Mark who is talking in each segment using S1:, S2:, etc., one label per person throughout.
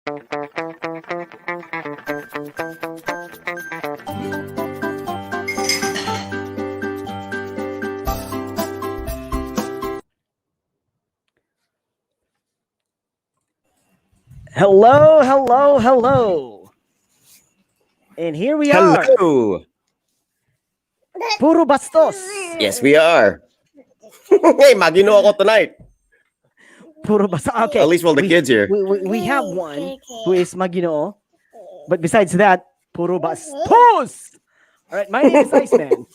S1: Hello, hello, hello. And here we are.
S2: Hello.
S1: Puro bastos.
S2: Yes, we are. Hey, Maginoo ako tonight.
S1: Puro bastos. Okay.
S2: At least while the kids here.
S1: We have one who is Maginoo. But besides that, puro bastos. All right, my name is Iceman.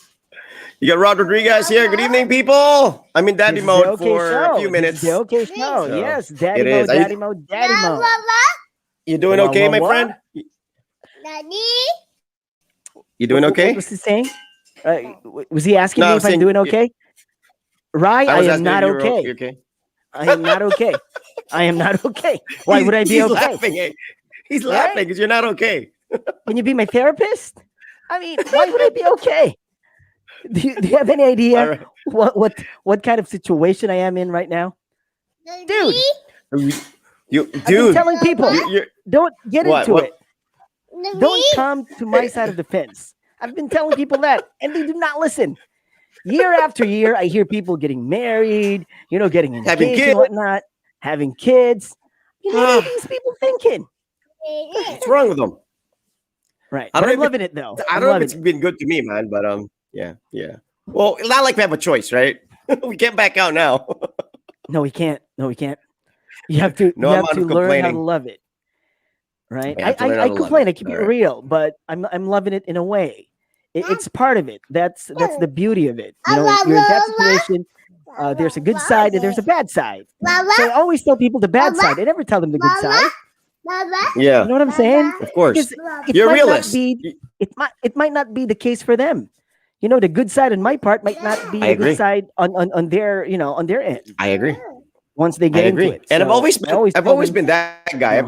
S2: You got Rod Rodriguez here. Good evening, people. I'm in daddy
S1: This is the
S2: mode
S1: OK
S2: for
S1: show.
S2: a few minutes.
S1: This is the OK show.
S2: So,
S1: Yes, daddy
S2: it
S1: mode,
S2: is. Are you-
S1: daddy mode, daddy mode.
S2: You doing
S1: Wha-
S2: okay,
S1: wha-
S2: my
S1: what?
S2: friend?
S3: Daddy?
S2: You doing
S1: What
S2: okay?
S1: was he saying? Was he asking
S2: No,
S1: me
S2: I
S1: if
S2: was
S1: I'm
S2: saying-
S1: doing okay? Right, I
S2: was
S1: am
S2: asking
S1: not
S2: if you were
S1: okay.
S2: You okay?
S1: I am not okay. I am not okay. Why would I be
S2: He's
S1: okay?
S2: laughing. Hey. He's laughing because you're not okay.
S1: Can you be my therapist? I mean, why would I be okay? Do you have any idea
S2: All right.
S1: what kind of situation I am in right now? Dude,
S2: You,
S1: I've been
S2: dude.
S1: telling people,
S2: you're,
S1: don't get
S2: What?
S1: into
S2: What?
S1: it. Don't come to my side of the fence. I've been telling people that, and they do not listen. Year after year, I hear people getting married, getting
S2: Having
S1: engaged
S2: kids.
S1: and whatnot, having kids. What are these people thinking?
S2: What's wrong with them?
S1: Right.
S2: I
S1: But
S2: don't
S1: I'm
S2: know if
S1: loving it though.
S2: I
S1: I'm
S2: don't know if
S1: loving
S2: it's
S1: it.
S2: been good to me, man, but yeah. Well, it's not like we have a choice, right? We can't back out now.
S1: No, we can't. No, we can't. You have to.
S2: No
S1: you have
S2: amount
S1: to
S2: of
S1: learn how to
S2: complaining.
S1: love it. Right.
S2: I have to learn how
S1: I
S2: to love
S1: complain.
S2: it.
S1: I keep it
S2: All right.
S1: real, but I'm loving it in a way. It's part of it. That's the beauty of it. You're in that situation. There's a good side and there's a bad side. So I always tell people the bad side. I never tell them the good side.
S2: Yeah,
S1: You know what I'm saying?
S2: of course.
S1: Because it
S2: You're a
S1: might
S2: realist.
S1: not be. It might not be the case for them. The good side on my part might not be
S2: I
S1: the good
S2: agree.
S1: side on their on their end
S2: I agree.
S1: once they
S2: I
S1: get into
S2: agree.
S1: it.
S2: And
S1: So I
S2: I've
S1: tell
S2: always
S1: them,
S2: been that guy.
S1: No.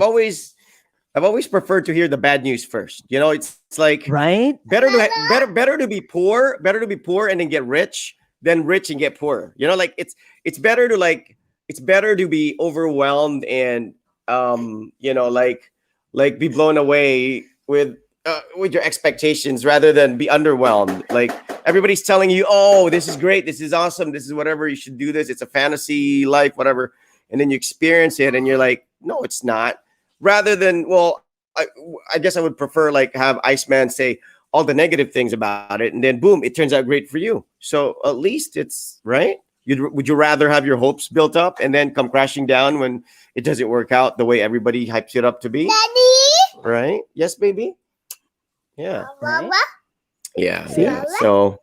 S2: I've always preferred to hear the bad news first. It's like
S1: right.
S2: better to be poor, and then get rich than rich and get poorer. Like it's better to be overwhelmed and like be blown away with your expectations rather than be underwhelmed. Like everybody's telling you, oh, this is great, this is awesome, this is whatever, you should do this, it's a fantasy life, whatever, and then you experience it and you're like, no, it's not. Rather than, well, I guess I would prefer like have Iceman say all the negative things about it, and then boom, it turns out great for you. So at least it's right. Would you rather have your hopes built up and then come crashing down when it doesn't work out the way everybody hypes it up to be?
S3: Daddy?
S2: Right? Yes, baby. Yeah.
S1: Right?
S2: Yeah.
S1: See?
S2: Yeah. So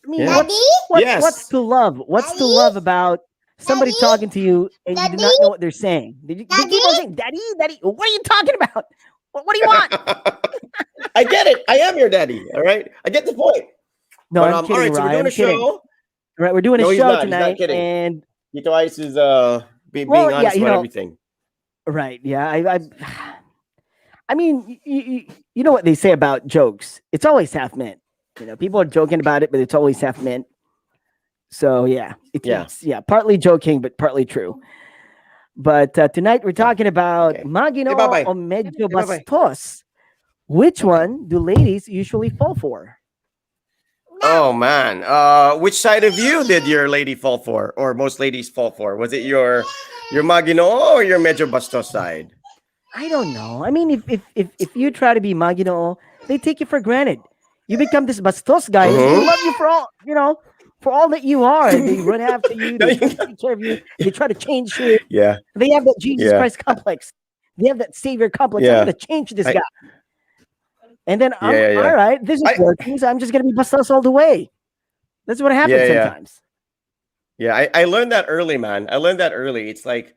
S1: I mean,
S2: Yeah. Yes.
S1: what's to love? What's to love about somebody
S3: Daddy?
S1: talking to you and you do not
S3: Daddy?
S1: know what they're saying? They keep on
S3: Daddy?
S1: saying, "Daddy, daddy." What are you talking about? What do you want?
S2: I get it. I am your daddy. All right. I get the point.
S1: No,
S2: But,
S1: I'm
S2: all
S1: kidding,
S2: right, so we're
S1: Ryan.
S2: doing
S1: I'm
S2: a
S1: kidding.
S2: show.
S1: Right, we're doing
S2: No,
S1: a
S2: he's
S1: show
S2: not. He's not
S1: tonight,
S2: kidding.
S1: and
S2: Tito Ice is being
S1: Well, yeah,
S2: honest
S1: you
S2: about
S1: know,
S2: everything.
S1: right, yeah, I mean, you know what they say about jokes? It's always half meant. People are joking about it, but it's always half meant. So yeah,
S2: Yeah.
S1: it's partly joking, but partly true. But tonight we're talking about
S2: Okay.
S1: Maginoo
S2: Hey, bye-bye.
S1: o Medyo
S2: bye-bye.
S1: bastos. Which one do ladies usually fall for?
S2: Oh man. Which side of you did your lady fall for, or most ladies fall for? Was it your Maginoo or your Medyo Bastos side?
S1: I don't know. I mean, if you try to be Maginoo, they take you for granted. You become this bastos guy, and they
S2: Mhm.
S1: love you for all that you are. And they run after you.
S2: No,
S1: They
S2: you-
S1: take care of you. They try to change you.
S2: Yeah.
S1: They have that Jesus
S2: Yeah.
S1: Christ complex. They have that Savior complex.
S2: Yeah.
S1: I'm going to change this
S2: I-
S1: guy. And then I'm
S2: Yeah.
S1: all right. This is
S2: I-
S1: working, so I'm just going to be bastos all the way. That's what happens
S2: Yeah.
S1: sometimes.
S2: Yeah, I learned that early, man. I learned that early. It's like,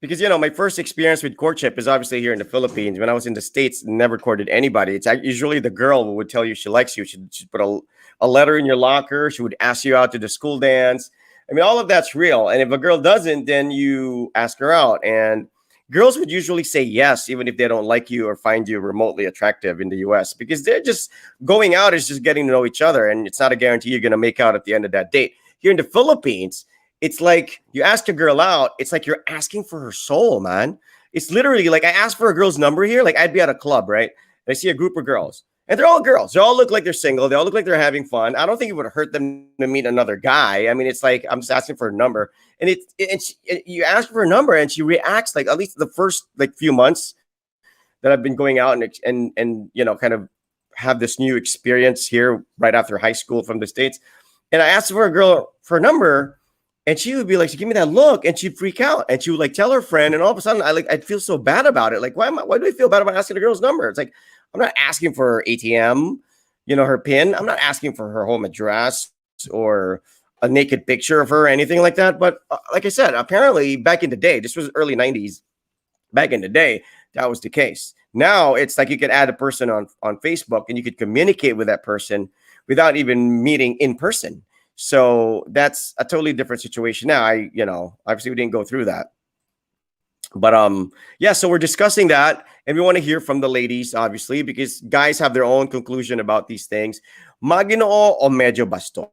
S2: because my first experience with courtship is obviously here in the Philippines. When I was in the States, never courted anybody. It's usually the girl who would tell you she likes you. She'd put a letter in your locker. She would ask you out to the school dance. I mean, all of that's real. And if a girl doesn't, then you ask her out. And girls would usually say yes, even if they don't like you or find you remotely attractive in the US, because they're just going out is just getting to know each other. And it's not a guarantee you're going to make out at the end of that date. Here in the Philippines, it's like you ask a girl out, it's like you're asking for her soul, man. it's literally like I asked for a girl's number here. Like I'd be at a club, right? And I see a group of girls, and they're all girls. They all look like they're single. They all look like they're having fun. I don't think it would hurt them to meet another guy. I mean, it's like I'm just asking for a number, and you ask for a number, and she reacts like at least the first like few months that I've been going out and kind of have this new experience here right after high school from the States. And I asked for a girl for a number, and she would be like, she give me that look, and she'd freak out, and she would like tell her friend, and all of a sudden I'd feel so bad about it. Like, why do I feel bad about asking a girl's number? It's like, I'm not asking for her ATM, her PIN. I'm not asking for her home address or a naked picture of her or anything like that. But like I said, apparently back in the day, this was early 90s, back in the day, that was the case. Now it's like you could add a person on Facebook and you could communicate with that person without even meeting in person. So that's a totally different situation now. Obviously we didn't go through that. But yeah, so we're discussing that, and we want to hear from the ladies, obviously, because guys have their own conclusion about these things. Maginoo o medyo bastos?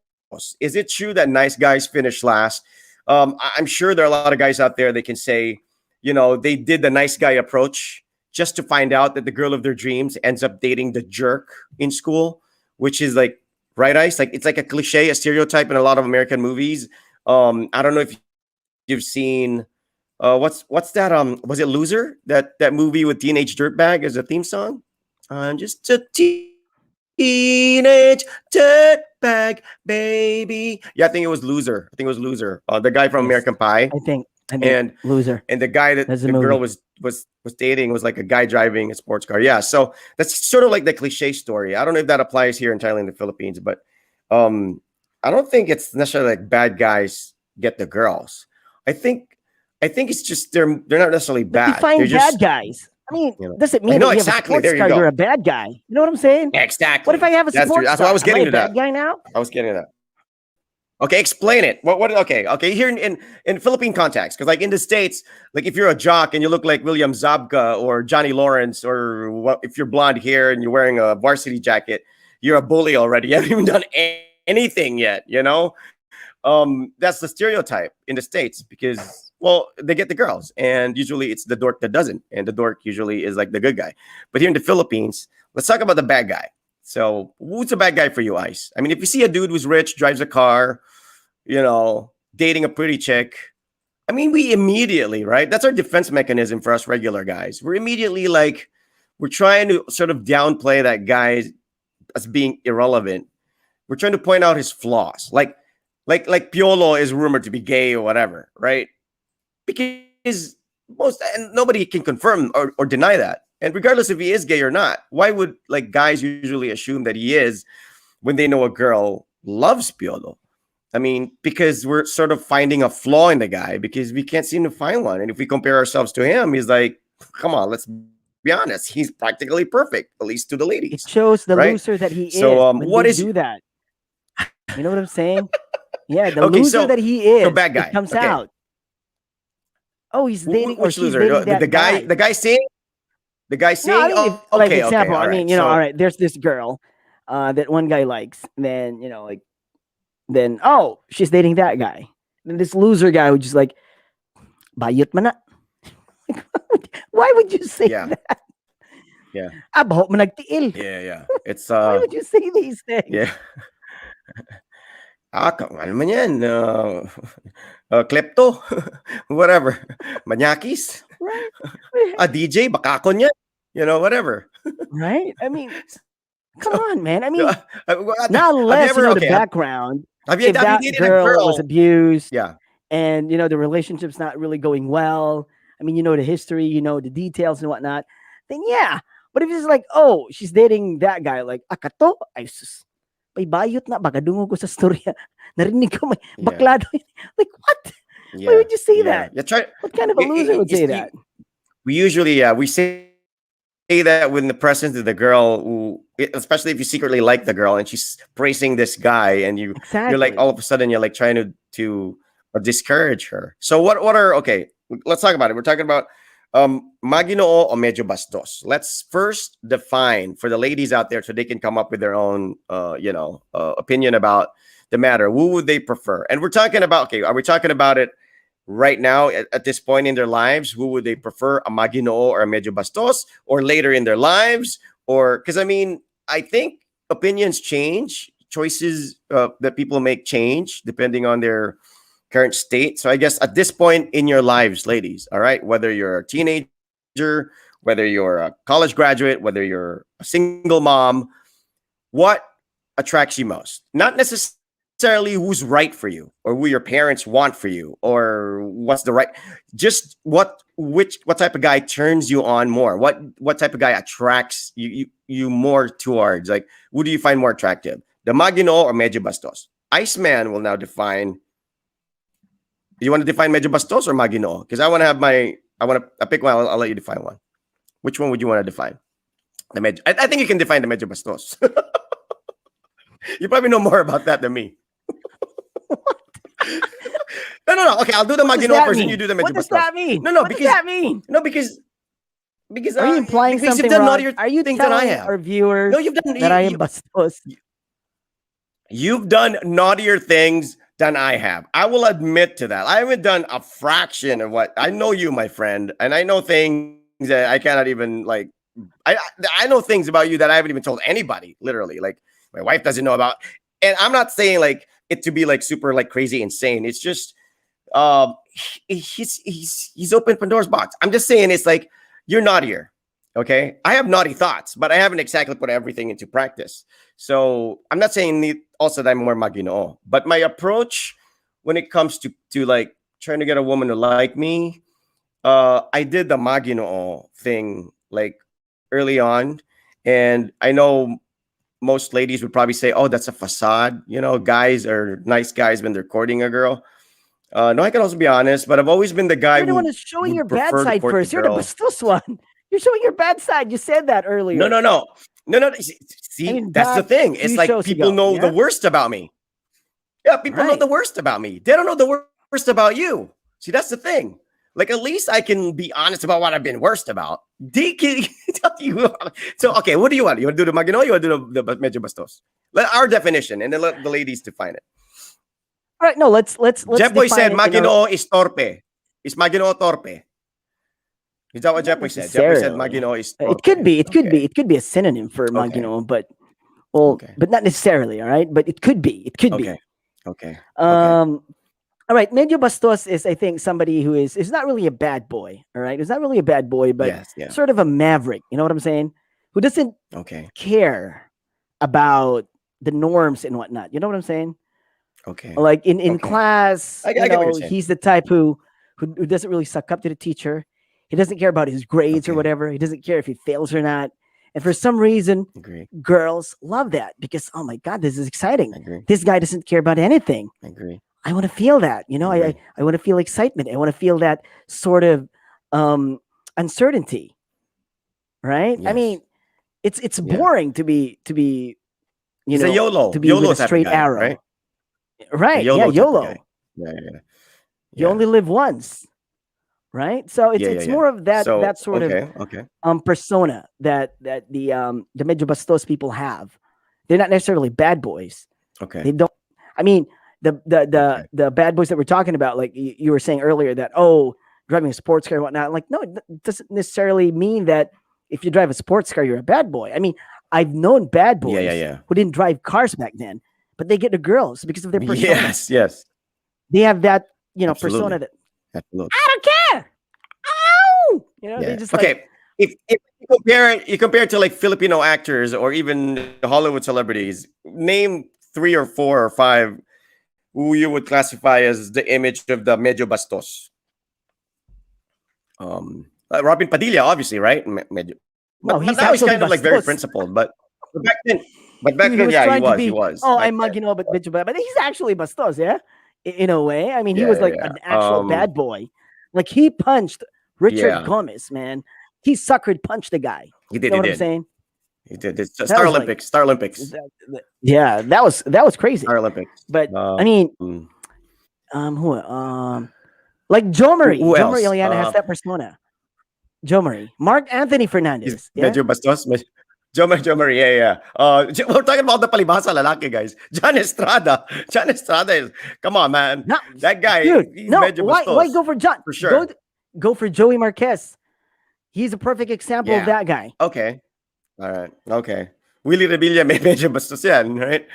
S2: Is it true that nice guys finish last? I'm sure there are a lot of guys out there that can say, they did the nice guy approach just to find out that the girl of their dreams ends up dating the jerk in school, which is like, right, Ice? Like, it's like a cliche, a stereotype in a lot of American movies. I don't know if you've seen, what's that? Was it Loser? That movie with Teenage Dirtbag as a theme song? I'm just a teenage dirtbag, baby. Yeah, I think it was Loser. The guy from American Pie.
S1: I think
S2: and
S1: Loser.
S2: And the guy that the girl was dating was like a guy driving a sports car. Yeah, so that's sort of like the cliche story. I don't know if that applies here in Thailand, the Philippines, but I don't think it's necessarily like bad guys get the girls. I think it's just they're not necessarily bad.
S1: Define
S2: they're just
S1: bad guys. I mean, does it
S2: I
S1: mean
S2: know
S1: that you
S2: exactly.
S1: have a
S2: There
S1: sports
S2: you
S1: car,
S2: go.
S1: you're a bad guy? You know what I'm saying?
S2: Exactly.
S1: What if I have a
S2: That's
S1: sports
S2: true. That's
S1: car?
S2: what I was getting
S1: Am I
S2: to
S1: a
S2: that.
S1: bad guy now?
S2: I was getting to that. Okay, explain it. What? Okay. Here in Philippine context, because like in the States, like if you're a jock and you look like William Zabka or Johnny Lawrence, or if you're blonde hair and you're wearing a varsity jacket, you're a bully already. You haven't even done anything yet. That's the stereotype in the States because, well, they get the girls, and usually it's the dork that doesn't, and the dork usually is like the good guy. But here in the Philippines, let's talk about the bad guy. So who's a bad guy for you, Ice? I mean, if you see a dude who's rich, drives a car, dating a pretty chick, I mean, we immediately, right? That's our defense mechanism for us regular guys. We're immediately like, we're trying to sort of downplay that guy as being irrelevant. We're trying to point out his flaws. Like Piolo is rumored to be gay or whatever, right? Because and nobody can confirm or deny that. And regardless if he is gay or not, why would like guys usually assume that he is when they know a girl loves Piolo? I mean, because we're sort of finding a flaw in the guy because we can't seem to find one. And if we compare ourselves to him, he's like, come on, let's be honest. He's practically perfect, at least to the ladies.
S1: It shows the
S2: right?
S1: loser that he is.
S2: So,
S1: when
S2: what
S1: they
S2: is
S1: do that? You know what I'm saying? Yeah, the
S2: Okay,
S1: loser
S2: so-
S1: that he is,
S2: so bad guy.
S1: it comes
S2: Okay.
S1: out. Oh, he's dating, or
S2: Which
S1: she's
S2: loser?
S1: dating that
S2: The guy, the guy sing? The guy sing?
S1: No, I mean,
S2: Oh,
S1: like
S2: okay,
S1: example.
S2: okay,
S1: I mean,
S2: all right.
S1: all right. There's this girl that one guy likes. Then then she's dating that guy. Then this loser guy who just like, bayot man na. Why would you say
S2: Yeah.
S1: that?
S2: Yeah.
S1: Abaho mo nagtiil.
S2: Yeah. It's
S1: Why would you say these things?
S2: yeah. Ano man yan? Klepto? Whatever. Manyakis?
S1: Right?
S2: DJ? Bakakon yan? Whatever.
S1: Right? I mean, come on, man. I mean,
S2: Have you
S1: not unless
S2: ever-
S1: you know
S2: okay,
S1: the background.
S2: Have you
S1: If that
S2: dated a
S1: girl was abused,
S2: Yeah.
S1: and the relationship's not really going well. I mean, the history, the details and whatnot. Then yeah. But if it's like, she's dating that guy, like, akato, ay sus, may bayot na, baka dungo ko sa storya. Narinig ko may
S2: Yeah.
S1: baklado. Like, what?
S2: Yeah.
S1: Why would you say
S2: Yeah.
S1: that?
S2: Yeah, try,
S1: What kind of a loser would say that?
S2: We usually, we say that when the presence of the girl, especially if you secretly like the girl and she's praising this guy, and you're like,
S1: Exactly.
S2: all of a sudden you're like trying to discourage her. So what are okay? Let's talk about it. We're talking about Maginoo o medyo bastos. Let's first define for the ladies out there so they can come up with their own opinion about the matter. Who would they prefer? And we're talking about, okay, are we talking about it right now at this point in their lives, who would they prefer, a Maginoo or a Medyo Bastos, or later in their lives? Or because I mean, I think opinions change, choices that people make change depending on their current state. So I guess at this point in your lives, ladies, all right, whether you're a teenager, whether you're a college graduate, whether you're a single mom, what attracts you most? Not necessarily who's right for you or who your parents want for you or what's the right, just what type of guy turns you on more? What type of guy attracts you more towards? Like, who do you find more attractive? The Maginoo or Medyo Bastos? Iceman will now define. You want to define Medyo Bastos or Maginoo? Because I want to have I pick one. I'll let you define one. Which one would you want to define? The Medyo. I think you can define the Medyo Bastos. You probably know more about that than me. No. Okay, I'll do the Maginoo first, and you do the Medyo Bastos.
S1: What does that mean?
S2: No,
S1: what
S2: because
S1: does that mean?
S2: no, because
S1: Are you implying
S2: because
S1: something
S2: you've done
S1: wrong?
S2: naughtier
S1: Are you
S2: things than I
S1: telling
S2: have.
S1: our viewers
S2: No, you've done
S1: that I am bastos?
S2: You've done naughtier things than I have. I will admit to that. I haven't done a fraction of what I know you, my friend, and I know things that I cannot even like. I know things about you that I haven't even told anybody. Literally, like my wife doesn't know about. And I'm not saying like it to be like super like crazy insane. It's just he's opened Pandora's box. I'm just saying it's like you're naughtier. Okay, I have naughty thoughts, but I haven't exactly put everything into practice. So I'm not saying also that I'm more Maginoo, but my approach when it comes to like trying to get a woman to like me, I did the Maginoo thing like early on, and I know most ladies would probably say, "Oh, that's a facade." You know, guys are nice guys when they're courting a girl. No, I can also be honest, but I've always been the guy
S1: You're the
S2: who
S1: one who's showing
S2: would
S1: your bad
S2: prefer to
S1: side
S2: court the
S1: first. You're the
S2: girl.
S1: bastos one. You're showing your bad side. You said that earlier.
S2: No. See,
S1: I mean,
S2: that's the
S1: back
S2: thing.
S1: a
S2: It's
S1: few
S2: like
S1: shows
S2: people
S1: ago,
S2: know the
S1: yeah?
S2: worst about me. Yeah, people know
S1: Right.
S2: the worst about me. They don't know the worst about you. See, that's the thing. Like, at least I can be honest about what I've been worst about. They can tell you. So, okay, what do you want? You want to do the Maginoo? You want to do the Medyo Bastos? Let our definition, and then let the ladies define it.
S1: All right. No, let's
S2: Jeff Boy said
S1: define it in our-
S2: Maginoo is torpe. Is Maginoo torpe? Is that what
S1: Not
S2: Jeff Boy said? Jeff Boy said
S1: necessarily.
S2: Maginoo is torpe.
S1: It could be. It could
S2: Okay.
S1: be. It could be a synonym for
S2: Okay.
S1: Maginoo, but but not necessarily. All right, but it could be. It could be.
S2: Okay.
S1: All right. Medyo bastos is, I think, somebody who is not really a bad boy. All right, he's not really a bad boy, but
S2: Yes, yeah.
S1: sort of a maverick. You know what I'm saying? Who doesn't
S2: Okay.
S1: care about the norms and whatnot. You know what I'm saying?
S2: Okay.
S1: Like in
S2: Okay.
S1: class,
S2: I get what you're saying.
S1: he's the type who doesn't really suck up to the teacher. He doesn't care about his grades or
S2: Okay.
S1: whatever. He doesn't care if he fails or not. And for some reason,
S2: Agree.
S1: girls love that because, oh my God, this is exciting.
S2: I agree.
S1: This guy doesn't care about anything.
S2: I agree.
S1: I want to feel that. You know, I
S2: Agree.
S1: want to feel excitement. I want to feel that sort of uncertainty. Right? I
S2: Yes.
S1: mean, it's
S2: Yeah.
S1: boring to be
S2: He's a YOLO.
S1: to be
S2: YOLO
S1: with a
S2: type of
S1: straight
S2: guy,
S1: arrow.
S2: right?
S1: Right.
S2: YOLO
S1: Yeah,
S2: type of
S1: YOLO.
S2: guy. Yeah.
S1: You only live once. Right? So it's more of that
S2: So,
S1: that sort of
S2: okay.
S1: persona that the Medyo Bastos people have. They're not necessarily bad boys.
S2: Okay.
S1: They don't. I mean, the bad boys that we're talking about, like you were saying earlier, that driving a sports car and whatnot. Like, no, it doesn't necessarily mean that if you drive a sports car, you're a bad boy. I mean, I've known bad boys
S2: Yeah.
S1: who didn't drive cars back then, but they get the girls because of their persona.
S2: Yes.
S1: They have that
S2: Absolutely.
S1: persona that
S2: Absolutely.
S1: I don't care. Ow!
S2: Yeah.
S1: They just
S2: Okay.
S1: like,
S2: If you compare it to like Filipino actors or even Hollywood celebrities, name 3 or 4 or 5 who you would classify as the image of the Medyo Bastos. Robin Padilla, obviously, right? Medyo.
S1: No,
S2: But
S1: he's
S2: now he's
S1: actually
S2: kind of like very
S1: bastos.
S2: principled. But back then,
S1: he was
S2: yeah,
S1: trying to
S2: he
S1: be.
S2: was.
S1: Oh,
S2: back
S1: I'm
S2: then.
S1: Maginoo, but bitch, but he's actually bastos, yeah. In a way, I mean, he
S2: Yeah,
S1: was like
S2: yeah.
S1: an actual bad boy. Like he punched Richard
S2: Yeah.
S1: Gomez, man. He suckered punched the guy.
S2: He did.
S1: You know
S2: He
S1: what I'm
S2: did.
S1: saying?
S2: He did. It's
S1: That
S2: Star
S1: was like-
S2: Olympics. Star Olympics.
S1: Yeah, that was crazy.
S2: Star Olympics.
S1: But I mean,
S2: Mm.
S1: like Joe Marie.
S2: Who
S1: Joe Marie
S2: else?
S1: Iliana has that persona. Joe Marie. Mark Anthony Fernandez.
S2: He's
S1: Yeah?
S2: Medyo Bastos. Jo Marie, yeah. We're talking about the palibhasa lalaki, guys. John Estrada. John Estrada is, come on, man.
S1: No,
S2: That guy,
S1: dude.
S2: he's
S1: No,
S2: medyo
S1: why
S2: bastos.
S1: go for John?
S2: For sure.
S1: Go for Joey Marquez. He's a perfect example of
S2: Yeah.
S1: that guy.
S2: Okay. All right. Okay. Willie Revilla may medyo bastos yan, right?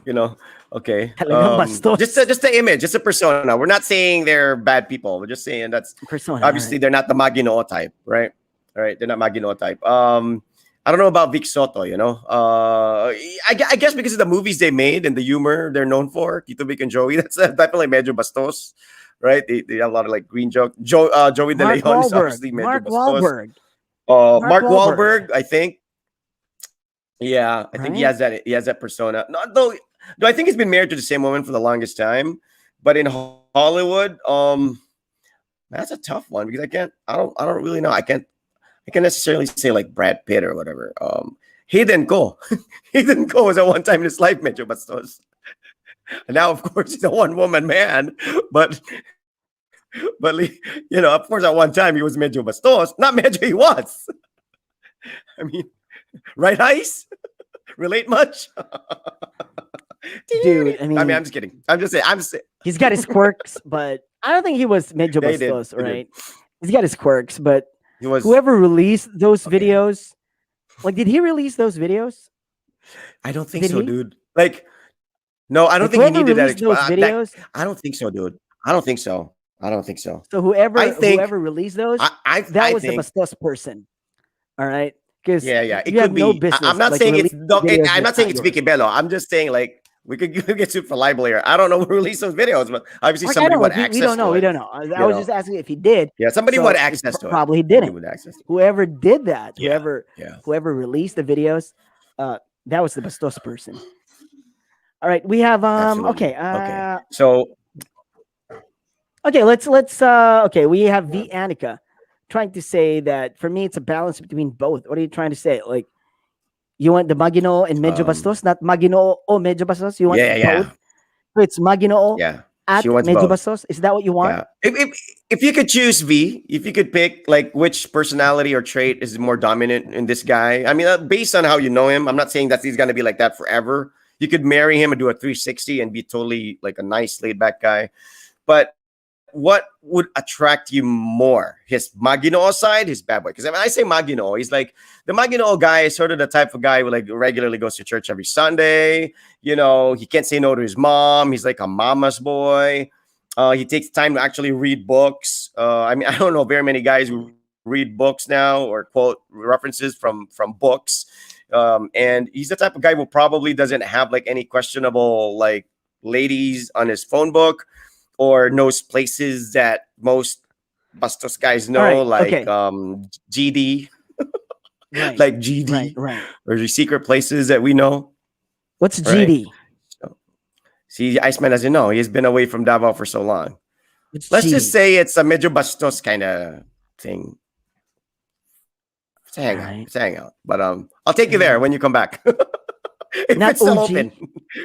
S2: You know, okay.
S1: Talagang bastos.
S2: Just the image, just a persona. We're not saying they're bad people. We're just saying that's
S1: Persona.
S2: obviously
S1: Right.
S2: they're not the Maginoo type, right? All right, they're not Maginoo type. I don't know about Vic Soto, you know. I guess because of the movies they made and the humor they're known for, Tito Vic and Joey, that's definitely medyo bastos, right? They have a lot of like green joke. Joey De
S1: Mark
S2: Leon is
S1: Wahlberg.
S2: obviously medyo
S1: Mark
S2: bastos.
S1: Wahlberg.
S2: Mark Wahlberg, I think. Yeah, I think he
S1: Right.
S2: has that persona. No, though I think he's been married to the same woman for the longest time. But in Hollywood, that's a tough one because I don't really know. I can't necessarily say like Brad Pitt or whatever. Hayden Ko. Hayden Ko was at one time in his life medyo bastos. And now of course he's a one-woman man, but you know, of course at one time he was medyo bastos. Not medyo he was. I mean, right, Ice? Relate much?
S1: Dude, I mean,
S2: I'm just kidding. I'm just saying.
S1: he's got his quirks, but I don't think he was medyo
S2: They did,
S1: bastos,
S2: they did.
S1: right? He's got his quirks, but
S2: He was.
S1: whoever released those
S2: Okay.
S1: videos, like, did he release those videos?
S2: I don't think
S1: Did
S2: so,
S1: he?
S2: dude. Like, no, I don't
S1: Like,
S2: think he
S1: whoever
S2: needed that.
S1: released those videos.
S2: I don't think so, dude. I don't think so. I don't think so.
S1: So whoever
S2: I think-
S1: released those,
S2: I
S1: that was
S2: think,
S1: the bastos person. All right, because
S2: yeah. It
S1: you have
S2: could be.
S1: no business.
S2: I'm not
S1: like,
S2: saying it's.
S1: releasing
S2: No,
S1: videos
S2: I'm not
S1: that's
S2: saying it's
S1: yours.
S2: Vicky Bello. I'm just saying like we could get sued for libel here. I don't know who released those videos, but obviously
S1: Like, I
S2: somebody
S1: don't,
S2: would
S1: like, we
S2: access.
S1: don't know.
S2: to
S1: We
S2: it.
S1: don't know. I
S2: you
S1: was
S2: know.
S1: just asking if he did.
S2: Yeah, somebody
S1: So
S2: would
S1: it's
S2: access to it.
S1: probably he
S2: Somebody
S1: didn't.
S2: would access to it.
S1: Whoever did that,
S2: Yeah, yeah.
S1: whoever released the videos, that was the bastos person. All right, we have
S2: Absolutely.
S1: okay,
S2: So
S1: okay, let's okay, we have V Annika trying to say that for me it's a balance between both. What are you trying to say? Like, you want the Maginoo and medyo bastos, not Maginoo o medyo bastos. You want
S2: yeah.
S1: both. So it's Maginoo
S2: Yeah.
S1: at
S2: She wants
S1: medyo
S2: both.
S1: bastos. Is that what you want?
S2: Yeah. If you could choose V, if you could pick like which personality or trait is more dominant in this guy, I mean, based on how you know him, I'm not saying that he's going to be like that forever. You could marry him and do a 360 and be totally like a nice laid back guy. But what would attract you more? His Maginoo side, his bad boy? Because when I say Maginoo, he's like the Maginoo guy is sort of the type of guy who like regularly goes to church every Sunday. You know, he can't say no to his mom. He's like a mama's boy. He takes time to actually read books. I mean, I don't know very many guys who read books now or quote references from books. And he's the type of guy who probably doesn't have like any questionable like ladies on his phone book or knows places that most bastos guys know,
S1: right,
S2: like
S1: okay.
S2: GD,
S1: Right.
S2: like GD,
S1: Right.
S2: or the secret places that we know.
S1: What's
S2: Right.
S1: GD?
S2: So, see, Iceman doesn't know. He's been away from Davao for so long.
S1: What's
S2: Let's
S1: GD?
S2: just say it's a medyo bastos kind of thing. It's a hangout.
S1: Right.
S2: It's a hangout. But I'll take you there when you come back. If
S1: Not
S2: it's still
S1: OG?
S2: open.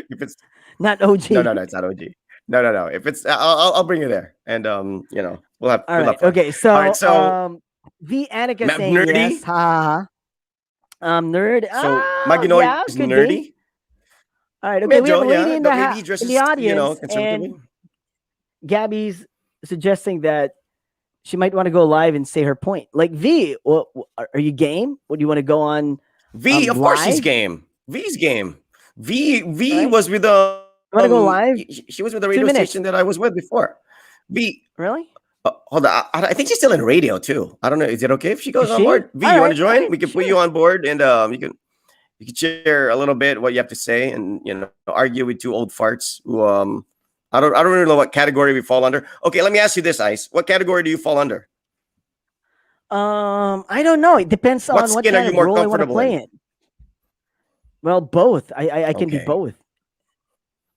S2: If it's
S1: Not OG.
S2: no, it's not OG. No. If it's, I'll bring you there, and you know, we'll have.
S1: All
S2: we'll
S1: right.
S2: have fun.
S1: Okay. So,
S2: All right, so
S1: V Annika saying
S2: nerdy.
S1: yes. Ha. Nerd.
S2: So Maginoo
S1: yeah,
S2: is
S1: could be.
S2: nerdy.
S1: All right. Okay. We have a
S2: Medyo,
S1: lady
S2: yeah.
S1: in
S2: But
S1: the
S2: maybe he
S1: in
S2: dresses,
S1: the audience,
S2: you know,
S1: and
S2: conservatively.
S1: Gabby's suggesting that she might want to go live and say her point. Like, V, well, are you game? Would you want to go on?
S2: V, of course, he's
S1: live?
S2: game. V's game. V
S1: Right.
S2: was with the.
S1: You wanna go live?
S2: She was with the
S1: 2
S2: radio
S1: minutes.
S2: station that I was with before. V.
S1: Really?
S2: Hold on. I think she's still in radio too. I don't know. Is it okay if she goes
S1: Is
S2: on
S1: she?
S2: board? V,
S1: All
S2: you want
S1: right,
S2: to join?
S1: all right,
S2: We can put
S1: sure.
S2: you on board, and you can share a little bit what you have to say, and you know, argue with two old farts who I don't really know what category we fall under. Okay, let me ask you this, Ice. What category do you fall under?
S1: I don't know. It depends
S2: What
S1: on what
S2: skin are
S1: kind
S2: you
S1: of
S2: more
S1: role I want to
S2: comfortable
S1: play
S2: in?
S1: in. Well, both. I can be
S2: Okay.
S1: both.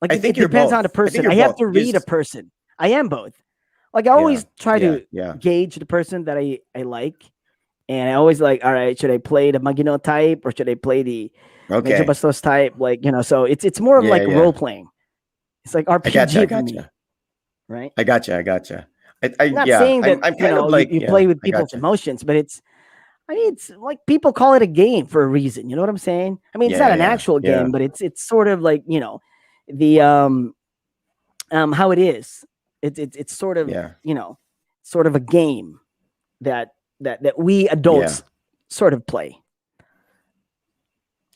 S1: Like,
S2: I
S1: it
S2: think you're
S1: depends
S2: both.
S1: on the
S2: I think
S1: person.
S2: you're
S1: I have
S2: both,
S1: to read a
S2: because-
S1: person. I am both. Like, I always try to
S2: yeah.
S1: gauge the person that I like, and I always like, all right, should I play the Maginoo type or should I play the
S2: Okay.
S1: Medyo Bastos type? Like, you know, so it's more of
S2: Yeah,
S1: like
S2: yeah.
S1: role playing. It's like
S2: I
S1: RPG
S2: gotcha.
S1: for me, right?
S2: I gotcha.
S1: I'm not saying that
S2: I'm kind of like
S1: you
S2: yeah,
S1: play with
S2: I
S1: people's
S2: gotcha.
S1: emotions, but it's I mean, it's like people call it a game for a reason. You know what I'm saying? I mean, it's
S2: Yeah,
S1: not
S2: yeah,
S1: an
S2: yeah,
S1: actual
S2: yeah,
S1: game, but it's sort of like the how it is. It's sort of
S2: yeah,
S1: sort of a game that that we
S2: yeah.
S1: adults sort of play.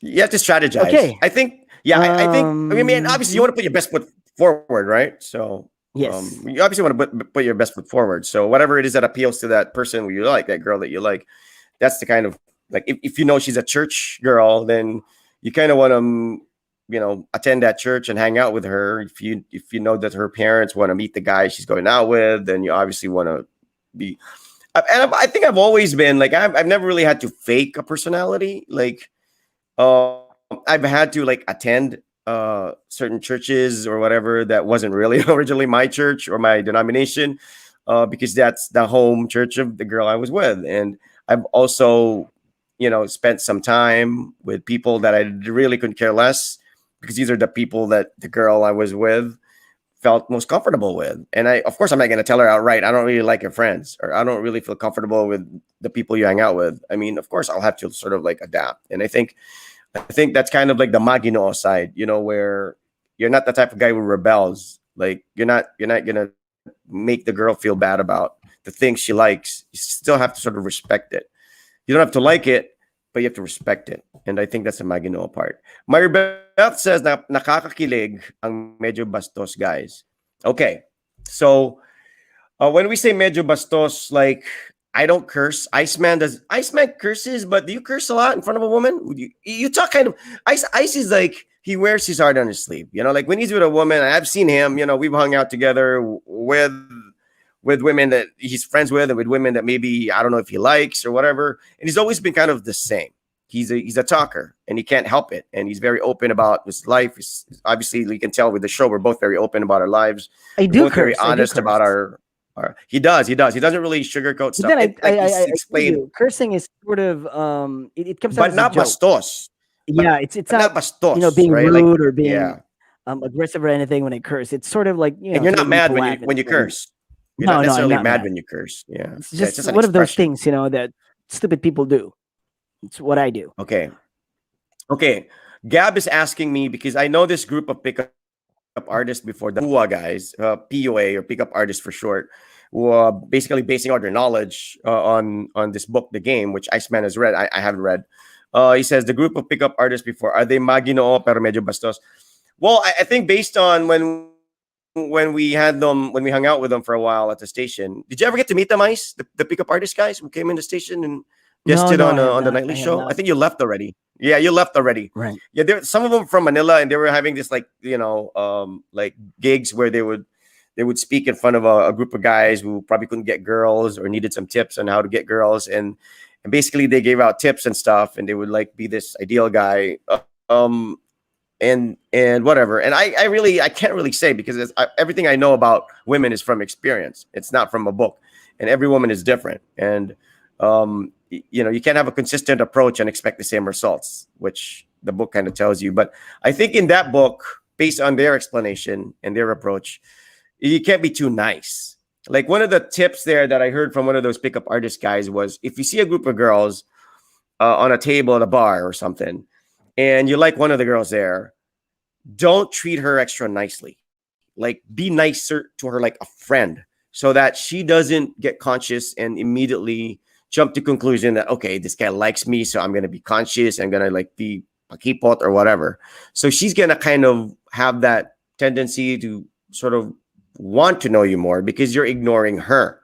S2: You have to strategize.
S1: Okay.
S2: I think. Yeah, I think. I mean, obviously, you
S1: Mhm.
S2: want to put your best foot forward, right? So,
S1: Yes,
S2: you obviously want to put your best foot forward. So, whatever it is that appeals to that person who you like, that girl that you like, that's the kind of like if you know she's a church girl, then you kind of want to attend that church and hang out with her. If you know that her parents want to meet the guy she's going out with, then you obviously want to be. I think I've always been like I've never really had to fake a personality. Like I've had to like attend certain churches or whatever that wasn't really originally my church or my denomination, because that's the home church of the girl I was with. And I've also, spent some time with people that I really couldn't care less, because these are the people that the girl I was with felt most comfortable with. And of course, I'm not going to tell her outright, I don't really like your friends, or I don't really feel comfortable with the people you hang out with. I mean, of course, I'll have to sort of like adapt. And I think that's kind of like the Maginoo side, where you're not the type of guy who rebels. Like you're not gonna make the girl feel bad about the things she likes. You still have to sort of respect it. You don't have to like it, but you have to respect it. And I think that's the Maginoo part. Myra Beth says na nakakakilig ang medyo bastos guys. Okay, so when we say medyo bastos, like I don't curse. Iceman curses, but do you curse a lot in front of a woman? You talk kind of Ice is like he wears his heart on his sleeve. Like when he's with a woman, I've seen him. We've hung out together with women that he's friends with, and with women that maybe I don't know if he likes or whatever. And he's always been kind of the same. He's a talker, and he can't help it. And he's very open about his life. Obviously, you can tell with the show, we're both very open about our lives.
S1: I
S2: We're
S1: do
S2: both very
S1: curse. I do
S2: honest about
S1: curse.
S2: our. He does. He does. He doesn't really sugarcoat
S1: But
S2: stuff.
S1: then
S2: It like he's
S1: I told
S2: explained,
S1: you, cursing is sort of it comes out
S2: but
S1: as a
S2: not
S1: joke.
S2: bastos.
S1: Yeah, it's
S2: But
S1: not
S2: not bastos,
S1: being
S2: right? Like,
S1: rude or being
S2: yeah.
S1: aggressive or anything when I curse. It's sort of like
S2: And you're
S1: trying
S2: not
S1: to be
S2: mad when
S1: polite
S2: you
S1: and
S2: curse. You're not
S1: no, I'm
S2: necessarily
S1: not
S2: mad
S1: mad.
S2: when you curse. Yeah.
S1: It's
S2: Yeah. It's
S1: just
S2: just an
S1: one of those
S2: expression.
S1: things, that stupid people do. It's what I do.
S2: Okay. Okay. Gab is asking me because I know this group of pickup artists before, the PUA guys, PUA or pickup artists for short, who are basically basing all their knowledge on this book, The Game, which Iceman has read. I haven't read. He says the group of pickup artists before, are they Maginoo pero medyo bastos? Well, I think based on when we had them, when we hung out with them for a while at the station. Did you ever get to meet them, Ice? The pickup artist guys who came in the station and
S1: No,
S2: guested
S1: no,
S2: on
S1: I have
S2: on the
S1: not.
S2: nightly
S1: I have
S2: show? I
S1: not.
S2: think you left already. Yeah, you left already.
S1: Right.
S2: Yeah, there some of them from Manila, and they were having this like like gigs where they would speak in front of a group of guys who probably couldn't get girls or needed some tips on how to get girls, and basically they gave out tips and stuff, and they would like be this ideal guy. Um, and whatever. And I can't really say because everything I know about women is from experience. It's not from a book, and every woman is different. And you can't have a consistent approach and expect the same results, which the book kind of tells you. But I think in that book, based on their explanation and their approach, you can't be too nice. Like one of the tips there that I heard from one of those pickup artist guys was if you see a group of girls on a table at a bar or something, and you like one of the girls there, don't treat her extra nicely. Like be nicer to her like a friend so that she doesn't get conscious and immediately jump to conclusion that, okay, this guy likes me, so I'm going to be conscious. I'm going to like be pakipot or whatever. So she's going to kind of have that tendency to sort of want to know you more because you're ignoring her.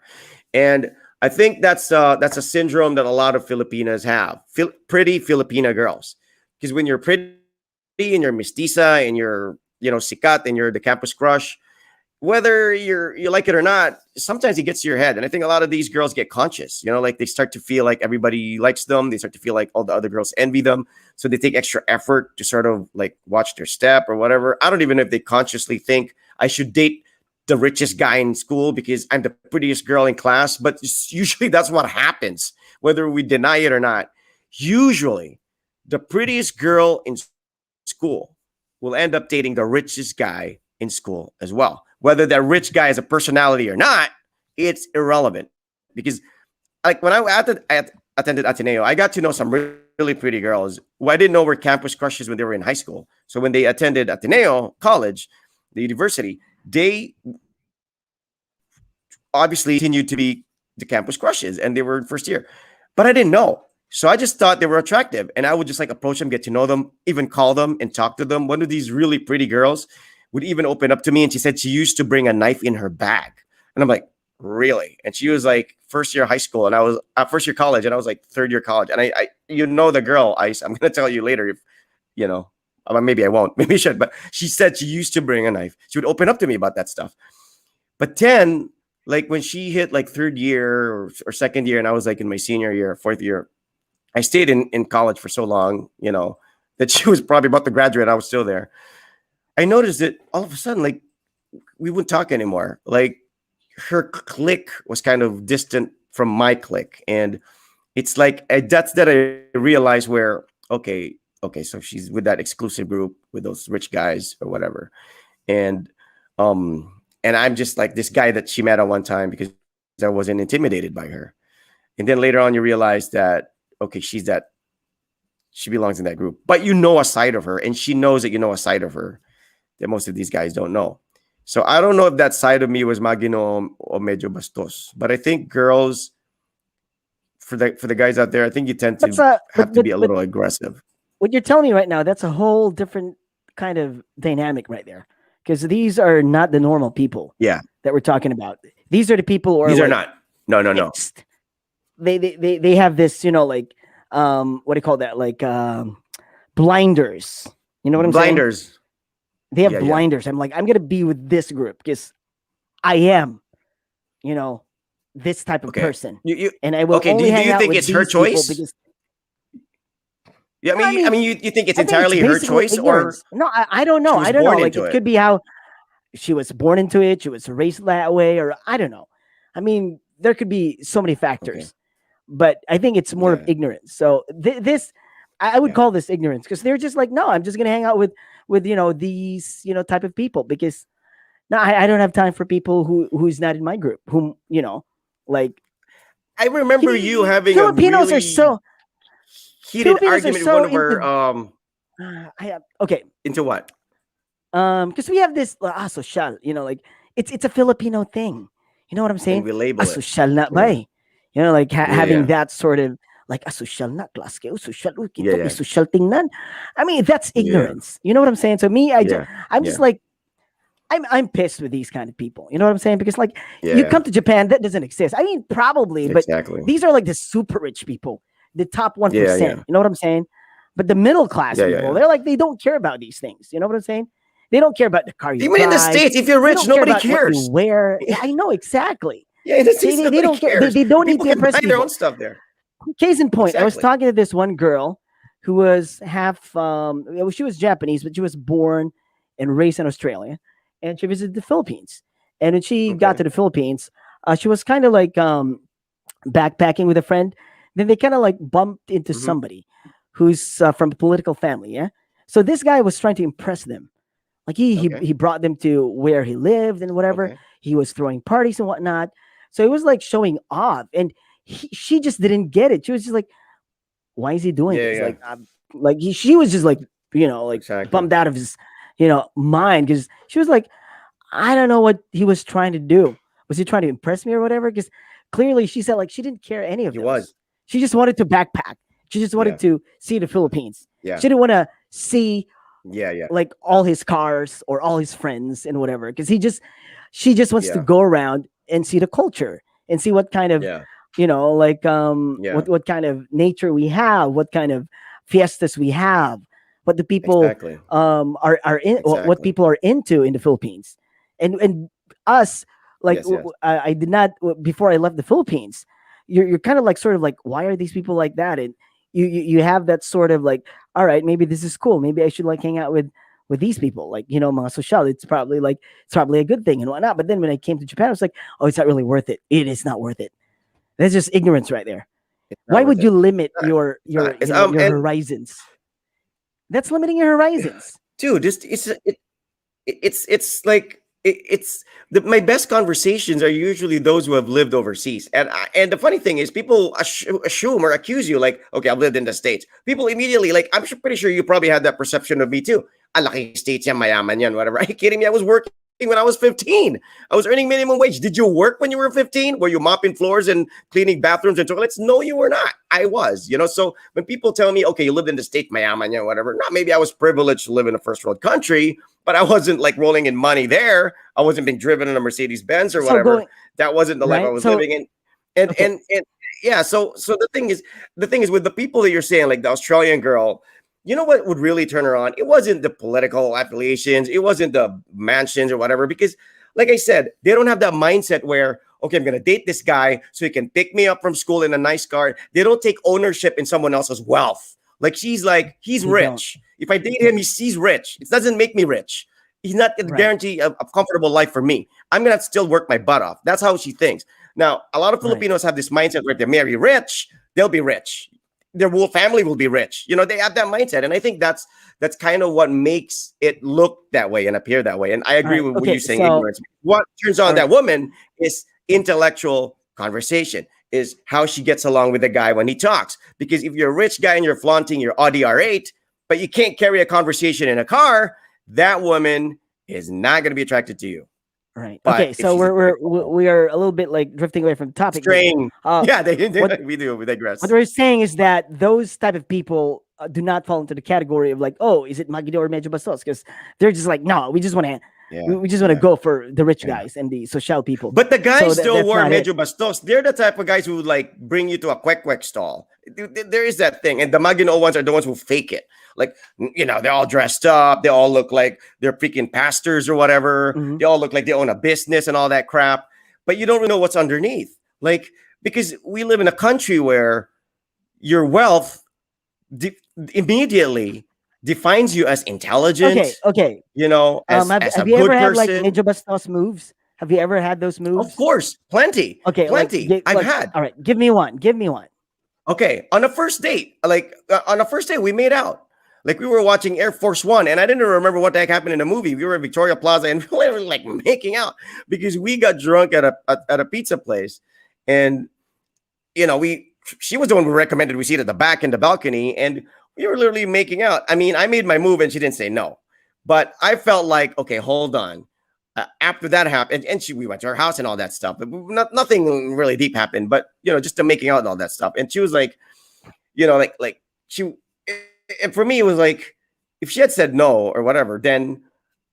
S2: And I think that's a syndrome that a lot of Filipinas have. Pretty Filipina girls. Because when you're pretty and you're mestiza and you're sikat and you're the campus crush, whether you like it or not, sometimes it gets to your head. And I think a lot of these girls get conscious, like they start to feel like everybody likes them. They start to feel like all the other girls envy them. So they take extra effort to sort of like watch their step or whatever. I don't even know if they consciously think I should date the richest guy in school because I'm the prettiest girl in class. But usually that's what happens, whether we deny it or not. Usually the prettiest girl in school will end up dating the richest guy in school as well. Whether that rich guy has a personality or not, it's irrelevant. Because like when I at attended Ateneo, I got to know some really pretty girls who I didn't know were campus crushes when they were in high school. So when they attended Ateneo College, the university, they obviously continued to be the campus crushes and they were in first year. But I didn't know. So I just thought they were attractive. And I would just like approach them, get to know them, even call them and talk to them. One of these really pretty girls would even open up to me and she said she used to bring a knife in her bag. And I'm like, really? And she was like first year high school and I was first year college and I was like third year college. And I you know, the girl, Ice, I'm going to tell you later if, you know, maybe I won't, maybe I should, but she said she used to bring a knife. She would open up to me about that stuff. But then, like when she hit like third year or second year and I was like in my senior year, fourth year, I stayed in college for so long, you know, that she was probably about to graduate. I was still there. I noticed that all of a sudden, like, we wouldn't talk anymore. Like, her clique was kind of distant from my clique. And it's like, that's that I realized where, okay, so she's with that exclusive group with those rich guys or whatever. And I'm just like this guy that she met at one time because I wasn't intimidated by her. And then later on, you realize that, okay, she belongs in that group. But you know a side of her, and she knows that you know a side of her that most of these guys don't know. So I don't know if that side of me was Maginoo or Medyo bastos. But I think girls, for the guys out there, I think you tend to have to be a little aggressive.
S1: What you're telling me right now, that's a whole different kind of dynamic right there. Because these are not the normal people that we're talking about. These are the people who are
S2: These
S1: like,
S2: are not. No.
S1: Mixed. They have this, you know, like what do you call that? Like blinders. You know what I'm saying?
S2: Blinders.
S1: They have blinders. I'm like, I'm gonna be with this group because I am, you know, this type of person. And I will only hang out with these people because
S2: yeah, I mean, you think it's entirely her choice,
S1: ignorance.
S2: or
S1: no? I don't know. I don't know. Like it could be how she was born into it. She was raised that way, or I don't know. I mean, there could be so many factors, but I think it's more of ignorance. So this, I would call this ignorance because they're just like, no, I'm just gonna hang out with you know these type of people because no, I don't have time for people who's not in my group. Whom you know, like
S2: I remember you having
S1: Filipinos
S2: a really
S1: are so.
S2: heated argument with one of our into what?
S1: Because we have this social, you know, like it's a Filipino thing. You know what I'm saying?
S2: And we label it.
S1: Social na bay. You know, like having that sort of like social na class kayo, social may social tingnan. I mean, that's ignorance. You know what I'm saying? So me, I'm just like I'm pissed with these kind of people. You know what I'm saying? Because like you come to Japan, that doesn't exist. I mean, probably, but these are like the super rich people. The top 1%. You know what I'm saying? But the middle class people, they're like, they don't care about these things. You know what I'm saying? They don't care about the car you
S2: Even
S1: drive.
S2: in the States, if you're rich, nobody cares.
S1: What you wear. I know exactly.
S2: Yeah, in the States,
S1: they don't care. They don't need to impress
S2: buy
S1: people.
S2: their own stuff there.
S1: Case in point, I was talking to this one girl who was half, she was Japanese, but she was born and raised in Australia. And she visited the Philippines. And when she got to the Philippines, she was kind of like backpacking with a friend. Then they kind of like bumped into somebody who's from a political family. Yeah. So this guy was trying to impress them. Like he brought them to where he lived and whatever. He was throwing parties and whatnot. So it was like showing off. And she just didn't get it. She was just like, why is he doing this? Like, she was just like, you know, like bummed out of his, you know, mind. Because she was like, I don't know what he was trying to do. Was he trying to impress me or whatever? Because clearly she said like she didn't care any of those. She just wanted to backpack. She just wanted to see the Philippines. She didn't want to see like all his cars or all his friends and whatever. Because she just wants to go around and see the culture and see what kind of you know, like what kind of nature we have, what kind of fiestas we have, what the people are in, what people are into in the Philippines, and us like I did not before I left the Philippines. You're kind of like sort of like, why are these people like that? And you have that sort of like, all right, maybe this is cool. Maybe I should like hang out with these people, like, you know, mga social. It's probably a good thing and whatnot. But then when I came to Japan, I was like, oh, it's not really worth it. It is not worth it. That's just ignorance right there. Why would you limit your horizons? That's limiting your horizons,
S2: dude. It's like it's my best conversations are usually those who have lived overseas. And the funny thing is, people assume or accuse you like, okay, I've lived in the States. People immediately like, pretty sure you probably had that perception of me too. Ang laking States yan, mayaman yan, whatever. Are you kidding me? I was working when I was 15. I was earning minimum wage. Did you work when you were 15? Were you mopping floors and cleaning bathrooms and toilets? No, you were not. I was, So when people tell me, okay, you lived in the state, mayaman yan, whatever. Not maybe I was privileged to live in a first world country, but I wasn't like rolling in money there. I wasn't being driven in a Mercedes Benz or whatever. That wasn't the life I was living in. And yeah, so the thing is with the people that you're saying, like the Australian girl, you know what would really turn her on? It wasn't the political affiliations, it wasn't the mansions or whatever, because like I said, they don't have that mindset where, okay, I'm gonna date this guy so he can pick me up from school in a nice car. They don't take ownership in someone else's wealth. Like she's like, he's rich. If I date him, he's rich. It doesn't make me rich. He's not going to guarantee a comfortable life for me. I'm going to still work my butt off. That's how she thinks. Now, a lot of Filipinos have this mindset where if they marry rich, they'll be rich. Their whole family will be rich. They have that mindset. And I think that's kind of what makes it look that way and appear that way. And I agree with what you're saying, ignorance. What turns on that woman is intellectual conversation, is how she gets along with the guy when he talks. Because if you're a rich guy and you're flaunting your Audi R8, but you can't carry a conversation in a car, that woman is not going to be attracted to you.
S1: Right. But okay. So we are a little bit like drifting away from the topic.
S2: Straying. Yeah, we digress.
S1: What we're saying is that those type of people do not fall into the category of like, oh, is it Maginoo or Medyo bastos? Because they're just like, no, we just want to. Yeah, we just want to go for the rich guys and the social people.
S2: But the guys still wore Medyo bastos. They're the type of guys who like bring you to a kwek stall. There is that thing. And the Maginoo ones are the ones who fake it. Like, they're all dressed up. They all look like they're freaking pastors or whatever. Mm-hmm. They all look like they own a business and all that crap. But you don't really know what's underneath. Like, because we live in a country where your wealth immediately defines you as intelligent.
S1: Okay.
S2: As
S1: have
S2: a
S1: you
S2: good
S1: ever had
S2: person.
S1: like Medyo bastos moves? Have you ever had those moves?
S2: Of course, plenty.
S1: Okay,
S2: plenty. I've had.
S1: All right, give me one.
S2: Okay, on a first date, we made out. Like we were watching Air Force One, and I didn't remember what the heck happened in the movie. We were at Victoria Plaza, and we were like making out because we got drunk at a pizza place, and she was the one who recommended we sit at the back in the balcony, and we were literally making out. I mean, I made my move, and she didn't say no, but I felt like, okay, hold on. After that happened, and we went to her house and all that stuff, but nothing really deep happened. But just the making out and all that stuff, and she was like, like she. And for me, it was like, if she had said no or whatever, then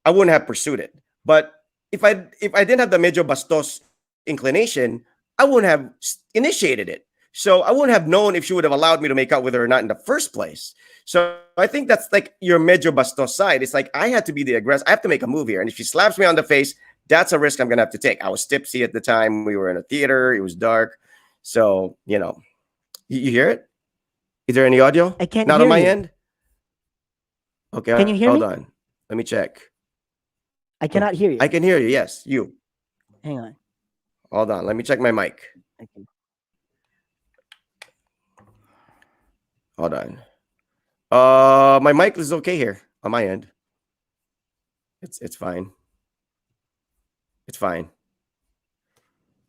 S2: I wouldn't have pursued it. But if I didn't have the Medyo bastos inclination, I wouldn't have initiated it. So I wouldn't have known if she would have allowed me to make out with her or not in the first place. So I think that's like your Medyo bastos side. It's like I had to be the aggressor. I have to make a move here. And if she slaps me on the face, that's a risk I'm going to have to take. I was tipsy at the time. We were in a theater. It was dark. So, you hear it? Is there any audio?
S1: I can't
S2: Not
S1: hear
S2: on my
S1: you.
S2: end? Okay.
S1: Can you hear me?
S2: Hold on. Let me check.
S1: I cannot hear you.
S2: I can hear you. Yes, you.
S1: Hang on.
S2: Hold on. Let me check my mic.
S1: Okay.
S2: Hold on. My mic is okay here on my end. It's fine. It's fine.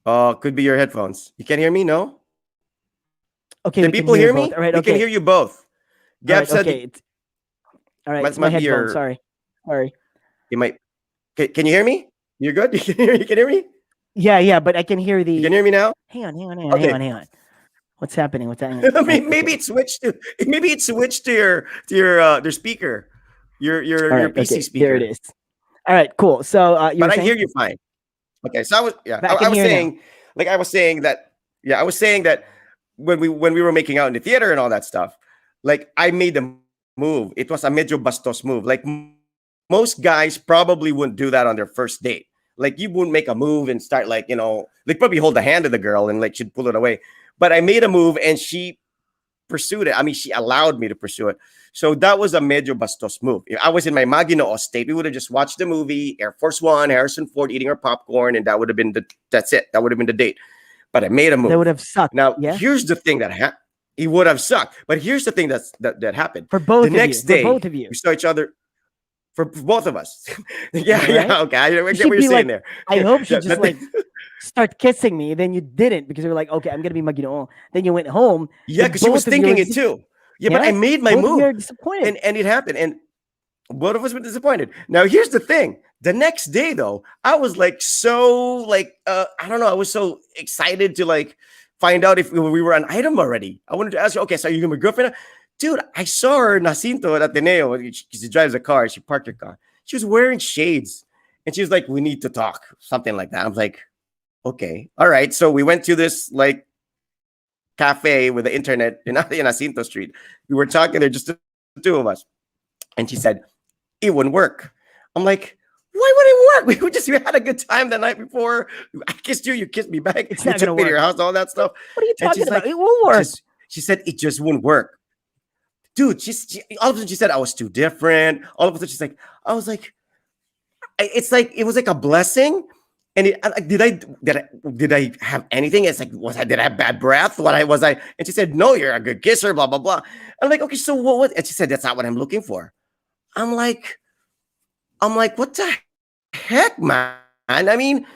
S2: Could be your headphones. You can't hear me, no?
S1: Okay.
S2: Can people hear me?
S1: All right,
S2: we can hear you both. Gab said.
S1: Okay. All right. It's my headphones. Sorry.
S2: You might. Can you hear me? You're good. You can hear me.
S1: Yeah, but I can hear the.
S2: You can hear me now.
S1: Hang on.
S2: Okay.
S1: Hang on. What's happening?
S2: Maybe it switched to. Maybe it switched to your speaker, your
S1: right,
S2: PC speaker.
S1: There it is. All right, cool. So,
S2: but I hear you fine. Okay, so I was saying that when we were making out in the theater and all that stuff, like I made the move. It was a Medyo bastos move. Like most guys probably wouldn't do that on their first date. Like you wouldn't make a move and start like, like probably hold the hand of the girl and like she'd pull it away. But I made a move and she pursued it. I mean, she allowed me to pursue it. So that was a Medyo bastos move. If I was in my Maginoo state, we would have just watched the movie, Air Force One, Harrison Ford eating our popcorn, and that would have been that's it. That would have been the date. But I made a move.
S1: That would have sucked.
S2: Now, here's the thing that happened. It would have sucked. But here's the thing that happened.
S1: For both
S2: the next day,
S1: for both of you.
S2: we saw each other. for both of us. Yeah,
S1: right?
S2: yeah, okay. I get what
S1: She'd
S2: you're
S1: be
S2: saying
S1: like,
S2: there.
S1: I hope she
S2: Yeah,
S1: just like start kissing me. Then you didn't because you were like, okay, I'm gonna be Maginoo. Then you went home.
S2: yeah,
S1: Then
S2: because she was
S1: both of you were
S2: thinking it too. Yeah, but I
S1: yeah,
S2: made my
S1: both of you
S2: move,
S1: are disappointed.
S2: and it happened, and both of us were disappointed. Now, here's the thing: the next day, though, I was like so like I don't know, I was so excited to like find out if we were an item already. I wanted to ask you, okay, so are you my girlfriend? Dude, I saw her Nacinto at Ateneo because she drives a car. She parked her car. She was wearing shades, and she was like, "We need to talk," something like that. I'm like, okay, all right. So we went to this like cafe with the internet in Jacinto Street. We were talking there, just the two of us. And she said, it wouldn't work. I'm like, why would it work? We had a good time the night before. I kissed you, you kissed me back.
S1: It's
S2: You
S1: not gonna
S2: took me to your
S1: work.
S2: house, all that stuff.
S1: What are you
S2: And
S1: talking
S2: she's
S1: about?
S2: like,
S1: It will work.
S2: she said, it just wouldn't work. Dude, all of a sudden she said I was too different. All of a sudden she's like, I was like, it's like it was like a blessing. And did I have anything? It's like did I have bad breath? What I was I? And she said, no, you're a good kisser. Blah blah blah. I'm like, okay, so what? And she said, that's not what I'm looking for. I'm like, what the heck, man? I mean,
S1: Why?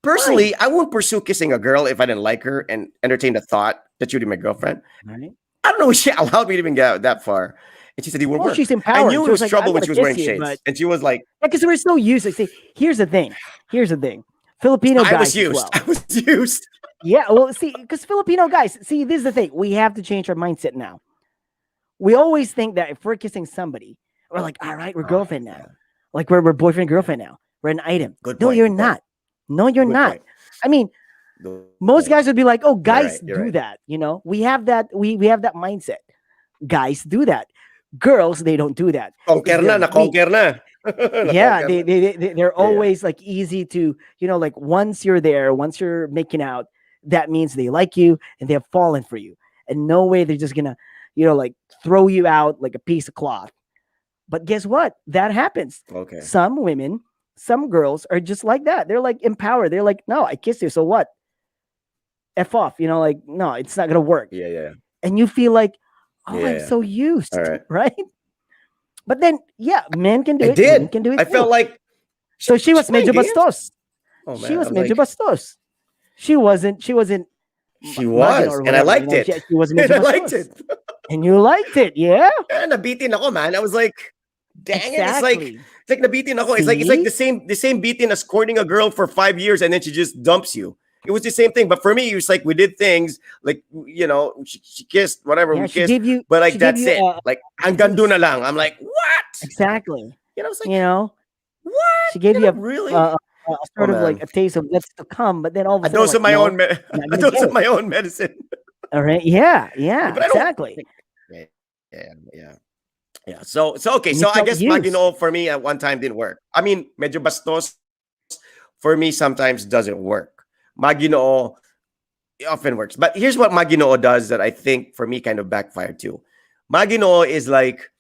S2: personally, I wouldn't pursue kissing a girl if I didn't like her and entertain the thought that she'd be my girlfriend.
S1: Right?
S2: I don't know if she allowed me to even get that far. And she said, it wouldn't
S1: Well,
S2: work.
S1: she's
S2: I
S1: empowered.
S2: knew
S1: So
S2: it
S1: it's
S2: was
S1: like, I
S2: trouble when
S1: want
S2: she
S1: to
S2: was
S1: kiss
S2: wearing
S1: you,
S2: shades.
S1: but
S2: And she was like,
S1: because we're so used. Like, see, here's the thing. Here's the thing. Filipino
S2: I was
S1: guys as
S2: used.
S1: well.
S2: I was used.
S1: Yeah, well, see, because Filipino guys, see, this is the thing. We have to change our mindset now. We always think that if we're kissing somebody, we're like, all right, we're
S2: Oh,
S1: girlfriend now.
S2: yeah.
S1: Like we're boyfriend, girlfriend now. We're an item.
S2: Good
S1: No,
S2: point.
S1: you're
S2: Good point.
S1: not. No, you're
S2: Good
S1: not.
S2: point.
S1: I mean,
S2: Good
S1: most
S2: point.
S1: guys would be like, oh,
S2: You're
S1: guys
S2: right. You're
S1: do
S2: right.
S1: that. You know, we have that, we have that mindset. Guys do that. Girls, they don't do that. Because
S2: Conquer
S1: they're
S2: na,
S1: weak.
S2: na-conquer na.
S1: Yeah,
S2: Na-conquer na.
S1: they're
S2: Yeah, yeah.
S1: always like easy to, you know, like once you're there, once you're making out, that means they like you and they have fallen for you. And no way they're just gonna, you know, like throw you out like a piece of cloth. But guess what? That happens.
S2: Okay.
S1: Some women, some girls are just like that. They're like empowered. They're like, no, I kissed you. So what? F off. You know, like, no, it's not gonna work.
S2: Yeah, yeah.
S1: And you feel like, oh, I'm
S2: Yeah.
S1: so used,
S2: All right.
S1: right? But then, yeah, men can do
S2: I
S1: it, women
S2: did.
S1: can do it
S2: I
S1: too.
S2: felt like
S1: So she
S2: she's
S1: was
S2: playing
S1: medyo
S2: games.
S1: bastos.
S2: Oh
S1: She
S2: man, I
S1: was
S2: was
S1: medyo
S2: like,
S1: bastos. She wasn't
S2: she
S1: Magin
S2: was,
S1: or
S2: and I
S1: whatever, you
S2: liked
S1: know,
S2: it.
S1: she was
S2: And
S1: medyo
S2: I liked
S1: bastos.
S2: it.
S1: And you liked it, yeah?
S2: And nabitin ako, man. I was like, dang it.
S1: Exactly.
S2: It's like nabitin ako. It's like
S1: See?
S2: the same beating as courting a girl for 5 years and then she just dumps you. It was the same thing. But for me, it was like we did things like, you know, she kissed, whatever
S1: Yeah,
S2: we kissed,
S1: she
S2: but like
S1: gave
S2: that's
S1: you
S2: it.
S1: a
S2: Like hanggang
S1: taste.
S2: doon na lang. I'm like, what?
S1: Exactly.
S2: You know, it's like,
S1: You know,
S2: what?
S1: she gave
S2: You
S1: you
S2: know, really?
S1: a
S2: Oh
S1: sort of like
S2: man.
S1: a taste of what's to come, but then all of a
S2: A
S1: sudden,
S2: dose
S1: like,
S2: of my
S1: no,
S2: own
S1: I'm not
S2: a
S1: gonna
S2: dose
S1: get
S2: of
S1: it.
S2: my own medicine.
S1: All right. Yeah,
S2: Yeah,
S1: yeah,
S2: but I don't
S1: exactly.
S2: think yeah, yeah. Yeah. So okay.
S1: And you
S2: So I
S1: felt
S2: guess
S1: used.
S2: Maginoo for me at one time didn't work. I mean, medyo bastos for me sometimes doesn't work. Maginoo often works. But here's what Maginoo does that I think for me kind of backfired too. Maginoo is like,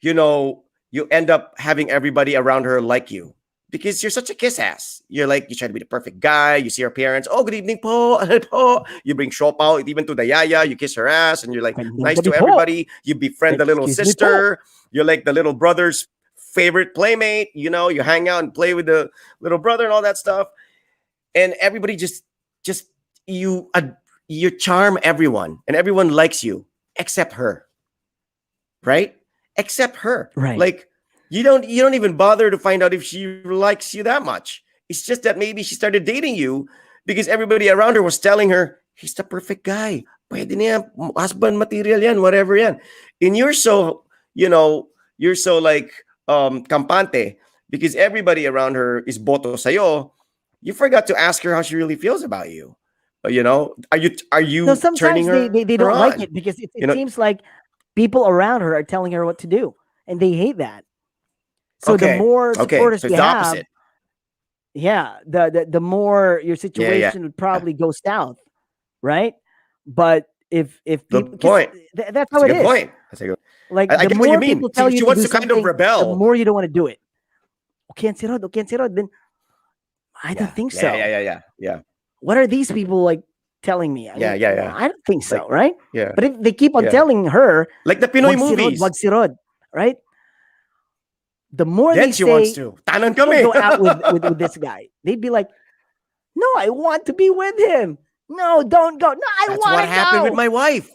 S2: you know, you end up having everybody around her like you because you're such a kiss ass. You're like, you try to be the perfect guy. You see her parents. Oh, good evening, po. Ano po. You bring shopao even to the yaya. You kiss her ass and you're like
S1: Magandang
S2: nice to
S1: gabi po.
S2: everybody. You befriend the little
S1: Excuse me po.
S2: sister. You're like the little brother's favorite playmate. You know, you hang out and play with the little brother and all that stuff. And everybody just you you charm everyone and everyone likes you except her, right? Except her.
S1: Right.
S2: Like you don't even bother to find out if she likes you that much. It's just that maybe she started dating you because everybody around her was telling her he's the perfect guy. Pwede na yan, husband material yan, whatever yan. And you're so, you know, you're so like kampante because everybody around her is boto sayo. You forgot to ask her how she really feels about you. You know, are you
S1: No,
S2: turning
S1: sometimes they don't like
S2: on?
S1: it because it
S2: You know,
S1: seems like people around her are telling her what to do, and they hate that. So the more
S2: okay.
S1: supporters
S2: So
S1: you
S2: it's the
S1: have,
S2: opposite.
S1: yeah, the more your
S2: Yeah, yeah.
S1: situation would probably go south, right? But if people,
S2: Good
S1: 'cause
S2: point.
S1: that's
S2: That's
S1: how
S2: a
S1: it
S2: good
S1: is.
S2: point. That's a good.
S1: Like
S2: I
S1: the
S2: get what you
S1: more
S2: mean.
S1: people tell you
S2: She
S1: to
S2: wants
S1: do
S2: to kind of
S1: something, the
S2: rebel.
S1: more you don't want to do it. Okay, okay, then I don't
S2: Yeah,
S1: think
S2: yeah,
S1: so.
S2: yeah, yeah, yeah, yeah,
S1: What are these people like telling me? I
S2: yeah,
S1: mean,
S2: yeah, yeah.
S1: I don't think
S2: Like,
S1: so, right?
S2: yeah,
S1: But if they keep on
S2: yeah.
S1: telling her,
S2: Like the Pinoy
S1: wag sirod,
S2: movies.
S1: wag sirod, right? the more
S2: Then
S1: they
S2: she wants
S1: say,
S2: to. Tanan
S1: don't
S2: kami.
S1: go out with this guy, they'd be like, no, I want to be with him. No, don't go. No, I
S2: That's
S1: want
S2: what
S1: to
S2: happened with
S1: go.
S2: my wife.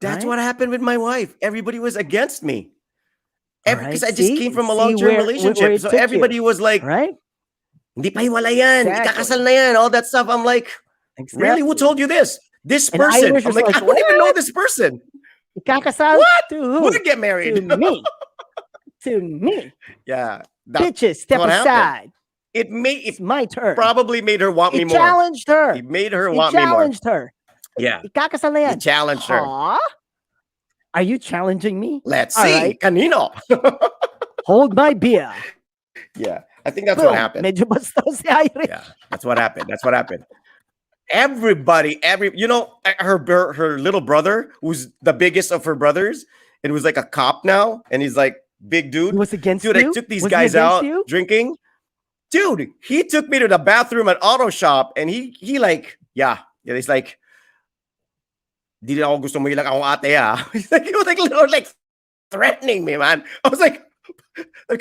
S2: That's
S1: Right?
S2: what happened with my wife. Everybody was against me.
S1: All
S2: Because
S1: right.
S2: I just came from a
S1: See
S2: long-term
S1: where
S2: relationship.
S1: it
S2: So
S1: took you.
S2: everybody was like,
S1: Right?
S2: hindi pa hiwalay yan. Ikakasal
S1: Exactly.
S2: na yan. All that stuff. I'm like, really? Who
S1: Exactly.
S2: told you this? This
S1: And I
S2: person.
S1: was
S2: I'm
S1: just
S2: like,
S1: like,
S2: I don't even know
S1: what?
S2: this person.
S1: Ikakasal
S2: What?
S1: to
S2: Who
S1: who?
S2: would get
S1: To
S2: married?
S1: me. To me.
S2: Yeah. That's
S1: Bitches, step
S2: what happened.
S1: aside.
S2: It
S1: It's my turn.
S2: probably made her want
S1: He
S2: me more.
S1: challenged her.
S2: He made her
S1: He
S2: want me more.
S1: challenged her.
S2: Yeah.
S1: Ikakasal na
S2: He
S1: yan.
S2: challenged her.
S1: Huh? Are you challenging me?
S2: Let's
S1: All
S2: see.
S1: right.
S2: Kanino?
S1: Hold my beer.
S2: Yeah. I think that's
S1: Boom.
S2: what happened.
S1: Medyo bastos si Irish.
S2: Yeah. That's what happened. That's what happened. Everybody, her little brother, who's the biggest of her brothers, and was like a cop now, and he's like big dude.
S1: He was against
S2: Dude,
S1: you?
S2: I took these
S1: Was he
S2: guys
S1: against
S2: out
S1: you?
S2: drinking. Dude, he took me to the bathroom at auto shop, and he like, yeah, he's like, di na ako gusto mo ilang akong ate ah. He was like literally like threatening me, man. I was like, kung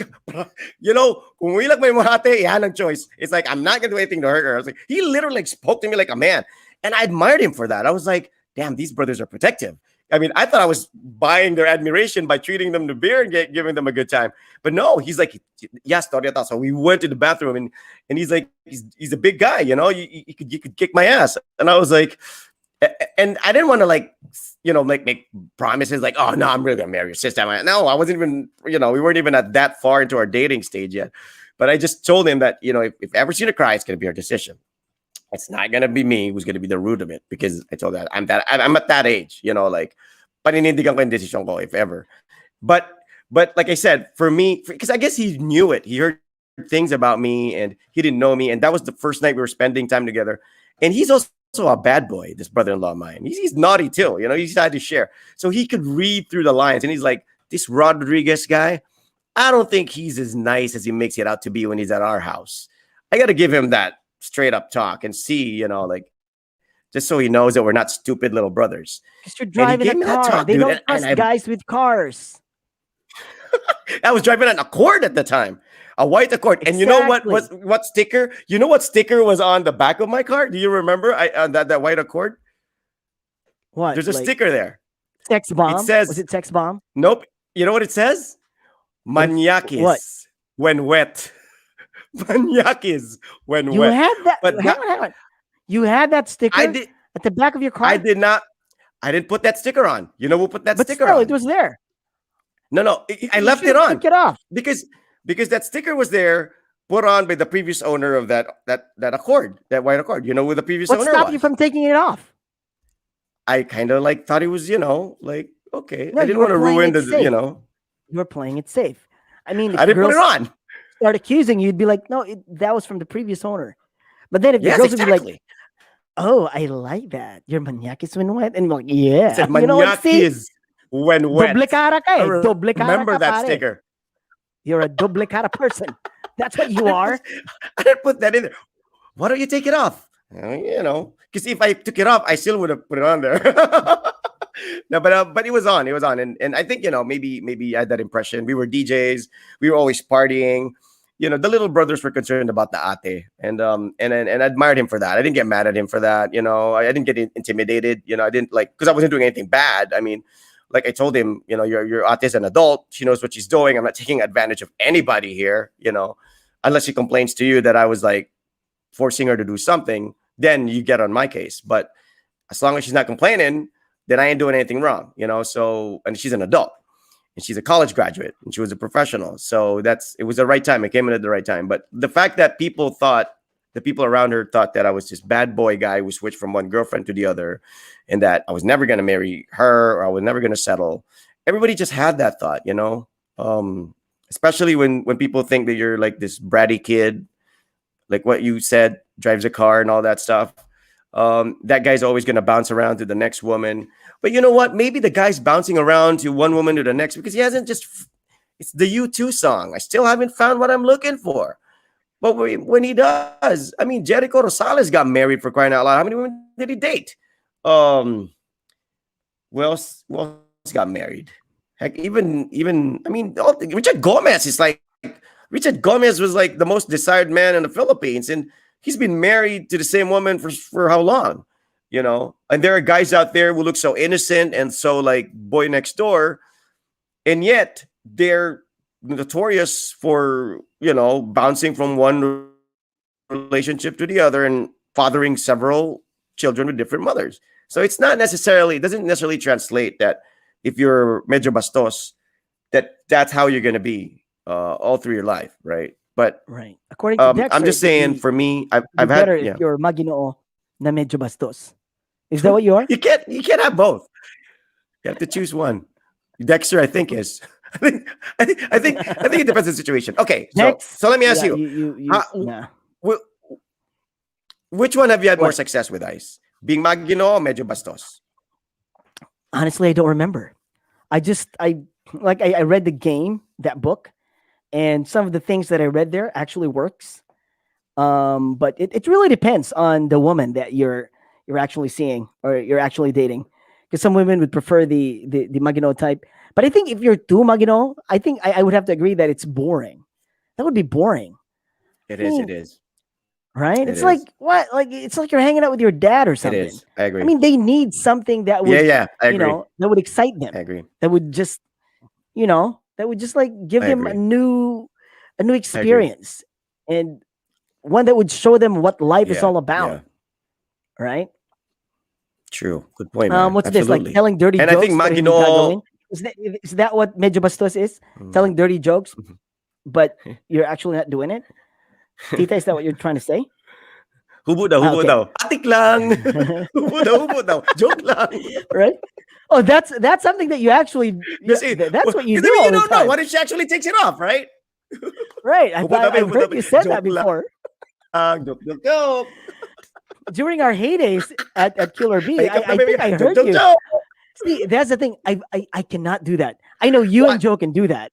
S2: ilag mo yung mga ate, yan ang choice. It's like, I'm not gonna do anything to hurt her. I was like, he literally like spoke to me like a man. And I admired him for that. I was like, damn, these brothers are protective. I mean, I thought I was buying their admiration by treating them to beer and giving them a good time. But no, he's like, yes, Toriata. So we went to the bathroom and he's like, he's a big guy, you could kick my ass. And I was like, and I didn't want to like make promises like, oh no, I'm really gonna marry your sister. No, I wasn't even, we weren't even at that far into our dating stage yet. But I just told him that, if ever seen her cry, it's gonna be her decision. It's not gonna be me who's gonna be the root of it, because I told that I'm at that age, like paninindigan ko yung decision ko if ever. But like I said, for me, because I guess he knew it. He heard things about me and he didn't know me. And that was the first night we were spending time together. And he's also a bad boy, this brother-in-law of mine. He's naughty too, he's had to share. So he could read through the lines, and he's like, this Rodriguez guy, I don't think he's as nice as he makes it out to be when he's at our house. I got to give him that straight up talk and see, just so he knows that we're not stupid little brothers.
S1: Because you're driving a car. They don't trust guys with cars.
S2: I was driving an Accord at the time, a white Accord. And you know what sticker? You know what sticker was on the back of my car? Do you remember that white Accord?
S1: What?
S2: There's a sticker there.
S1: Sex bomb?
S2: It says,
S1: was it sex bomb?
S2: Nope. You know what it says? Maniakis
S1: what?
S2: When wet. Maniakis when
S1: you
S2: wet.
S1: You had that.
S2: But
S1: hang on. You had that sticker at the back of your car?
S2: I did not. I didn't put that sticker on. You know who put that sticker
S1: still,
S2: on?
S1: It was there.
S2: No. I left it on.
S1: Took it off.
S2: Because that sticker was there, put on by the previous owner of that Accord, that white Accord. You know who the previous owner was?
S1: What stopped you from taking it off?
S2: I kind of like thought it was, okay. No, I didn't want to ruin the,
S1: You were playing it safe. I mean,
S2: I didn't put it on.
S1: Start accusing you, you'd be like, no, that was from the previous owner. But then if the girls would be like, oh, I like that. Your maniakis when wet. And I'm like, yeah.
S2: It said maniakis when wet.
S1: Doble cara ka eh. Doble cara
S2: remember that
S1: pare.
S2: sticker.
S1: You're a doble cara person. That's what you are.
S2: I didn't put that in there. Why don't you take it off? Because if I took it off, I still would have put it on there. No, but it was on. It was on. And I think, maybe I had that impression. We were DJs. We were always partying. The little brothers were concerned about the ate, and I admired him for that. I didn't get mad at him for that. I didn't get intimidated. I didn't because I wasn't doing anything bad. I mean, like I told him, your ate is an adult. She knows what she's doing. I'm not taking advantage of anybody here. Unless she complains to you that I was like forcing her to do something, then you get on my case. But as long as she's not complaining, then I ain't doing anything wrong. So, and she's an adult. And she's a college graduate and she was a professional. So it was the right time. It came in at the right time. But the fact that the people around her thought that I was this bad boy guy who switched from one girlfriend to the other and that I was never going to marry her or I was never going to settle. Everybody just had that thought, especially when people think that you're like this bratty kid, like what you said, drives a car and all that stuff. That guy's always going to bounce around to the next woman. But you know what? Maybe the guy's bouncing around to one woman to the next because he hasn't it's the U2 song. I still haven't found what I'm looking for. But when he does, I mean, Jericho Rosales got married, for crying out loud. How many women did he date? Who else got married? Heck, even I mean, Richard Gomez is like Richard Gomez was like the most desired man in the Philippines, and he's been married to the same woman for how long, you know? And there are guys out there who look so innocent and so like boy next door, and yet they're notorious for bouncing from one relationship to the other and fathering several children with different mothers. So it doesn't necessarily translate that if you're medyo bastos, that's how you're going to be all through your life, right? But
S1: Right. According to Dexter,
S2: I'm just saying, for me, I've had,
S1: better if you're Maginoo na medyo bastos. Is that what you are?
S2: you can't have both. You have to choose one. Dexter, I think is. I think it depends on the situation. Okay, so let me ask
S1: Yeah,
S2: you,
S1: nah.
S2: wh- which one have you had more
S1: What?
S2: success with, Ice? Being Maginoo or medyo bastos?
S1: Honestly, I don't remember. I read the game, that book, and some of the things that I read there actually works. But it really depends on the woman that you're actually seeing or you're actually dating. Because some women would prefer the Maginoo type. But I think if you're too Maginoo, I think I would have to agree that it's boring. That would be boring.
S2: It
S1: I
S2: is.
S1: mean,
S2: It is.
S1: right?
S2: It
S1: It's like
S2: is.
S1: what? Like it's like you're hanging out with your dad or
S2: It
S1: something.
S2: is. I
S1: I
S2: agree.
S1: mean, they need something that
S2: Yeah,
S1: would,
S2: yeah. I agree.
S1: that would excite
S2: I
S1: them.
S2: agree.
S1: That would just, that would just like give
S2: I
S1: them
S2: agree.
S1: a new
S2: I agree.
S1: experience and one that would show them what life is
S2: Yeah.
S1: all about,
S2: Yeah.
S1: right?
S2: True. Good point, man.
S1: What's this like
S2: Absolutely.
S1: telling dirty
S2: And I think
S1: jokes pero hindi
S2: Maginoo.
S1: gagawin? Is that what medyo bastos is? Telling
S2: Mm.
S1: dirty jokes, but you're actually not doing it. Tita, is that what you're trying to say?
S2: Hubo daw, hubo
S1: Okay.
S2: daw. Atik lang. Hubo daw. Joke lang.
S1: Right? Oh, that's something that you actually,
S2: Kasi,
S1: that's what you
S2: because
S1: do
S2: I mean,
S1: all
S2: you
S1: the
S2: don't know.
S1: time.
S2: What if she actually takes it off, right?
S1: Right.
S2: Hubo daw,
S1: I've
S2: hubo
S1: heard
S2: daw.
S1: you said that
S2: Joke lang.
S1: before.
S2: Joke.
S1: During our heydays at Killer B,
S2: Ay,
S1: I think I heard you.
S2: joke.
S1: See, that's the thing. I cannot do that. I know you and
S2: What?
S1: Joe can do that.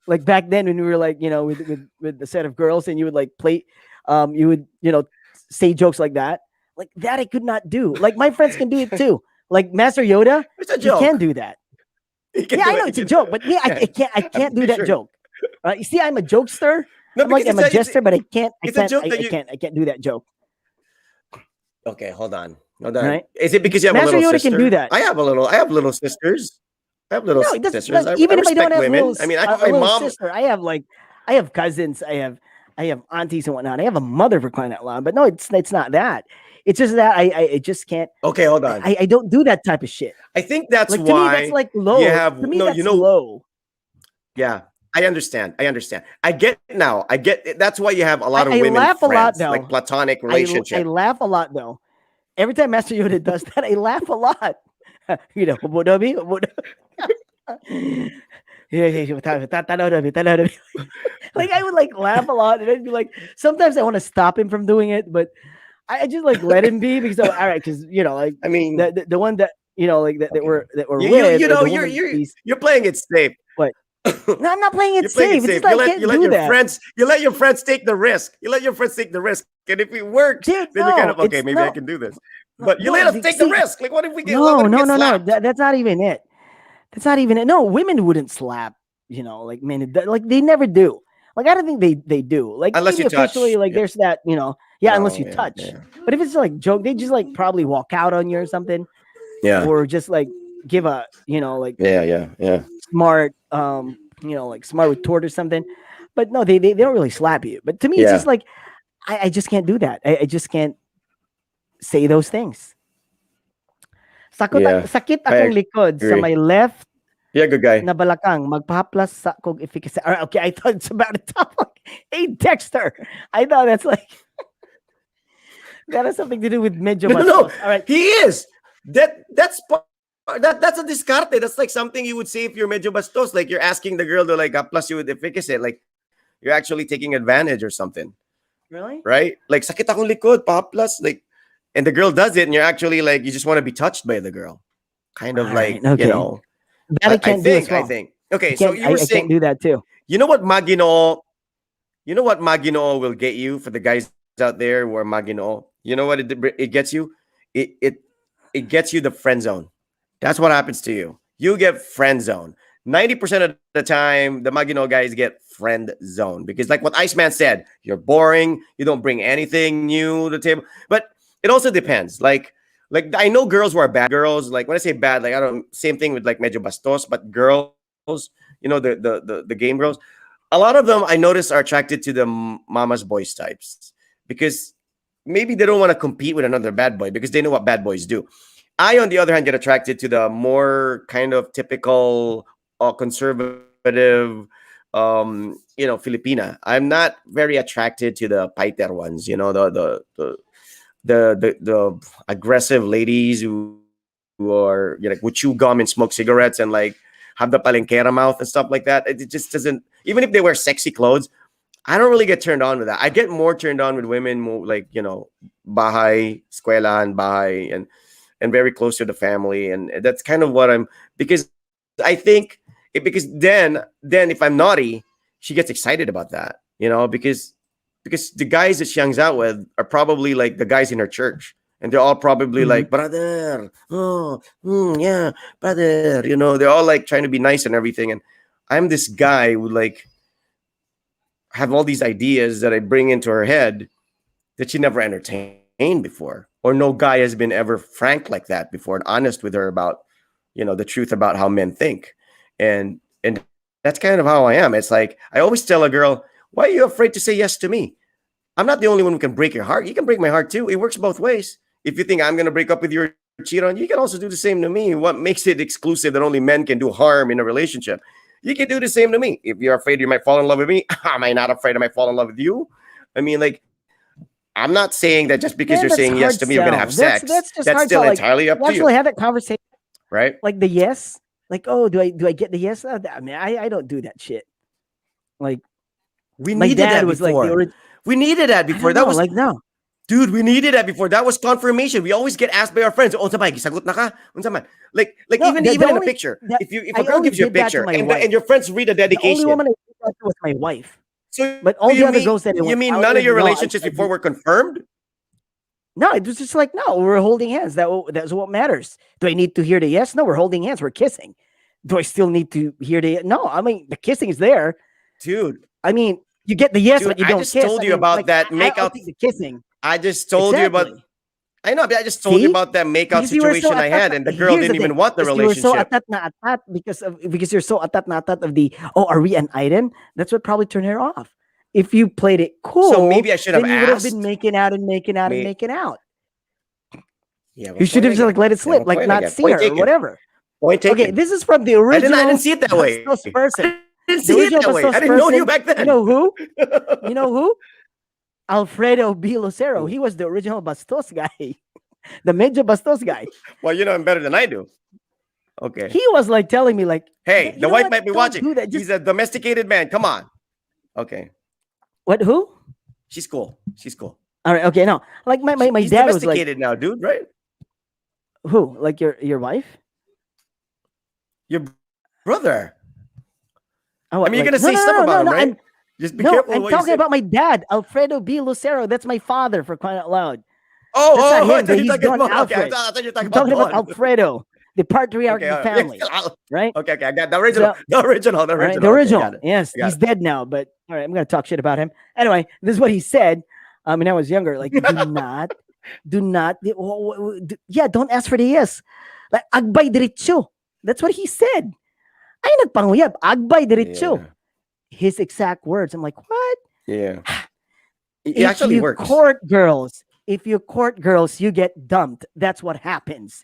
S1: Like back then when we were like, with the set of girls and you would like play, you would, say jokes like that. Like that I could not do. Like my friends can do it too. Like Master Yoda,
S2: It's a
S1: he can
S2: joke.
S1: do that.
S2: You can
S1: Yeah,
S2: do
S1: I know
S2: it.
S1: it's a
S2: You can
S1: joke,
S2: do
S1: but
S2: it.
S1: me, I
S2: Yeah.
S1: can't I
S2: I'm
S1: can't do
S2: pretty
S1: that
S2: sure.
S1: joke. You see, I'm a jokester.
S2: No,
S1: I'm like
S2: because
S1: I'm a
S2: it's
S1: jester, but I can't
S2: it's a joke that you.
S1: I can't do that joke.
S2: Okay, hold on. Hold on.
S1: Right?
S2: Is it because you have a
S1: Master
S2: little
S1: Yoda can do
S2: sister?
S1: that.
S2: I have little sisters. I have little
S1: No, it doesn't.
S2: sisters.
S1: Like,
S2: I
S1: even if I don't
S2: respect
S1: have
S2: women. I mean, I
S1: a
S2: my
S1: little
S2: mom.
S1: sister, I have cousins, I have aunties and whatnot. I have a mother for crying out loud. But no, it's not that. It's just that I just can't.
S2: Okay, hold on.
S1: I don't do that type of shit.
S2: I think that's
S1: Like to me, that's
S2: why
S1: like
S2: you
S1: low.
S2: have
S1: To me,
S2: no.
S1: that's
S2: You know,
S1: low.
S2: yeah. I understand. I get it now. I get it. That's why you have a lot of
S1: I
S2: women
S1: laugh a lot
S2: friends,
S1: though.
S2: like platonic
S1: I
S2: relationship.
S1: laugh a lot though. Every time Master Yoda does that, I laugh a lot. Hubodobi, yeah. Like I would like laugh a lot, and I'd be like, sometimes I want to stop him from doing it, but I just like let him be because all right, because like
S2: I mean,
S1: the one that like that
S2: okay.
S1: we're
S2: You
S1: with, or
S2: know
S1: the woman he's
S2: you're playing it safe.
S1: what? No, I'm not playing it
S2: You're playing
S1: safe.
S2: it
S1: It's
S2: safe.
S1: just like I can't do that.
S2: You let your friends take the risk. You let your friends take the risk. And if it works,
S1: Dude,
S2: then you're kind
S1: no,
S2: of okay,
S1: it's
S2: maybe I
S1: no,
S2: can do this.
S1: no,
S2: But you
S1: no.
S2: let us take the
S1: See,
S2: risk. Like what if we get what
S1: no,
S2: if we
S1: no,
S2: get
S1: no, no.
S2: slapped?
S1: That's not even it. That's not even it. No, women wouldn't slap. Like men, like they never do. Like I don't think they do. Like
S2: Unless
S1: maybe
S2: you touch.
S1: occasionally, like
S2: Yeah.
S1: there's that. Yeah, unless
S2: No,
S1: you
S2: yeah,
S1: touch.
S2: yeah.
S1: But if it's like joke, they just like probably walk out on you or something,
S2: Yeah.
S1: or just like give a like
S2: Yeah.
S1: smart like smart retort or something. But no, they don't really slap you. But to me, it's
S2: Yeah.
S1: just like I just can't do that. I just can't say those things.
S2: Yeah.
S1: Sakit
S2: I
S1: akong likod sa
S2: agree.
S1: may left
S2: Yeah, good guy.
S1: na balakang magpahaplas sa kog efficacy. All right, okay, I thought it's about a topic. Hey, Dexter. I thought that's like that has something to do with medyo
S2: No.
S1: bastos. All right.
S2: He is. That's a discarte. That's like something you would say if you're medyo bastos. Like you're asking the girl to like plus you with efficacy. Like you're actually taking advantage or something.
S1: Really?
S2: Right? Like sakit akong likod, plus like, and the girl does it, and you're actually like you just want to be touched by the girl, kind of
S1: All
S2: like
S1: right, okay. That I can't do as well.
S2: I think. Okay,
S1: I
S2: so
S1: can't,
S2: you were
S1: I can't
S2: saying,
S1: do that too.
S2: you know what Maginoo, will get you for the guys out there who are Maginoo. You know what it gets you? It gets you the friend zone. That's what happens to you. You get friend zone. 90% of the time, the Maginoo guys get friend zone because, like what Iceman said, you're boring. You don't bring anything new to the table. But it also depends. Like I know girls who are bad girls. Like when I say bad, like I don't. Same thing with like Medyo bastos, but girls, the game girls. A lot of them I notice are attracted to the mama's boys types because maybe they don't want to compete with another bad boy because they know what bad boys do. I, on the other hand, get attracted to the more kind of typical conservative, Filipina. I'm not very attracted to the paiter ones, the aggressive ladies who are like would chew gum and smoke cigarettes and like have the palenquera mouth and stuff like that. It just doesn't. Even if they wear sexy clothes, I don't really get turned on with that. I get more turned on with women, more like bahay, eskwelahan, bahay, and very close to the family, and that's kind of what I'm because I think because then if I'm naughty, she gets excited about that, because the guys that she hangs out with are probably like the guys in her church, and they're all probably
S1: Mhm.
S2: like brother, oh, yeah, brother, they're all like trying to be nice and everything, and I'm this guy who like have all these ideas that I bring into her head that she never entertained before, or no guy has been ever frank like that before and honest with her about, the truth about how men think, and that's kind of how I am. It's like I always tell a girl, "Why are you afraid to say yes to me? I'm not the only one who can break your heart. You can break my heart too. It works both ways. If you think I'm going to break up with you or cheat on you, you can also do the same to me. What makes it exclusive that only men can do harm in a relationship? You can do the same to me. If you're afraid you might fall in love with me, am I not afraid I might fall in love with you? I mean, like, I'm not saying that just because you're
S1: Man, that's
S2: saying yes
S1: hard
S2: to me, we're gonna
S1: sell.
S2: have sex.
S1: That's just
S2: That's
S1: hard
S2: still
S1: sell. Like
S2: entirely up
S1: you
S2: to
S1: actually
S2: you,
S1: had that conversation,
S2: right?
S1: like the yes, like oh, do I get the yes? I mean, I don't do that shit. Like
S2: We
S1: my
S2: needed
S1: dad
S2: that
S1: was like the
S2: before.
S1: original.
S2: We needed that
S1: I
S2: before.
S1: don't
S2: That
S1: know,
S2: was,
S1: like no,
S2: dude, we needed that before. That was confirmation. We always get asked by our friends, "Oh, sabay, gisagot na ka?" Unsa man? Like
S1: no.
S2: even
S1: The
S2: in a
S1: only
S2: picture,
S1: that
S2: if a
S1: I
S2: girl
S1: only
S2: gives you a
S1: did that to
S2: picture
S1: my
S2: and
S1: wife.
S2: your friends read a
S1: The only
S2: dedication,
S1: woman I did that to was my wife.
S2: so
S1: But all the other girls that I
S2: you
S1: went
S2: mean
S1: out
S2: none of
S1: with,
S2: your
S1: no,
S2: relationships
S1: I
S2: before
S1: did.
S2: were confirmed?
S1: No, it was just like no, we're holding hands. That's what matters. Do I need to hear the yes? No, we're holding hands. We're kissing. Do I still need to hear the no? I mean, the kissing is there.
S2: Dude,
S1: I mean, you get the yes,
S2: dude,
S1: but you
S2: I
S1: don't
S2: just
S1: kiss.
S2: told
S1: I
S2: you
S1: mean,
S2: about
S1: like
S2: that
S1: I'll
S2: makeout.
S1: take the kissing.
S2: I just told you about.
S1: Exactly.
S2: I know, but I just told you
S1: See,
S2: about that makeout
S1: because you were so
S2: situation I
S1: atat.
S2: had, and the girl
S1: Here's the
S2: didn't
S1: thing:
S2: even want the
S1: because you were so
S2: relationship.
S1: atat na atat because you're so atat na atat of the oh, are we an item? That's what probably turned her off. If you played it
S2: So
S1: cool,
S2: maybe I should have
S1: then you would have been
S2: asked.
S1: making out and making out and
S2: Me,
S1: making out.
S2: yeah,
S1: You
S2: what
S1: should
S2: point
S1: have just like
S2: again?
S1: let it
S2: Yeah,
S1: slip,
S2: what
S1: like
S2: point
S1: not
S2: again?
S1: see
S2: Point
S1: her or
S2: taken.
S1: whatever.
S2: Point
S1: Okay,
S2: taken.
S1: this is from the
S2: I didn't
S1: original
S2: see it that way.
S1: Bastos person.
S2: I didn't
S1: The
S2: see it
S1: original
S2: that way. I
S1: Bastos
S2: didn't know you
S1: person.
S2: back
S1: You
S2: then.
S1: know who? You know who? Alfredo B. Lucero.
S2: Who?
S1: He was the original Bastos guy, the Medyo Bastos guy.
S2: Well, you know him better than I do. Okay.
S1: He was like telling me, like,
S2: Hey,
S1: you
S2: the
S1: know
S2: wife
S1: what?
S2: might be
S1: Don't
S2: watching.
S1: do that. Just
S2: He's a domesticated man. Come on. Okay.
S1: what? Who?
S2: She's cool. She's cool.
S1: All right. Okay. No, like my
S2: He's
S1: dad was like,
S2: domesticated now, dude, right?
S1: who? Like your wife?
S2: Your brother.
S1: Oh,
S2: I
S1: what?
S2: mean, you're
S1: Like
S2: gonna say stuff about him,
S1: no.
S2: right? Just be
S1: No.
S2: careful
S1: I'm
S2: what you
S1: talking
S2: say.
S1: about my dad, Alfredo B. Lucero. That's my father, for crying out loud.
S2: Oh,
S1: That's not
S2: I
S1: him.
S2: thought you were
S1: He's
S2: talking
S1: Don
S2: about. Okay,
S1: Alfred.
S2: I thought you were talking
S1: I'm
S2: about
S1: talking about
S2: Don.
S1: Alfredo, the patriarch
S2: Okay,
S1: of the family, right?
S2: okay. I got the original.
S1: So,
S2: The original. The
S1: all right,
S2: original.
S1: the
S2: Okay,
S1: original.
S2: got it.
S1: Yes,
S2: I got
S1: he's
S2: it.
S1: dead now, but all right, I'm gonna talk shit about him. Anyway, this is what he said. When I was younger, like, do not, yeah, don't ask for the yes. Like, agbay diretso. That's what he said. Ay, nagpanguyab, agbay diretso.
S2: Yeah.
S1: His exact words. I'm like, what?
S2: Yeah. It
S1: If
S2: actually
S1: you
S2: works.
S1: court girls, you get dumped. That's what happens.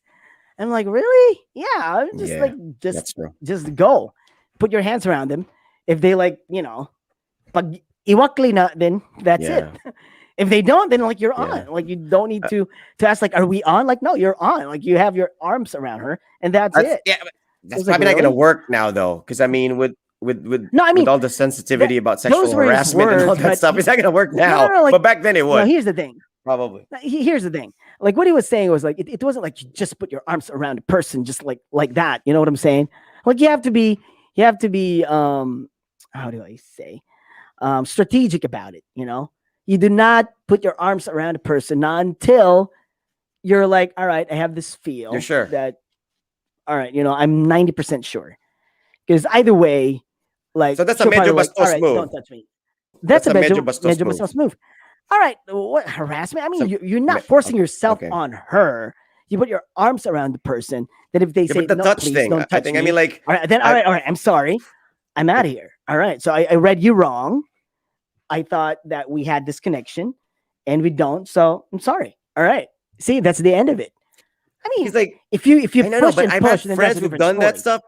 S1: I'm like, really? Yeah. I'm just
S2: Yeah,
S1: like,
S2: that's true.
S1: just go. Put your hands around them. If they like, pag iwakli na, then that's it.
S2: Yeah.
S1: If they don't, then like you're
S2: Yeah.
S1: on. Like you don't need to ask, like, are we on? Like, no, you're on. Like you have your arms around her, and that's
S2: That's
S1: it.
S2: yeah.
S1: So
S2: That's
S1: it's like,
S2: probably not gonna
S1: really?
S2: work now though, because I mean,
S1: No, I
S2: with
S1: mean
S2: all the sensitivity about sexual
S1: those were his
S2: harassment and all
S1: words,
S2: that
S1: but
S2: stuff, it's not gonna work
S1: no,
S2: now.
S1: like
S2: But back then it
S1: no.
S2: would
S1: Here's the thing.
S2: probably.
S1: Here's the thing. Like what he was saying was like it wasn't like you just put your arms around a person just like that. You know what I'm saying? Like you have to be how do I say strategic about it. You do not put your arms around a person not until you're like, all right, I have this
S2: You're
S1: feel
S2: sure.
S1: that all right, I'm 90% sure. Because either way, like
S2: So that's a
S1: she'll probably
S2: medyo
S1: like, all
S2: bastos
S1: right,
S2: move.
S1: don't touch me.
S2: That's
S1: That's a
S2: a medyo bastos
S1: medyo
S2: move.
S1: bastos move. All right, what harassment? I mean,
S2: So
S1: you're not forcing yourself
S2: okay.
S1: on her. You put your arms around the person. That if they
S2: Yeah,
S1: say
S2: but the
S1: no,
S2: touch
S1: please
S2: thing,
S1: don't
S2: I
S1: touch
S2: think. I mean,
S1: me.
S2: like,
S1: All right, then
S2: I
S1: all right. I'm sorry. I'm out of here. All right. So I read you wrong. I thought that we had this connection, and we don't. So I'm sorry. All right. See, that's the end of it. I
S2: he's
S1: mean,
S2: like,
S1: if you
S2: I know,
S1: push
S2: but
S1: and
S2: I've had
S1: push, then that's
S2: friends
S1: a
S2: who've
S1: different
S2: done that
S1: story.
S2: stuff.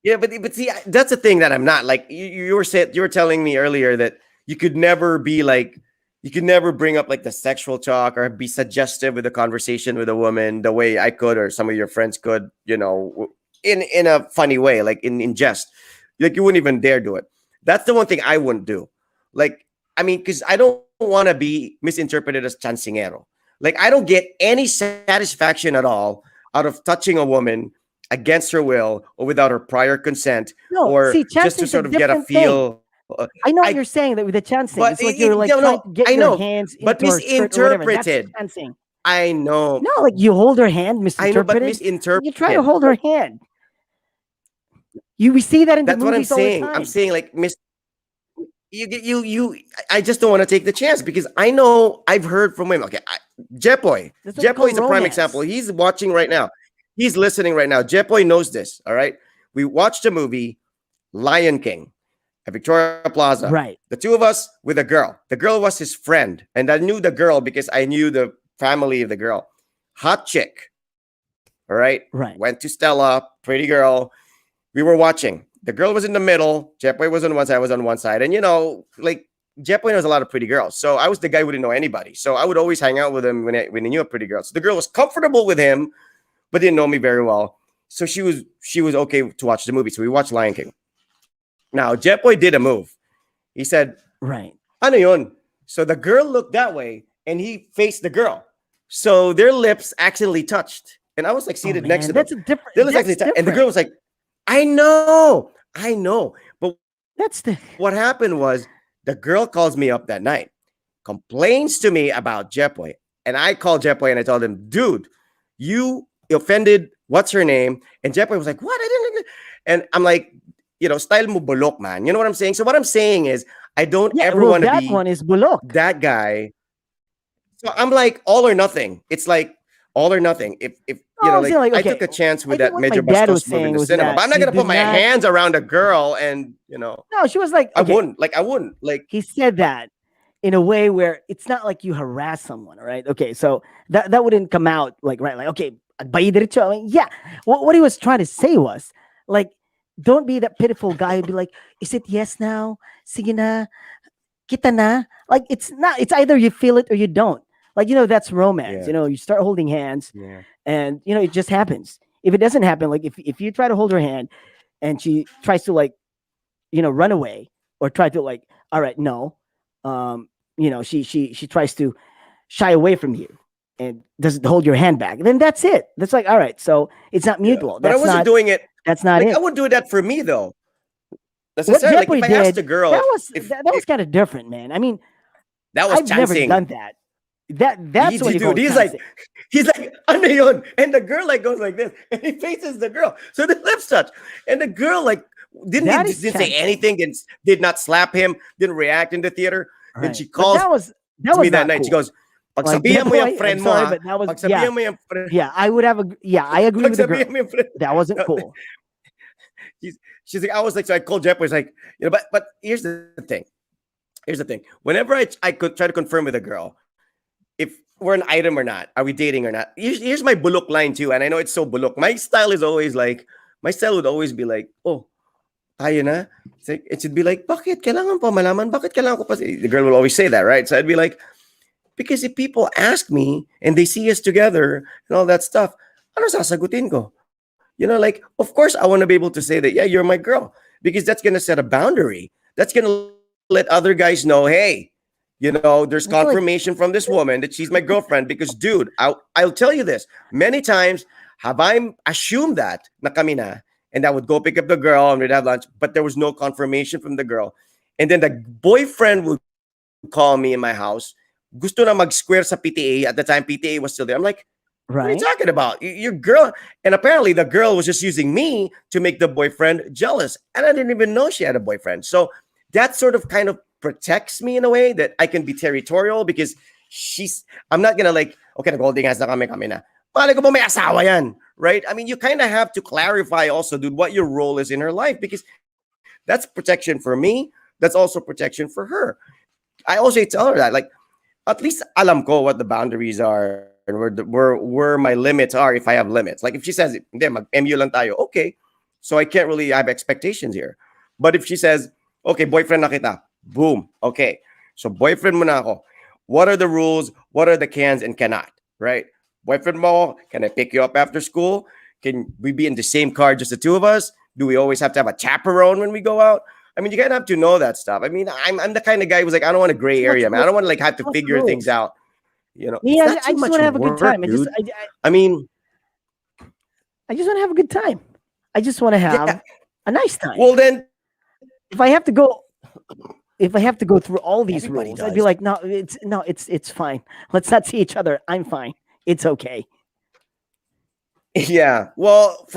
S2: Yeah, but see, that's the thing that I'm not like. You were telling me earlier that you could never be like, you could never bring up like the sexual talk or be suggestive with a conversation with a woman the way I could or some of your friends could. In a funny way, like in jest. Like you wouldn't even dare do it. That's the one thing I wouldn't do. Like, I mean, because I don't want to be misinterpreted as chancingero. Like, I don't get any satisfaction at all out of touching a woman against her will or without her prior consent
S1: No,
S2: or
S1: see,
S2: just
S1: chance
S2: to
S1: is a
S2: sort of get a
S1: different thing.
S2: feel.
S1: I know what
S2: I
S1: you're saying that with the chancing,
S2: but
S1: it's like you're like
S2: no,
S1: trying
S2: no,
S1: to get
S2: I
S1: your
S2: know,
S1: hands
S2: but
S1: into her skirt or whatever. That's
S2: misinterpreted.
S1: chancing.
S2: I know,
S1: No, like you hold her hand,
S2: I know, but
S1: misinterpreted. You try to
S2: misinterpreted.
S1: hold her hand. We see that in the
S2: That's what I'm
S1: movies all the
S2: saying. I'm
S1: time.
S2: saying like you. I just don't want to take the chance because I know I've heard from him. Okay, Jepoy.
S1: That's what we call
S2: Jepoy is a prime
S1: romance.
S2: example. He's watching right now. He's listening right now. Jepoy knows this. All right. We watched a movie, Lion King, at Victoria Plaza.
S1: Right.
S2: The two of us with a girl. The girl was his friend, and I knew the girl because I knew the family of the girl. Hot chick. All right.
S1: Right.
S2: Went to Stella, pretty girl. We were watching. The girl was in the middle. Jepoy was on one side. I was on one side. And, like, Jepoy knows a lot of pretty girls. So I was the guy who didn't know anybody. So I would always hang out with him when he knew a pretty girl. So the girl was comfortable with him, but didn't know me very well. So she was okay to watch the movie. So we watched Lion King. Now, Jepoy did a move. He said,
S1: Right.
S2: ano yun? So the girl looked that way, and he faced the girl. So their lips accidentally touched. And I was like seated next to them.
S1: That's a different.
S2: Their lips
S1: That's
S2: actually touched. And the
S1: different.
S2: girl was like, I know. But
S1: That's the.
S2: what happened was the girl calls me up that night, complains to me about Jepoy. And I called Jepoy and I told him, dude, you offended what's her name? And Jepoy was like, what? I didn't. And I'm like, style mo bulok, man. You know what I'm saying? So what I'm saying is, I don't ever want to
S1: that
S2: be
S1: one is bulok.
S2: that guy. So I'm like all or nothing. It's like all or nothing. If
S1: like,
S2: I
S1: okay,
S2: took a chance with
S1: I
S2: that
S1: think what my
S2: Major
S1: dad was
S2: Bastos movie in
S1: saying
S2: the
S1: was
S2: cinema,
S1: that
S2: but I'm not
S1: he
S2: gonna put
S1: did
S2: my
S1: not-
S2: hands around a girl and
S1: No, she was like,
S2: I
S1: okay,
S2: wouldn't like
S1: he said that in a way where it's not like you harass someone, right? Okay, so that wouldn't come out like right, like okay, bay diretso. I mean, yeah, what he was trying to say was like, don't be that pitiful guy who'd be like, is it yes now? Sige na, kita na. Like it's not. It's either you feel it or you don't. Like that's romance.
S2: Yeah.
S1: You start holding hands,
S2: yeah.
S1: and it just happens. If it doesn't happen, like if you try to hold her hand and she tries to like run away or try to like, all right, no, she tries to shy away from you and doesn't hold your hand back, then that's it. That's like, all right, so it's not mutual.
S2: But I wasn't doing it.
S1: That's not
S2: Like
S1: it.
S2: I wouldn't do that for me though. That's
S1: What
S2: necessarily like
S1: Jepoy
S2: if I
S1: did,
S2: asked a girl,
S1: that was
S2: if,
S1: that was kind of different, man. I mean,
S2: that was
S1: I've never
S2: chancing.
S1: done that. That's what you call
S2: He's
S1: chancing.
S2: like, ano yun? And the girl like goes like this, and he faces the girl. So the lips touch, and the girl like didn't say
S1: chancing.
S2: anything, did not slap him, didn't react in the theater.
S1: Right.
S2: And she
S1: But
S2: calls
S1: that was
S2: me that
S1: not
S2: night.
S1: cool.
S2: She goes,
S1: Like,
S2: "Pagsabihan mo yung
S1: Jepoy,
S2: friend
S1: I'm
S2: mo,
S1: sorry,
S2: ha?
S1: but that was
S2: Pagsabihan mo yung friend."
S1: yeah. I would have I agree with the girl.
S2: Pagsabihan mo yung friend.
S1: That wasn't cool.
S2: She's like, I was like, so I called Jeff. Was like, but here's the thing. Here's the thing. Whenever I could try to confirm with a girl if we're an item or not, are we dating or not? Here's my bulok line too, and I know it's so bulok. My style would always be like, oh, tayo na. It should be like, bakit kailangan pa malaman? Bakit kailangan ko pa? The girl will always say that, right? So I'd be like, because if people ask me and they see us together and all that stuff, ano sasagutin ko? Like, of course, I want to be able to say that, yeah, you're my girl, because that's going to set a boundary. That's going to let other guys know, hey, there's confirmation from this woman that she's my girlfriend. Because, dude, I'll tell you this. Many times have I assumed that na kami na, and I would go pick up the girl and we'd have lunch, but there was no confirmation from the girl. And then the boyfriend would call me in my house. Gusto na mag-square sa PTA. At the time, PTA was still there. I'm like, What are you
S1: Right.
S2: talking about? Your girl, and apparently the girl was just using me to make the boyfriend jealous, and I didn't even know she had a boyfriend. So that sort of kind of protects me in a way that I can be territorial because she's. I'm not gonna like, okay, nag-holding hands na kami na. Malay ko ba may asawa yan, right? I mean, you kind of have to clarify also, dude, what your role is in her life because that's protection for me. That's also protection for her. I also tell her that, like, at least alam ko what the boundaries are and where my limits are if I have limits. Like if she says, hindi, mag-MU lang tayo, okay. So I can't really have expectations here. But if she says, okay, boyfriend na kita, boom, okay. So boyfriend mo na ako. What are the rules? What are the cans and cannot, right? Boyfriend mo, can I pick you up after school? Can we be in the same car, just the two of us? Do we always have to have a chaperone when we go out? I mean, you kind of have to know that stuff. I mean, I'm the kind of guy who's like, I don't want a gray
S1: What's
S2: area, man. I don't want to like have to
S1: what's the
S2: figure things
S1: rules?
S2: out. You know, it's
S1: Yeah,
S2: not
S1: I
S2: too
S1: just
S2: much
S1: want to have a good
S2: work,
S1: time.
S2: dude. I mean,
S1: I just want to have a good time. I just want to
S2: yeah.
S1: have a nice time.
S2: Well, then
S1: If I have to go, if I have to go through all these
S2: everybody
S1: rules, I'd be
S2: does.
S1: like, no, it's fine. Let's not see each other. I'm fine. It's okay.
S2: Yeah. Well,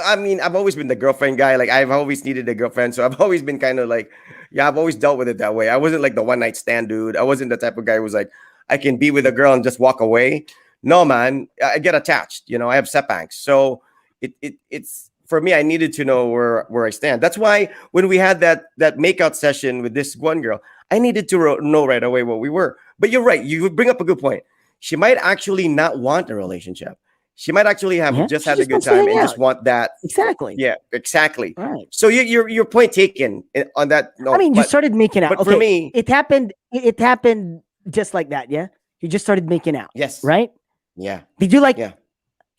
S2: I mean, I've always been the girlfriend guy. Like I've always needed a girlfriend, so I've always been kind of like, yeah, I've always dealt with it that way. I wasn't like the one night stand dude. I wasn't the type of guy who was like, I can be with a girl and just walk away. No, man, I get attached. You know, I have setbacks. So it's for me. I needed to know where I stand. That's why when we had that makeout session with this one girl, I needed to know right away what we were. But you're right. You bring up a good point. She might actually not want a relationship. She might actually have
S1: Yeah,
S2: just
S1: she
S2: had a
S1: just
S2: good
S1: wants to
S2: time
S1: hang
S2: and just
S1: out.
S2: want that.
S1: Exactly.
S2: Yeah, exactly.
S1: Right.
S2: So your point taken on that.
S1: I
S2: No,
S1: mean, you started making out.
S2: but for
S1: Okay,
S2: me,
S1: it happened. It happened just like that. Yeah, you just started making out,
S2: yes,
S1: right?
S2: yeah,
S1: Did you like?
S2: yeah.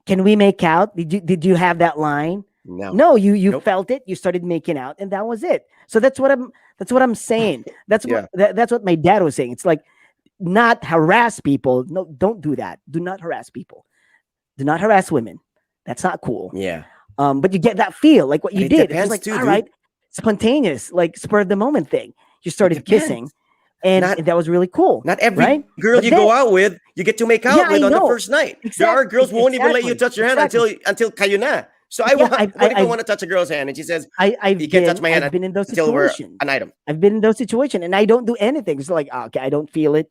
S1: Can we make out? Did you have that line?
S2: No,
S1: No, you
S2: nope.
S1: felt it. You started making out, and that was it. So that's what I'm saying.
S2: Yeah,
S1: That's what my dad was saying. It's like not harass people. No, don't do that. Do not harass people. Do not harass women. That's not cool.
S2: yeah.
S1: But you get that feel like what
S2: But
S1: you
S2: it
S1: did. It's just
S2: depends
S1: like,
S2: too,
S1: all right,
S2: dude.
S1: spontaneous, like spur of the moment thing. You
S2: It
S1: started kissing,
S2: depends.
S1: and,
S2: Not
S1: and that was really cool,
S2: not every
S1: right?
S2: girl
S1: But
S2: you
S1: then,
S2: go out with, you get to make
S1: yeah,
S2: out
S1: I
S2: with on the
S1: know.
S2: first night. There are girls who won't even let you
S1: Exactly.
S2: touch your hand
S1: Exactly.
S2: until kayo na. So I
S1: Yeah,
S2: won't even want to touch a girl's hand, and she says, "You
S1: I've
S2: can't touch
S1: been
S2: my hand
S1: I've been in those
S2: until we're
S1: situations.
S2: an item."
S1: I've been in those situations, and I don't do anything. It's like, okay, I don't feel it.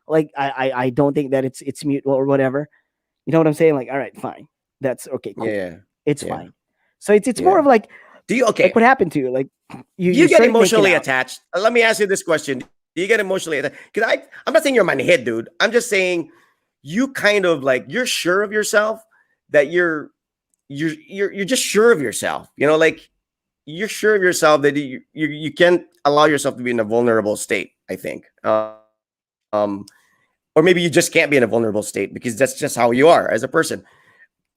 S1: Like I don't think that it's mutual or whatever. You know what I'm saying? Like, all right, fine. That's okay, cool.
S2: Yeah,
S1: It's
S2: yeah,
S1: fine. So it's more
S2: yeah.
S1: of like
S2: Do you
S1: like
S2: okay?
S1: what happened to you? Like you
S2: You get
S1: started making
S2: emotionally
S1: out.
S2: attached. Let me ask you this question: do you get emotionally attached? Because I'm not saying you're my head, dude. I'm just saying you kind of like you're sure of yourself that you're just sure of yourself. You know, like you're sure of yourself that you can't allow yourself to be in a vulnerable state. I think, or maybe you just can't be in a vulnerable state because that's just how you are as a person.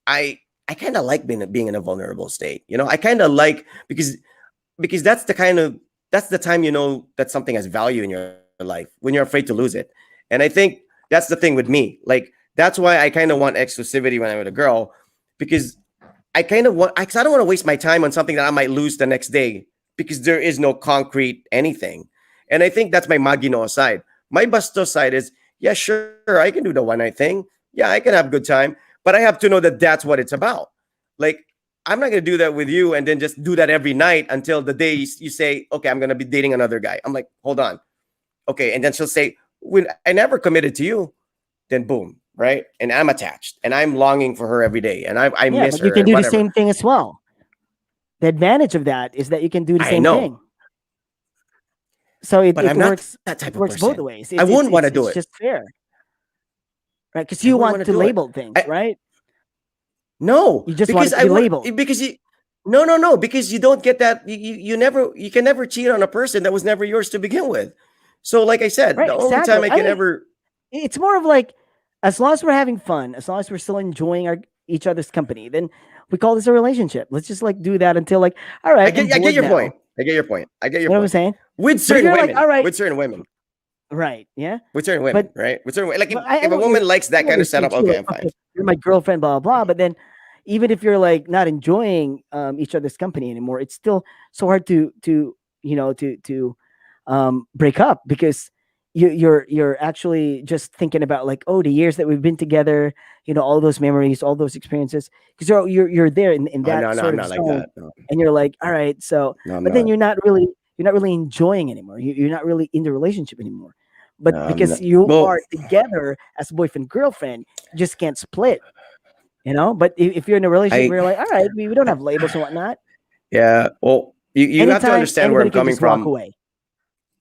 S2: I I kind of like being in a vulnerable state. You know, I kind of like because that's the time you know that something has value in your life when you're afraid to lose it. And I think that's the thing with me. Like that's why I kind of want exclusivity when I'm with a girl because I kind of want because I don't want to waste my time on something that I might lose the next day because there is no concrete anything. And I think that's my Maginoo side. My bastos side is yeah, sure, I can do the one night thing. Yeah, I can have a good time, but I have to know that that's what it's about. Like I'm not gonna do that with you and then just do that every night until the day you say, okay, I'm gonna be dating another guy. I'm like, hold on, okay, and then she'll say, when I never committed to you, then boom, right? And I'm attached and I'm longing for her every day and I
S1: Yeah,
S2: miss
S1: but you
S2: her
S1: can
S2: and
S1: do the
S2: whatever.
S1: same thing as well. The advantage of that is that you can do the
S2: I
S1: same
S2: know,
S1: thing. So it,
S2: but
S1: it
S2: I'm not
S1: works
S2: that type of
S1: it works
S2: person.
S1: both ways.
S2: I wouldn't want to do
S1: It's
S2: it.
S1: just fair, right? Because
S2: I
S1: you
S2: wouldn't want
S1: want
S2: to
S1: to
S2: do it.
S1: label things,
S2: I
S1: right?
S2: no,
S1: You just want
S2: because
S1: it to
S2: I
S1: be
S2: want
S1: labeled.
S2: because you no because you don't get that you can never cheat on a person that was never yours to begin with. So like I said,
S1: Right,
S2: the only time
S1: exactly.
S2: I
S1: I
S2: can
S1: mean,
S2: ever
S1: it's more of like as long as we're having fun, as long as we're still enjoying our each other's company, then we call this a relationship. Let's just like do that until like, all right, I'm
S2: I get
S1: bored
S2: your point.
S1: now.
S2: I get your point. I get your
S1: You know what I'm
S2: point.
S1: saying?
S2: With
S1: But if
S2: certain
S1: you're like,
S2: women,
S1: all right,
S2: with certain women,
S1: right, yeah.
S2: with certain women,
S1: But
S2: right? With certain like
S1: but I
S2: if a
S1: know what you're
S2: woman likes
S1: I
S2: that
S1: know what
S2: kind
S1: you're
S2: of
S1: saying
S2: setup,
S1: too.
S2: okay,
S1: Like,
S2: I'm fine.
S1: okay, you're my girlfriend, blah blah blah. But then even if you're like not enjoying each other's company anymore, it's still so hard to break up because you're actually just thinking about like, oh, the years that we've been together, all those memories, all those experiences, because you're there in
S2: Oh
S1: that
S2: no, no,
S1: sort
S2: I'm
S1: of
S2: not like
S1: zone,
S2: that. No,
S1: and you're like, all right, so,
S2: no, I'm
S1: but then
S2: not.
S1: you're not really enjoying anymore. You're not really in the relationship anymore, but
S2: No, I'm
S1: because
S2: not.
S1: you
S2: Well,
S1: are together as boyfriend girlfriend, you just can't split. But if you're in a relationship
S2: I
S1: where you're like, all right, we don't have labels and whatnot,
S2: yeah. Well, you have to
S1: anytime
S2: understand where
S1: anybody
S2: I'm
S1: can
S2: coming
S1: just walk
S2: from.
S1: away.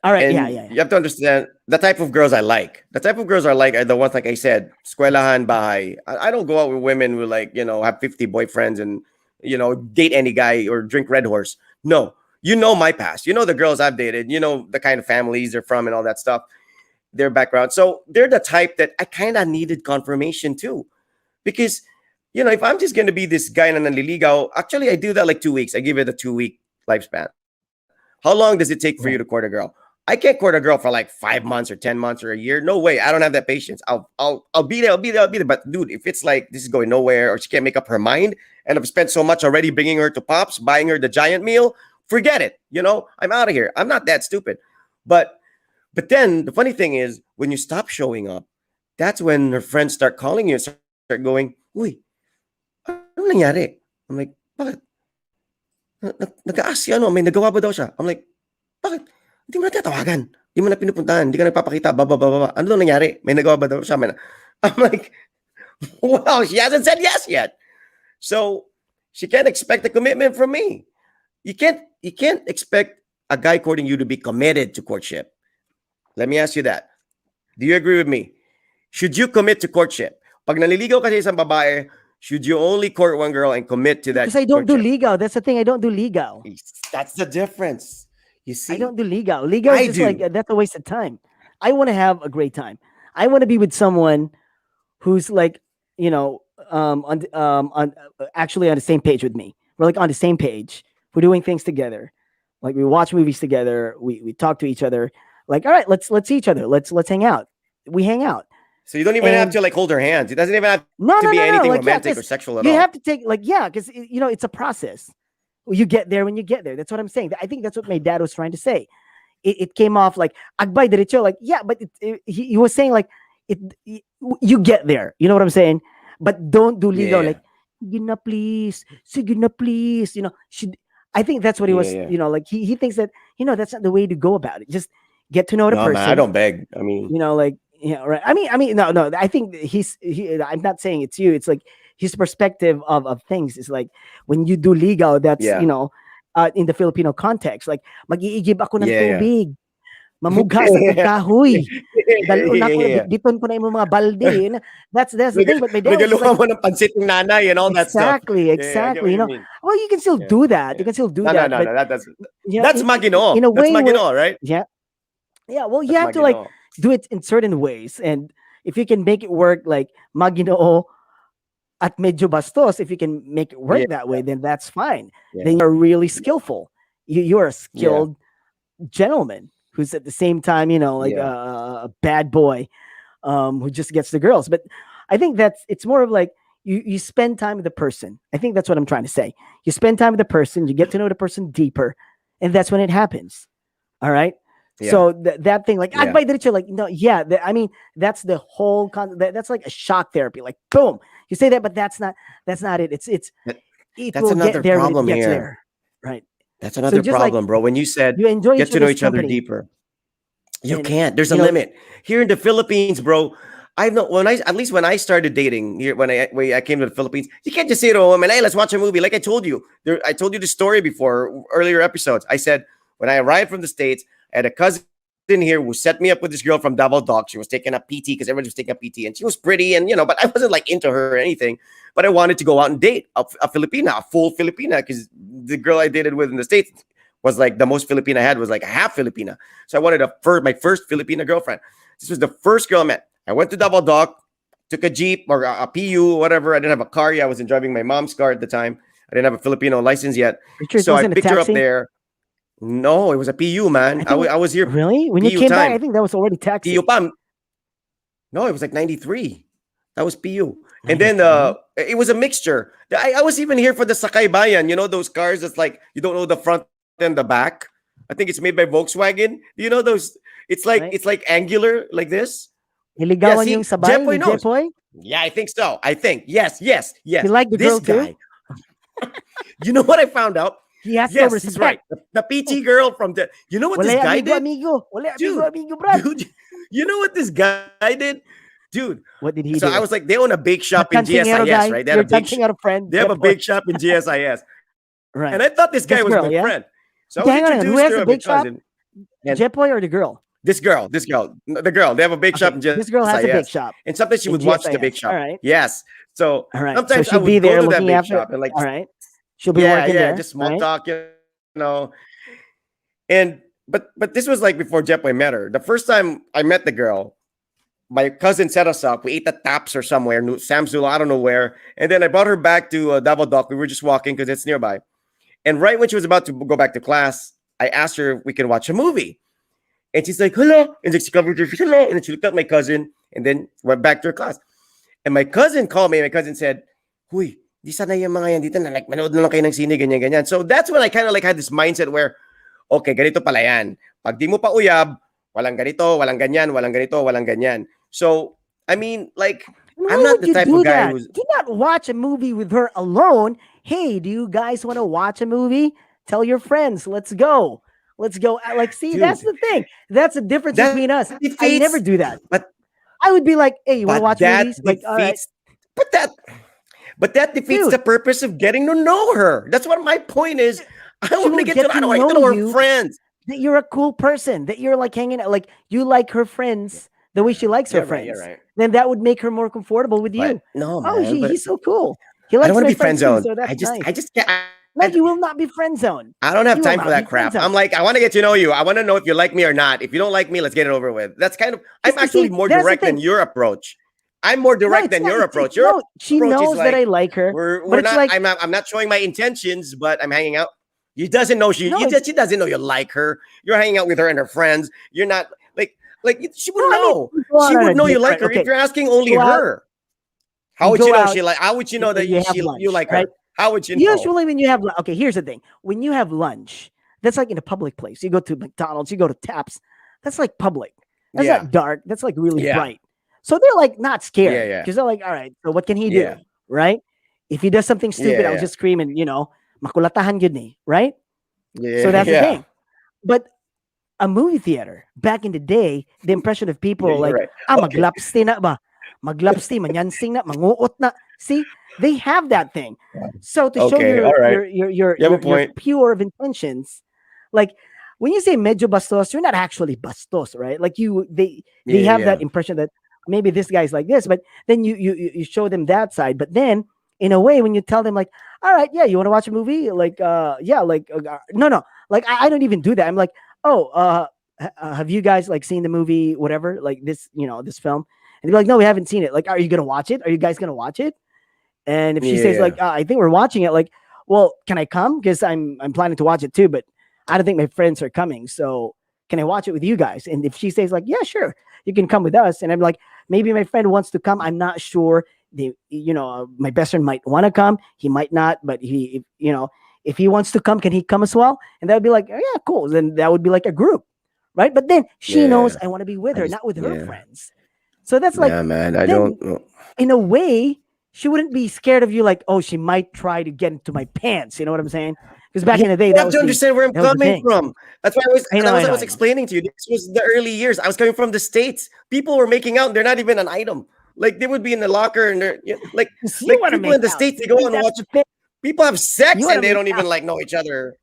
S1: All right, yeah,
S2: And
S1: yeah, yeah.
S2: you have to understand the type of girls I like. The type of girls I like are the ones, like I said, eskwelahan bahay. I don't go out with women who, like, have 50 boyfriends and, date any guy or drink Red Horse. No, my past. You know the girls I've dated. You know the kind of families they're from and all that stuff, their background. So they're the type that I kind of needed confirmation too. Because, if I'm just going to be this guy na nanliligaw, actually I do that like 2 weeks. I give it a 2 week lifespan. How long does it take for you to court a
S1: Right.
S2: girl? I can't court a girl for like 5 months or 10 months or a year. No way. I don't have that patience. I'll be there. I'll be there. I'll be there. But dude, if it's like this is going nowhere or she can't make up her mind and I've spent so much already bringing her to Pops, buying her the giant meal, forget it. I'm out of here. I'm not that stupid. But but then the funny thing is when you stop showing up, that's when her friends start calling you and start going, "Uy, ano nangyari?" I'm like, "Bakit? Nag-ask si ano, may nagawa ba daw siya?" I'm like, "Bakit? Hindi mo na tinatawagan. Hindi mo na pinupuntahan. Hindi ka nagpapakita. Baba, baba, baba. Ano daw nangyari? May nagawa ba daw siya?" I'm like, "Wow, she hasn't said yes yet." So she can't expect a commitment from me. You can't expect a guy courting you to be committed to courtship. Let me ask you that. Do you agree with me? Should you commit to courtship? Pag naliligaw ka sa isang babae, should you only court one girl and commit to
S1: Because
S2: that
S1: I don't do
S2: courtship?
S1: legal. That's the thing. I don't do legal.
S2: That's the difference. You
S1: I
S2: see?
S1: don't do legal. Legal is
S2: I
S1: just like
S2: do.
S1: that's a waste of time. I want to have a great time. I want to be with someone who's like, actually on the same page with me. We're like on the same page. We're doing things together. Like we watch movies together. We talk to each other. Like, all right, let's see each other. Let's hang out. We hang out.
S2: So you don't even have
S1: And
S2: to like hold her hands. It doesn't even have to be
S1: no, no,
S2: anything
S1: no, no. Like, yeah,
S2: romantic or
S1: because
S2: sexual at
S1: you
S2: all.
S1: have to take like, yeah, because it's a process. You get there when you get there. That's what I'm saying. I think that's what my dad was trying to say. It came off like agbay derecho, like yeah, but he was saying like it, you get there. You know what I'm saying? But don't do legal
S2: Yeah.
S1: like sige na please, sige na please. Should I think that's what he
S2: Yeah,
S1: was.
S2: yeah.
S1: Like he thinks that that's not the way to go about it. Just get to know the
S2: No, man, I
S1: person.
S2: don't beg. I mean,
S1: Like yeah, right. I mean, no. I think I'm not saying it's you. It's like his perspective of things is like when you do legal, that's
S2: yeah.
S1: in the Filipino context, like mag-iigib ako ng
S2: Yeah, yeah.
S1: tubig, mamugha sa kog kahoy, dalon
S2: Yeah,
S1: ako,
S2: yeah.
S1: bitbiton ko na imong mga balde. That's the thing. But my dad was just like,
S2: Regaluhan mo ng pansit ng nanay and all that stuff.
S1: exactly,
S2: Yeah, I get what
S1: exactly.
S2: you mean.
S1: Well, you can still
S2: Yeah,
S1: do that. You
S2: yeah.
S1: can still do
S2: No, no,
S1: that,
S2: no,
S1: but
S2: no. That's
S1: in
S2: Maginoo.
S1: a
S2: That's
S1: way where
S2: Maginoo, right?
S1: yeah, yeah. Well, you
S2: That's
S1: have to like
S2: Maginoo.
S1: do it in certain ways, and if you can make it work, like Maginoo at Medyo bastos, if you can make it work
S2: Yeah,
S1: that way, then that's fine.
S2: yeah,
S1: Then you're really skillful. You are a
S2: yeah,
S1: skilled gentleman who's at the same time, like
S2: yeah,
S1: a bad boy, who just gets the girls. But I think it's more of like you spend time with the person. I think that's what I'm trying to say. You spend time with the person, you get to know the person deeper, and that's when it happens. All right.
S2: yeah,
S1: So that thing, like
S2: yeah.
S1: agbay derecho, like no, yeah. I mean, that's the whole that's like a shock therapy. Like boom, you say that, but that's not it.
S2: That-
S1: It
S2: That's
S1: will
S2: another
S1: get there when it
S2: problem
S1: gets
S2: here.
S1: there, right?
S2: That's
S1: So
S2: another
S1: just like
S2: problem, bro. When you said
S1: you enjoy
S2: get
S1: each
S2: to know
S1: other's
S2: each other
S1: company,
S2: deeper, you
S1: and
S2: can't. There's a limit. Here in the Philippines, bro. I know at least when I started dating here when I came to the Philippines, you can't just say to a woman, "Hey, let's watch a movie." Like I told you, I told you the story before earlier episodes. I said when I arrived from the States, I had a cousin here who set me up with this girl from Davao Dock. She was taking a PT because everybody was taking a PT, and she was pretty, and but I wasn't like into her or anything. But I wanted to go out and date a Filipina, a full Filipina, because the girl I dated with in the States was like the most Filipina I had was like a half Filipina. So I wanted my first Filipina girlfriend. This was the first girl I met. I went to Double Dock, took a Jeep or a PU, whatever. I didn't have a car yet. I wasn't driving my mom's car at the time. I didn't have a Filipino license yet.
S1: Richard, it
S2: So I
S1: wasn't a
S2: picked her up
S1: taxi.
S2: there. No, it was a PU, man.
S1: I think
S2: I was here
S1: really when you
S2: PU
S1: came back, I
S2: time.
S1: think that was already
S2: PU
S1: taxi.
S2: pam. No, it was like 93. That was PU. And then
S1: 93.
S2: it was a mixture. I was even here for the Sakay Bayan. You know those cars that's like you don't know the front and the back. I think it's made by Volkswagen. Do you know those?
S1: Right?
S2: It's like angular like this. Yeah,
S1: Niligawan yung
S2: see,
S1: sabay
S2: Jepoy
S1: ni
S2: knows.
S1: Jepoy.
S2: Yeah, I think so. I think yes, yes,
S1: He
S2: yes.
S1: liked the
S2: This
S1: girl too.
S2: guy. You know what I found out?
S1: He has no
S2: Yes, he's right.
S1: respect.
S2: The PT girl from the. You know what this
S1: Wala
S2: guy
S1: amigo,
S2: did,
S1: amigo. Wala amigo,
S2: dude?
S1: amigo, brad.
S2: Dude, you know what this guy did, dude?
S1: What did he
S2: So I
S1: do?
S2: was like, they own a bake
S1: A
S2: shop in
S1: cantingero
S2: GSIS,
S1: guy.
S2: right?
S1: You're dancing out a friend,
S2: They have a
S1: Jepoy.
S2: bake shop in GSIS,
S1: Right.
S2: and I thought this guy
S1: This
S2: was
S1: girl,
S2: my
S1: yeah?
S2: friend. So I
S1: Okay,
S2: was
S1: hang on. Who
S2: introduced
S1: has
S2: to
S1: a
S2: her, my
S1: bake shop?
S2: cousin, and
S1: Jepoy or the girl?
S2: this girl, the girl. They have a bake shop
S1: Okay,
S2: in GSIS,
S1: this girl has a bake shop
S2: and sometimes she
S1: in
S2: would watch the
S1: GSIS.
S2: bake
S1: All
S2: shop.
S1: right.
S2: Yes, so
S1: All right. So
S2: sometimes I
S1: she'll be
S2: would go
S1: there
S2: to that
S1: looking
S2: bake
S1: after.
S2: shop and like,
S1: All right. She'll be
S2: yeah,
S1: working
S2: yeah,
S1: there.
S2: just small
S1: right?
S2: talk, know. And but this was like before Jepoy met her. The first time I met the girl, my cousin set us up. We ate at Taps or somewhere, Samsula, I don't know where. And then I brought her back to Davao Dock. We were just walking because it's nearby. And right when she was about to go back to class, I asked her if we can watch a movie. And she's like, hello. And she covered her face, hello. And then she looked at my cousin and then went back to her class. And my cousin called me. My cousin said, huy, di sana yung mga yan dito na like manood na lang kayo ng sine, ganyan, ganyan. So that's when I kind of like had this mindset where, okay, ganito pala yan. Pag di mo pa uyab, walang ganito, walang ganyan, walang ganito, walang ganyan. So, I mean, like,
S1: And
S2: I'm
S1: why
S2: not
S1: would
S2: the
S1: you
S2: type
S1: do
S2: of guy
S1: that?
S2: who's...
S1: Do not watch a movie with her alone. Hey, do you guys want to watch a movie? Tell your friends. Let's go. Let's go. Like, see,
S2: Dude,
S1: that's the thing. That's the difference
S2: that
S1: between us. I
S2: defeats-
S1: never do that.
S2: But
S1: I would be like, hey, you want to
S2: but
S1: watch
S2: that
S1: movies? Like, all right.
S2: defeats... But that defeats
S1: Dude.
S2: the purpose of getting to know her. That's what my point is. I want
S1: will
S2: to get
S1: get
S2: to
S1: to
S2: I don't want to
S1: know
S2: know her
S1: you.
S2: friends.
S1: That you're a cool person. That you're like hanging out. Like, you like her friends the way she likes her
S2: Yeah, right,
S1: friends.
S2: you're right.
S1: Then that would make her more comfortable with you.
S2: But no,
S1: Oh,
S2: man. But
S1: he's so cool. He
S2: I
S1: likes
S2: don't want
S1: my
S2: to be friend
S1: friends too,
S2: zoned.
S1: so that's nice.
S2: I just can't.
S1: No, you will not be friend zoned.
S2: I don't have
S1: You will
S2: time for
S1: not
S2: that
S1: be
S2: crap.
S1: friend-zoned.
S2: I'm like, I want to get to know you. I want to know if you like me or not. If you don't like me, let's get it over with. That's kind of, I'm
S1: See,
S2: actually more
S1: that's the
S2: direct than
S1: thing.
S2: your approach. I'm more direct
S1: it's
S2: than
S1: not-
S2: your
S1: it's-
S2: approach.
S1: it's-
S2: Your
S1: no, she
S2: approach is
S1: knows that I like her.
S2: we're
S1: but it's
S2: not,
S1: like-
S2: I'm not showing my intentions, but I'm hanging out. She doesn't know
S1: No,
S2: she doesn't know you like her. You're hanging out with her and her friends. You're not like she would
S1: No, I mean,
S2: know.
S1: you go out
S2: She
S1: on
S2: would
S1: a
S2: know you
S1: date,
S2: like
S1: right,
S2: her
S1: okay.
S2: if you're asking only
S1: Go out-
S2: her. How
S1: you
S2: would
S1: go
S2: you know
S1: out,
S2: she like? How would you know that
S1: you have
S2: you
S1: lunch,
S2: like her?
S1: right?
S2: How would you know?
S1: Usually when you have okay, here's the thing. When you have lunch, that's like in a public place. You go to McDonald's, you go to Taps. That's like public. That's
S2: Yeah.
S1: not dark. That's like really
S2: Yeah.
S1: bright. So they're like not scared.
S2: Yeah, yeah.
S1: Because they're like, all right, so what can he do?
S2: Yeah.
S1: Right? If he does something stupid,
S2: Yeah,
S1: I'll
S2: yeah.
S1: just scream and makulatahan yun eh, right?
S2: Yeah,
S1: So that's
S2: yeah.
S1: the thing. But a movie theater, back in the day, the impression of people
S2: Yeah, you're
S1: like,
S2: right. Okay.
S1: maglapsti na ba? Maglapsti, manyansing na, manguot na. See, they have that thing. So to show
S2: Okay, all right.
S1: your
S2: You have a
S1: your
S2: point.
S1: pure of intentions, like when you say medyo bastos, you're not actually bastos, right? Like they
S2: Yeah,
S1: have that
S2: yeah.
S1: impression that maybe this guy's like this, but then you show them that side. But then in a way, when you tell them like, all right, yeah, you want to watch a movie? Like, yeah, like, no, like I don't even do that. I'm like, oh, have you guys like seen the movie, whatever, like this, this film? And they're like, no, we haven't seen it. Like, are you gonna watch it? Are you guys gonna watch it? And if she says
S2: Yeah.
S1: like, I think we're watching it, like, well, can I come? Because I'm planning to watch it too, but I don't think my friends are coming. So can I watch it with you guys? And if she says like, yeah, sure, you can come with us. And I'm like, maybe my friend wants to come. I'm not sure. My best friend might want to come. He might not, but if he wants to come, can he come as well? And that would be like, oh, yeah, cool. Then that would be like a group, right? But then she
S2: Yeah.
S1: knows I want to be with
S2: I
S1: her,
S2: just-
S1: not with her
S2: yeah.
S1: friends. So that's like,
S2: yeah, man. I
S1: then-
S2: don't know.
S1: in a way, she wouldn't be scared of you. Like, oh, she might try to get into my pants. You know what I'm saying? Because back in the day,
S2: You
S1: that
S2: have
S1: was
S2: to
S1: the-
S2: understand where I'm
S1: that was the
S2: coming
S1: thing.
S2: from. That's why
S1: I know,
S2: I was
S1: I know.
S2: explaining to you. This was the early years. I was coming from the States. People were making out. They're not even an item. Like they would be in the locker and they're like
S1: You wanna
S2: people in
S1: make
S2: the
S1: out.
S2: States. They go
S1: See,
S2: and
S1: that's
S2: watch.
S1: the thing.
S2: People have sex
S1: You wanna
S2: and they
S1: make
S2: don't even
S1: out.
S2: like know each other.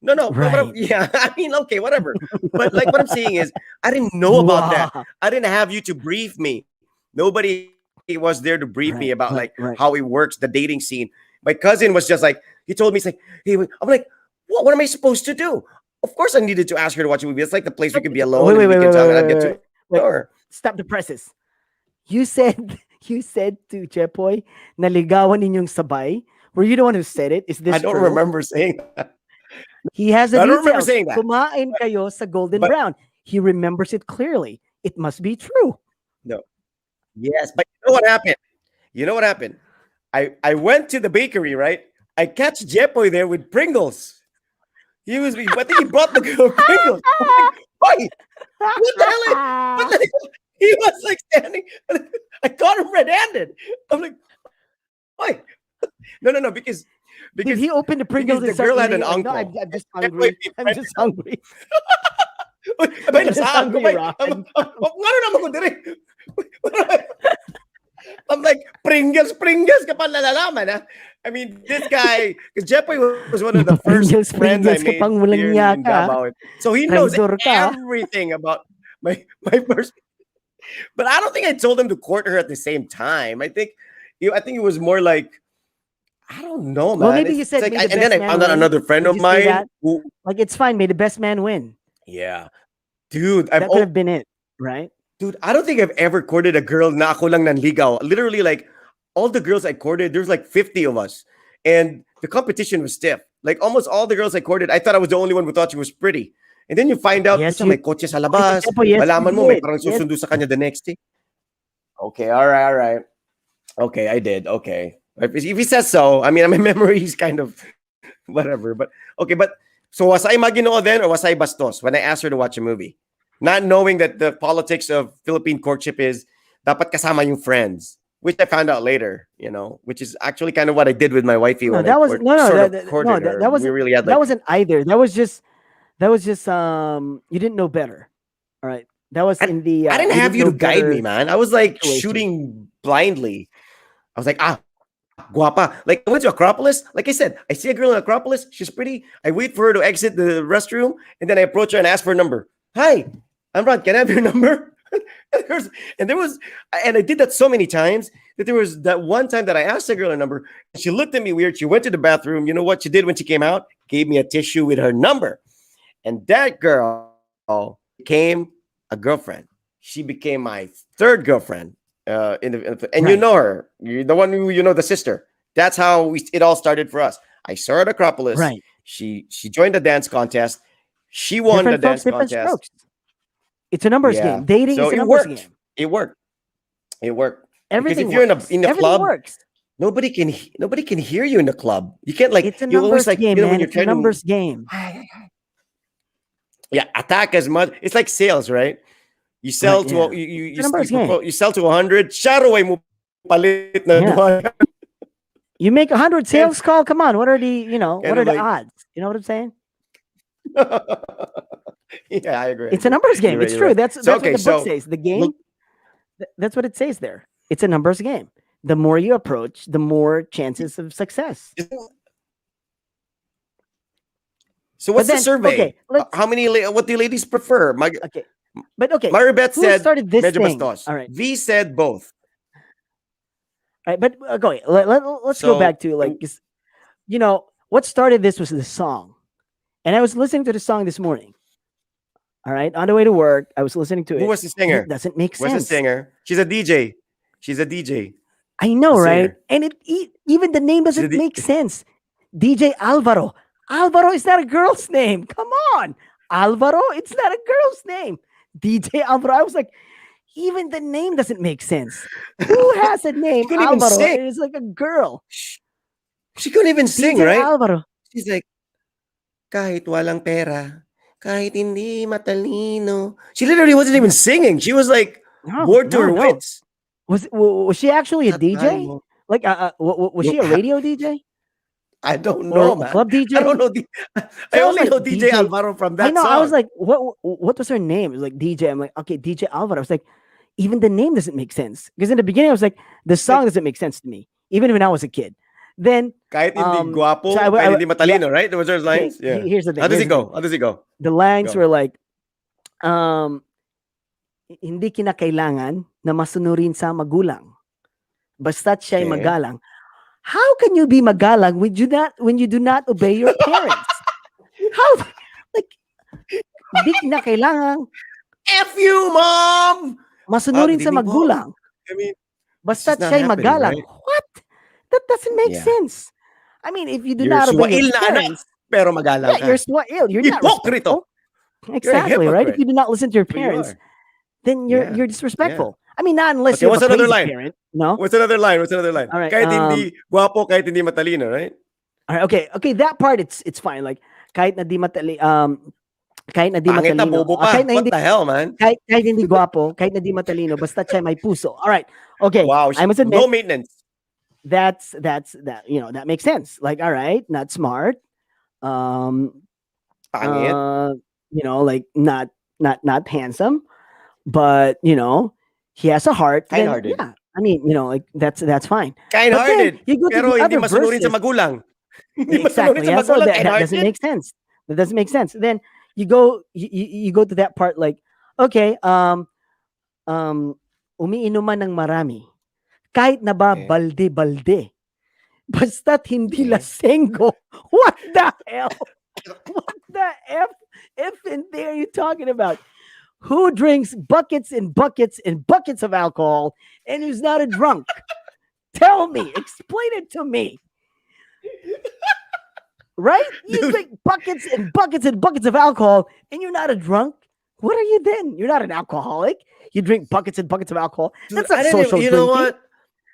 S2: No, but
S1: Right.
S2: yeah. I mean, okay, whatever. But like what I'm saying is, I didn't know about that.
S1: Wow.
S2: I didn't have you to brief me. Nobody was there to brief me
S1: Right,
S2: about
S1: right,
S2: like
S1: right.
S2: how it works, the dating scene. My cousin was just like, he told me, he's like, hey, I'm like, what am I supposed to do? Of course I needed to ask her to watch a movie. It's like the place we can be alone
S1: Wait,
S2: and we
S1: wait,
S2: can
S1: wait,
S2: talk and
S1: wait,
S2: I'd get
S1: wait,
S2: to
S1: wait.
S2: know her.
S1: Stop the presses. You said to Chepoy, naligawan ninyong sabay. Were you the one who said it? Is this
S2: I don't
S1: true?
S2: remember saying that.
S1: He has the
S2: I don't remember
S1: details.
S2: saying that.
S1: Kumain kayo sa Golden
S2: But-
S1: Brown. He remembers it clearly. It must be true.
S2: Yes, but you know what happened? You know what happened? I went to the bakery, right? I catch Jepoy there with Pringles. I think he brought the girl Pringles. I'm like, why? What the hell? But like, he was like standing. I caught him red-handed. I'm like, why? No,
S1: Did he open the
S2: because
S1: Pringles and
S2: the
S1: start
S2: girl had
S1: eating
S2: an
S1: it? Like, no,
S2: uncle.
S1: I'm just
S2: That's why
S1: hungry.
S2: we
S1: I'm
S2: friend-
S1: just hungry.
S2: Abay,
S1: I'm just
S2: nasahan ko,
S1: hungry,
S2: bay.
S1: Ron.
S2: Ano naman ko dire? I'm like, Pringles ka pa nalalaman, ha? I mean, this guy, because Jepoy was one of the first friends I
S1: Pringles ka
S2: made
S1: pang walang
S2: here
S1: niya
S2: in
S1: ka.
S2: Davao. So he knows
S1: Traidor ka.
S2: everything about my first. But I don't think I told him to court her at the same time. I think it was more like, I don't know, man.
S1: Well, maybe you
S2: It's
S1: said,
S2: like,
S1: "May the
S2: and then
S1: best
S2: I
S1: man
S2: found out
S1: win."
S2: another friend
S1: Did
S2: of
S1: you say that?
S2: mine who,
S1: Like, it's fine. May the best man win.
S2: yeah, dude,
S1: That could have been it, right?
S2: dude, I don't think I've ever courted a girl na ako lang nanligaw. Literally, like, all the girls I courted, there's like 50 of us. And the competition was stiff. Like, almost all the girls I courted, I thought I was the only one who thought she was pretty. And then you find out,
S1: Yes,
S2: pucha, may kotse sa labas.
S1: Jepo, yes, you
S2: Malaman mo, may
S1: did.
S2: parang
S1: Yes.
S2: susundo sa kanya the next day. Okay, all right. Okay, I did. Okay. If he says so, I mean, my memory is kind of whatever. But okay, so was I Maginoo then or was I bastos when I asked her to watch a movie? Not knowing that the politics of Philippine courtship is dapat kasama yung friends, which I found out later, which is actually kind of what I did with my wifey
S1: No,
S2: when
S1: that
S2: I
S1: was
S2: courted her.
S1: that wasn't
S2: We really had
S1: that
S2: like,
S1: wasn't either. That was just you didn't know better. All right. That was in the
S2: I didn't have you
S1: know
S2: to guide me,
S1: better
S2: man. I was like
S1: situation.
S2: shooting blindly. I was like, guapa. Like, I went to Acropolis. Like I said, I see a girl in Acropolis. She's pretty. I wait for her to exit the restroom, and then I approach her and ask for a number. Hi, I'm Ron. Can I have your number? And I did that so many times that there was that one time that I asked the girl her number. She looked at me weird. She went to the bathroom. You know what she did when she came out? Gave me a tissue with her number. And that girl became a girlfriend. She became my third girlfriend. And
S1: Right.
S2: you know her. You're the one who the sister. That's how it all started for us. I saw her at Acropolis.
S1: Right.
S2: She joined the dance contest. She won
S1: Different
S2: the
S1: folks,
S2: dance
S1: different
S2: contest.
S1: strokes. It's a numbers
S2: Yeah.
S1: game. Dating
S2: So
S1: is a
S2: it
S1: numbers
S2: worked.
S1: game.
S2: It worked.
S1: Everything
S2: if you're
S1: works.
S2: in a
S1: Everything
S2: club,
S1: works.
S2: nobody can hear you in the club. You can't like
S1: It's a
S2: you always
S1: numbers
S2: like
S1: game,
S2: when
S1: man.
S2: you're
S1: It's a
S2: trying
S1: numbers game.
S2: to attack as much. It's like sales, right? You sell
S1: Right,
S2: to
S1: yeah.
S2: you
S1: It's a numbers game.
S2: you sell to 100. Shadow mo palit na
S1: Yeah.
S2: duha.
S1: You make 100 sales call. Come on. What are the what
S2: Kind
S1: are
S2: of
S1: the
S2: like-
S1: odds? You know what I'm saying?
S2: Yeah, I agree.
S1: It's a numbers game.
S2: You're
S1: It's
S2: right,
S1: true.
S2: you're right.
S1: That's
S2: So,
S1: what
S2: okay,
S1: the book
S2: so
S1: says. The game.
S2: look-
S1: That's what it says there. It's a numbers game. The more you approach, the more chances of success.
S2: So what's
S1: then,
S2: the survey?
S1: okay, let's-
S2: How many? What do ladies prefer?
S1: Okay, but okay.
S2: Maribeth
S1: who
S2: said
S1: started this
S2: Medyo
S1: thing?
S2: bastos.
S1: All right.
S2: V said both.
S1: All right, but go ahead. Let's go
S2: So-
S1: back to like, 'cause, what started this was the song, and I was listening to the song this morning. All right, on the way to work, I was listening to it.
S2: Who was the
S1: and
S2: singer?
S1: It doesn't make
S2: What's
S1: sense.
S2: the singer? She's a DJ. She's a DJ.
S1: I know,
S2: The
S1: right?
S2: singer.
S1: And even the name doesn't
S2: the-
S1: make sense. DJ Alvaro. Alvaro is not a girl's name. Come on, Alvaro. It's not a girl's name. DJ Alvaro. I was like, even the name doesn't make sense. Who has a name
S2: couldn't even
S1: Alvaro?
S2: sing.
S1: It's like a girl.
S2: She couldn't even sing,
S1: DJ
S2: right?
S1: Alvaro.
S2: She's like, kahit walang pera, kahit hindi matalino. She literally wasn't even singing. She was like
S1: No,
S2: bored to
S1: no,
S2: her
S1: no.
S2: wits.
S1: Was she actually a
S2: Sa
S1: DJ?
S2: tayo.
S1: Like, was she a radio DJ
S2: I don't
S1: or
S2: know,
S1: a
S2: man.
S1: club DJ?
S2: I don't know. I
S1: I was
S2: only
S1: like,
S2: know DJ
S1: DJ
S2: Alvaro from that
S1: I know.
S2: song.
S1: I was like, what was her name? It was like DJ. I'm like, okay, DJ Alvaro. I was like, even the name doesn't make sense because in the beginning I was like, the song doesn't make sense to me, even when I was a kid. Then
S2: kahit hindi guwapo,
S1: so
S2: kahit hindi matalino, right? Those are lines.
S1: okay,
S2: Yeah.
S1: here's the thing.
S2: How does
S1: here's
S2: it
S1: the
S2: go?
S1: thing.
S2: How does it go?
S1: The lines
S2: Go.
S1: were like, hindi kinakailangan na masunurin sa magulang. Basta't siya'y
S2: Okay.
S1: magalang. How can you be magalang when you do not obey your parents? How like hindi kinakailangan
S2: F you, mom!
S1: masunurin
S2: good
S1: sa
S2: evening po.
S1: magulang.
S2: I mean,
S1: Basta't
S2: not
S1: siya'y
S2: happening,
S1: magalang.
S2: right?
S1: What? That doesn't make
S2: Yeah.
S1: sense. I mean, if you do
S2: you're
S1: not obey
S2: suwail
S1: your
S2: na anak,
S1: parents,
S2: pero magalang
S1: yeah,
S2: ka.
S1: you're swail. You're not
S2: Hipokrito.
S1: respectful. Exactly, right? If
S2: hypocrite.
S1: you do not listen to your
S2: But you
S1: parents,
S2: are.
S1: then
S2: Yeah,
S1: you're disrespectful. I mean, not unless
S2: Okay,
S1: you're
S2: what's
S1: a
S2: another
S1: crazy
S2: line?
S1: parent. No.
S2: What's another line?
S1: All right,
S2: Kahit hindi guwapo, kahit hindi matalino, right?
S1: All right. Okay. That part it's fine. Like kahit na di matali kahit na di
S2: Pangit na,
S1: matalino,
S2: bobo pa.
S1: kahit na
S2: What
S1: hindi
S2: the hell, man?
S1: kahit hindi gwapo, kahit na di matalino, basta siya may puso. All right. Okay.
S2: Wow,
S1: I must admit
S2: low maintenance.
S1: that's that that makes sense. Like, all right, not smart. Um
S2: Pangit.
S1: like not handsome, but he has a heart. Then
S2: Kind-hearted.
S1: yeah, I mean, like that's fine. But then
S2: Kind-hearted.
S1: you go to
S2: Pero
S1: the
S2: hindi
S1: other
S2: masunurin sa
S1: verses.
S2: magulang. Hindi masunurin
S1: Exactly.
S2: sa
S1: Yeah. So
S2: magulang,
S1: that doesn't
S2: kind-hearted.
S1: make sense. That doesn't make sense. Then you go to that part like, okay, umiinuman ng marami. Kahit na ba
S2: Okay.
S1: balde-balde. Basta't hindi
S2: Okay.
S1: lasenggo. What the hell? What the F and there are you talking about? Who drinks buckets and buckets and buckets of alcohol and who's not a drunk? Tell me. Explain it to me. Right? You
S2: Dude.
S1: drink buckets and buckets and buckets of alcohol and you're not a drunk? What are you then? You're not an alcoholic. You drink buckets and buckets of alcohol.
S2: Dude,
S1: That's not
S2: I didn't
S1: social
S2: even, you
S1: drinking.
S2: know what?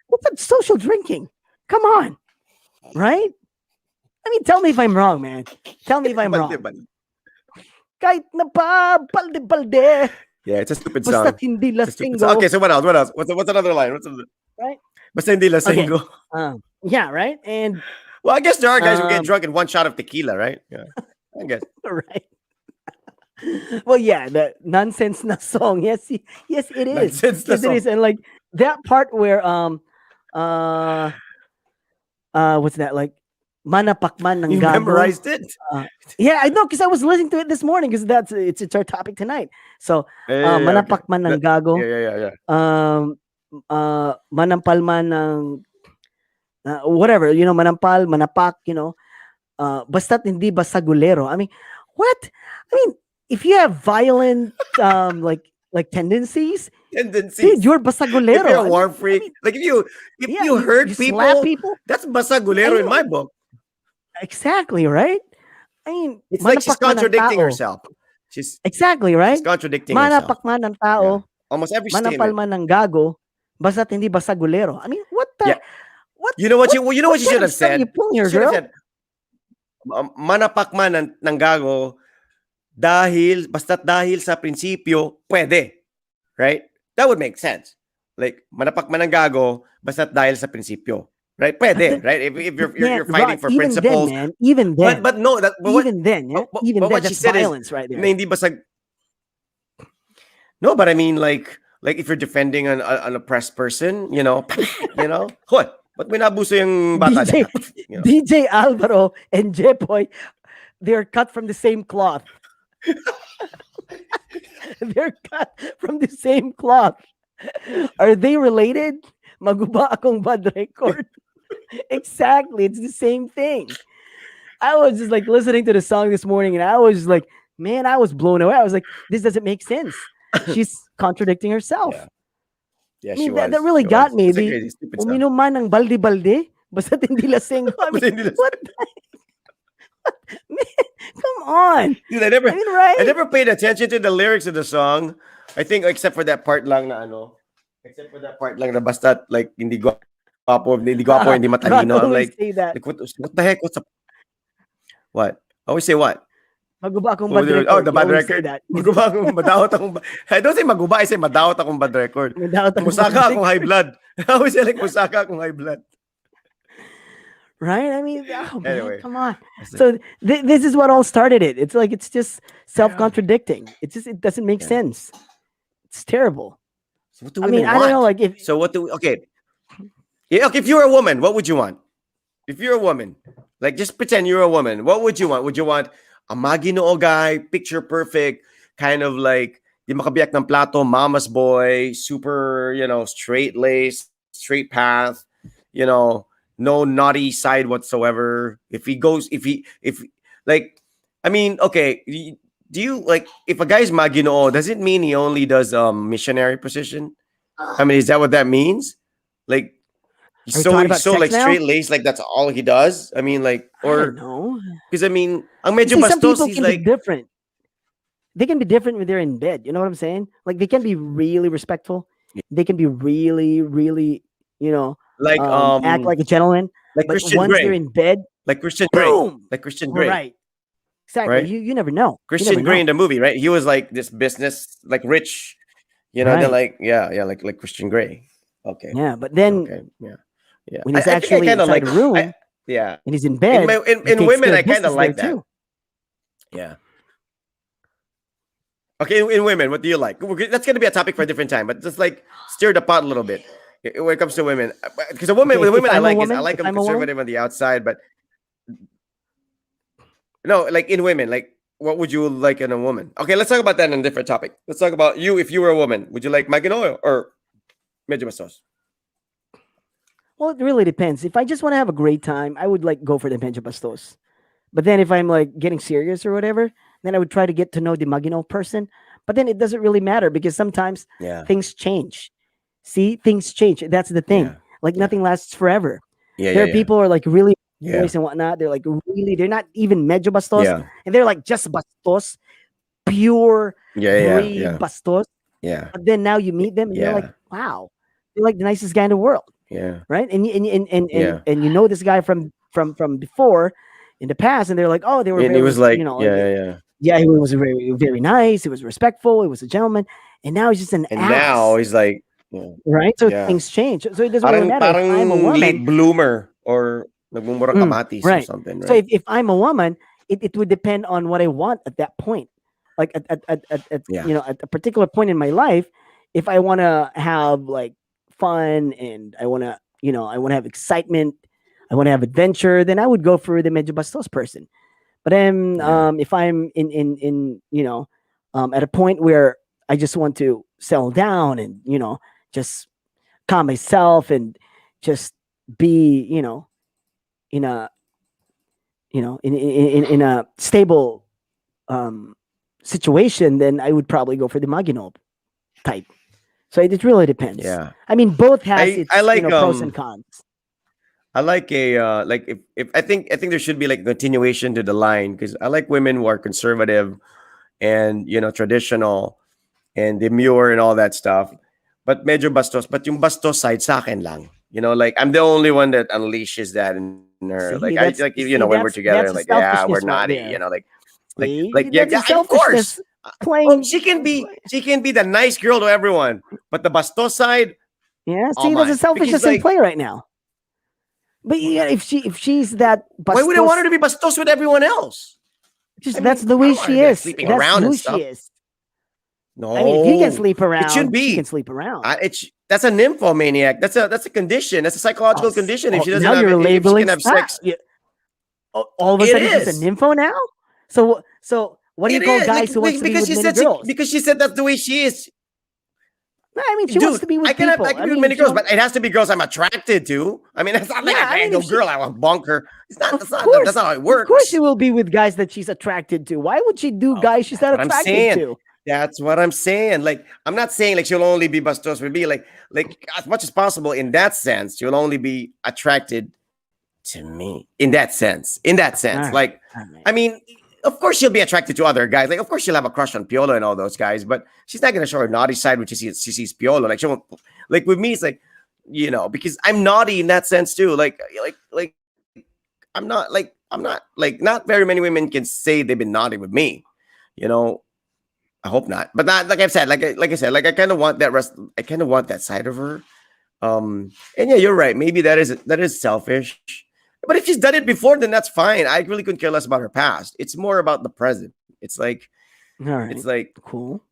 S1: What's up social drinking? Come on. Right? I mean, tell me if I'm wrong, man. Tell me if I'm wrong.
S2: Balde.
S1: Kahit na pa, balde-balde.
S2: Yeah, it's a stupid song.
S1: Basta't hindi
S2: It's a stupid
S1: lasenggo.
S2: song. Okay, so what else? What else? What's another line?
S1: Right?
S2: Basta hindi lasenggo.
S1: Yeah, right? And
S2: Well, I guess there are guys who get drunk in one shot of tequila, right? Yeah, I guess.
S1: right. Well, yeah, the nonsense na song. Yes, yes, it is.
S2: Nonsense na
S1: Yes, it is.
S2: song.
S1: And like that part where what's that? Like manapakman ng
S2: You
S1: gago.
S2: memorized it?
S1: Yeah, I know because I was listening to it this morning because it's our topic tonight. So manapakman ng gago.
S2: Yeah.
S1: Manampalman ng whatever, manampal, manapak, basta't hindi basagulero. I mean, what? I mean, if you have violent like tendencies, dude, you're basagulero.
S2: If you're a war freak, like if you hurt
S1: slap
S2: people,
S1: people,
S2: that's basagulero in my book.
S1: Exactly, right? I mean,
S2: It's like she's
S1: manapakman ng
S2: contradicting
S1: tao.
S2: herself. She's
S1: Exactly, right?
S2: She's contradicting herself.
S1: Manapakman ng tao,
S2: Almost every statement.
S1: manampalman ng gago, basta't hindi basagulero. I mean, what the?
S2: Yeah.
S1: What?
S2: You know what you should have said?
S1: You pulling here,
S2: You should have
S1: girl?
S2: said, manapakman ng gago basta't dahil sa prinsipyo, pwede. Right? That would make sense. Like, manapakman ng gago, basta't dahil sa prinsipyo. Right? Pwede, right? If you're fighting for
S1: even
S2: principles.
S1: then, man, even then.
S2: But no,
S1: Even then, even then,
S2: what she
S1: that's
S2: said
S1: violence right there.
S2: na hindi basag. No, but I mean, like if you're defending an oppressed person, hoy, ba't may nabuso yung bata
S1: DJ,
S2: niya?
S1: DJ Alvaro and Jepoy, they're cut from the same cloth. They're cut from the same cloth. Are they related? Maguba akong bad record. Exactly, it's the same thing. I was just like listening to the song this morning, and I was just like, man, I was blown away. I was like, this doesn't make sense. She's contradicting herself.
S2: Yeah,
S1: I mean,
S2: she
S1: that
S2: was.
S1: really
S2: She
S1: got
S2: was.
S1: me.
S2: It's a crazy, stupid song.
S1: Uminom man ng balde-balde, basta't hindi lasing. I mean,
S2: Basta't hindi lasing.
S1: what? Man, come on.
S2: Dude, I never
S1: right?
S2: paid attention to the lyrics of the song. I think except for that part lang na basta like hindi gwapo, hindi matalino. I'm like,
S1: say that.
S2: like what the heck? What's up? What? Always say what?
S1: Maguba akong bad record.
S2: Oh, the bad
S1: You always say
S2: record.
S1: that.
S2: Maguba akong madawat akong. I don't say maguba, I say madawat akong bad record.
S1: Madawat akong
S2: Musaka
S1: bad
S2: akong high blood. I always say like musaka akong high blood.
S1: Right? I mean, oh, man,
S2: Anyway.
S1: come on. So this is what all started it. It's like it's just self-contradicting. It doesn't make sense. It's terrible.
S2: So what do
S1: I
S2: women
S1: mean, I don't know,
S2: want?
S1: like if
S2: So what do we, okay. Yeah, okay, if you're a woman, what would you want? If you're a woman, like just pretend you're a woman, what would you want? Would you want a Maginoo guy, picture perfect, kind of like di makabiyak ng plato, mama's boy, super, straight lace, straight path, no naughty side whatsoever. If I mean, okay, do you like if a guy's Maginoo, does it mean he only does missionary position? I mean, is that what that means? Like he's so like straight laced, like that's all he does. I mean, like, or
S1: no,
S2: because I mean, ang medyo
S1: some
S2: bastos,
S1: people
S2: he's
S1: can
S2: like
S1: be different. They can be different when they're in bed. You know what I'm saying? Like they can be really respectful. They can be really, really,
S2: like
S1: act like a gentleman.
S2: like
S1: But
S2: Christian
S1: once
S2: Grey,
S1: they're in bed,
S2: like Christian Grey,
S1: boom,
S2: like Christian Grey.
S1: right? Exactly.
S2: right?
S1: You never know. You never
S2: Christian Grey in
S1: know.
S2: the movie, right? He was like this business, like rich, then
S1: Right.
S2: like yeah, like Christian Grey. Okay,
S1: Yeah. But then
S2: okay, yeah, yeah.
S1: when
S2: I,
S1: he's
S2: I think I
S1: actually
S2: kind of
S1: inside
S2: like
S1: a
S2: I
S1: room
S2: yeah.
S1: and he's in
S2: In my
S1: bed, he
S2: in
S1: takes
S2: women,
S1: care
S2: I
S1: of
S2: kind of
S1: business there
S2: like that.
S1: too.
S2: Yeah. Okay, in women, what do you like? That's gonna be a topic for a different time, but just like stir the pot a little bit when it comes to women. Because a woman
S1: Okay,
S2: with women I
S1: I'm a
S2: like is I
S1: woman,
S2: like
S1: if
S2: them
S1: I'm a woman,
S2: conservative on the outside, but no, like in women, like what would you like in a woman? Okay, let's talk about that in a different topic. Let's talk about you if you were a woman. Would you like Maginoo or Medyo bastos?
S1: well, it really depends. If I just want to have a great time, I would like go for the Medyo bastos. But then if I'm like getting serious or whatever, then I would try to get to know the Maginoo person. But then it doesn't really matter because sometimes
S2: Yeah,
S1: things change. See, things change. That's the thing.
S2: yeah,
S1: Like
S2: yeah,
S1: nothing lasts forever.
S2: yeah,
S1: There
S2: yeah,
S1: are
S2: yeah,
S1: people who are like really
S2: yeah,
S1: boys and whatnot. They're like really, they're not even Medyo bastos,
S2: yeah,
S1: and they're like just bastos, pure
S2: yeah, yeah,
S1: breed
S2: yeah,
S1: bastos.
S2: yeah,
S1: But then now you meet them and you're like,
S2: yeah,
S1: wow, you're like the nicest guy in the world,
S2: yeah,
S1: right?
S2: yeah.
S1: And you know this guy from before in the past, and they're like, oh, they were
S2: And he
S1: very
S2: was like,
S1: like,
S2: yeah, yeah, yeah.
S1: yeah, he was very nice, he was respectful, he was a gentleman, and now he's just an
S2: And now
S1: ass,
S2: he's like, yeah,
S1: right? So
S2: yeah.
S1: things change. So it doesn't really matter if
S2: Parang
S1: I'm a woman.
S2: late bloomer or nagmumurang kamatis or
S1: Right.
S2: something,
S1: So
S2: right?
S1: if I'm a woman, it would depend on what I want at that point. Like at
S2: Yeah,
S1: at a particular point in my life, if I want to have like fun and I want to I want to have excitement, I want to have adventure, then I would go for the medyo bastos person. But then
S2: yeah,
S1: if I'm in at a point where I just want to settle down and just calm myself and just be in a in a stable um, situation, then I would probably go for the Maginot type. So it really depends.
S2: yeah.
S1: I mean, both has
S2: I
S1: its
S2: like
S1: pros and cons.
S2: I like a like if I think there should be like continuation to the line because I like women who are conservative and traditional and demure and all that stuff. But medyo bastos, but yung bastos side sa akin lang. Like I'm the only one that unleashes that in her. Like I like when we're together and like
S1: That's a
S2: yeah, we're
S1: selfishness
S2: naughty,
S1: right there.
S2: like
S1: See,
S2: yeah,
S1: that's
S2: yeah,
S1: a
S2: of course.
S1: selfishness
S2: Oh,
S1: playing.
S2: she can be the nice girl to everyone, but the bastos side,
S1: Yeah,
S2: all
S1: see, that's a
S2: mine. Because
S1: selfishness in
S2: like,
S1: play right now. But yeah, if she's that
S2: why would I want her
S1: bastos,
S2: to be bastos with everyone else? I
S1: that's
S2: mean,
S1: the
S2: I
S1: way
S2: don't want her to
S1: she
S2: be like
S1: is.
S2: sleeping
S1: That's
S2: around and
S1: who she
S2: stuff.
S1: is. I mean, if he can
S2: No,
S1: sleep
S2: it should
S1: around, she can
S2: be.
S1: sleep around.
S2: That's a nymphomaniac. That's a condition. That's a psychological condition. If she doesn't
S1: Now
S2: have
S1: you're
S2: it, if she
S1: labeling
S2: can have
S1: style.
S2: sex,
S1: All of a
S2: it
S1: sudden she's a
S2: is.
S1: nympho now. So what do you
S2: It
S1: call
S2: is
S1: guys who wants to be
S2: because
S1: with
S2: she
S1: many
S2: said
S1: girls?
S2: that's the way she is.
S1: No, I mean she wants
S2: Dude,
S1: to be
S2: I
S1: with
S2: can have,
S1: people.
S2: I can
S1: I
S2: be with
S1: mean
S2: many girls, but it has to be girls I'm attracted to. I mean, it's not like
S1: yeah.
S2: I
S1: I mean
S2: go
S1: if she,
S2: girl, I want bunker. It's not.
S1: of
S2: That's
S1: course,
S2: not how it
S1: of course she
S2: works.
S1: will be with guys that she's attracted to. Why would she do
S2: Okay,
S1: guys she's
S2: that's
S1: not
S2: what I'm
S1: attracted
S2: saying.
S1: to?
S2: That's what I'm saying. Like, I'm not saying like she'll only be bastos with me. Like as much as possible in that sense, she'll only be attracted to me in that sense. In that
S1: All
S2: sense,
S1: right,
S2: like,
S1: all right.
S2: I mean, of course she'll be attracted to other guys. Like, of course she'll have a crush on Piolo and all those guys, but she's not gonna show her naughty side when she sees Piolo. Like, she won't. Like with me, it's like, because I'm naughty in that sense too. Like I'm not not very many women can say they've been naughty with me. You know, I hope not. But not like I've said, like I said, like I kind of want that rest. I kind of want that side of her. And yeah, you're right. Maybe that is selfish. But if she's done it before, then that's fine. I really couldn't care less about her past. It's more about the present.
S1: All
S2: It's
S1: right,
S2: like
S1: cool.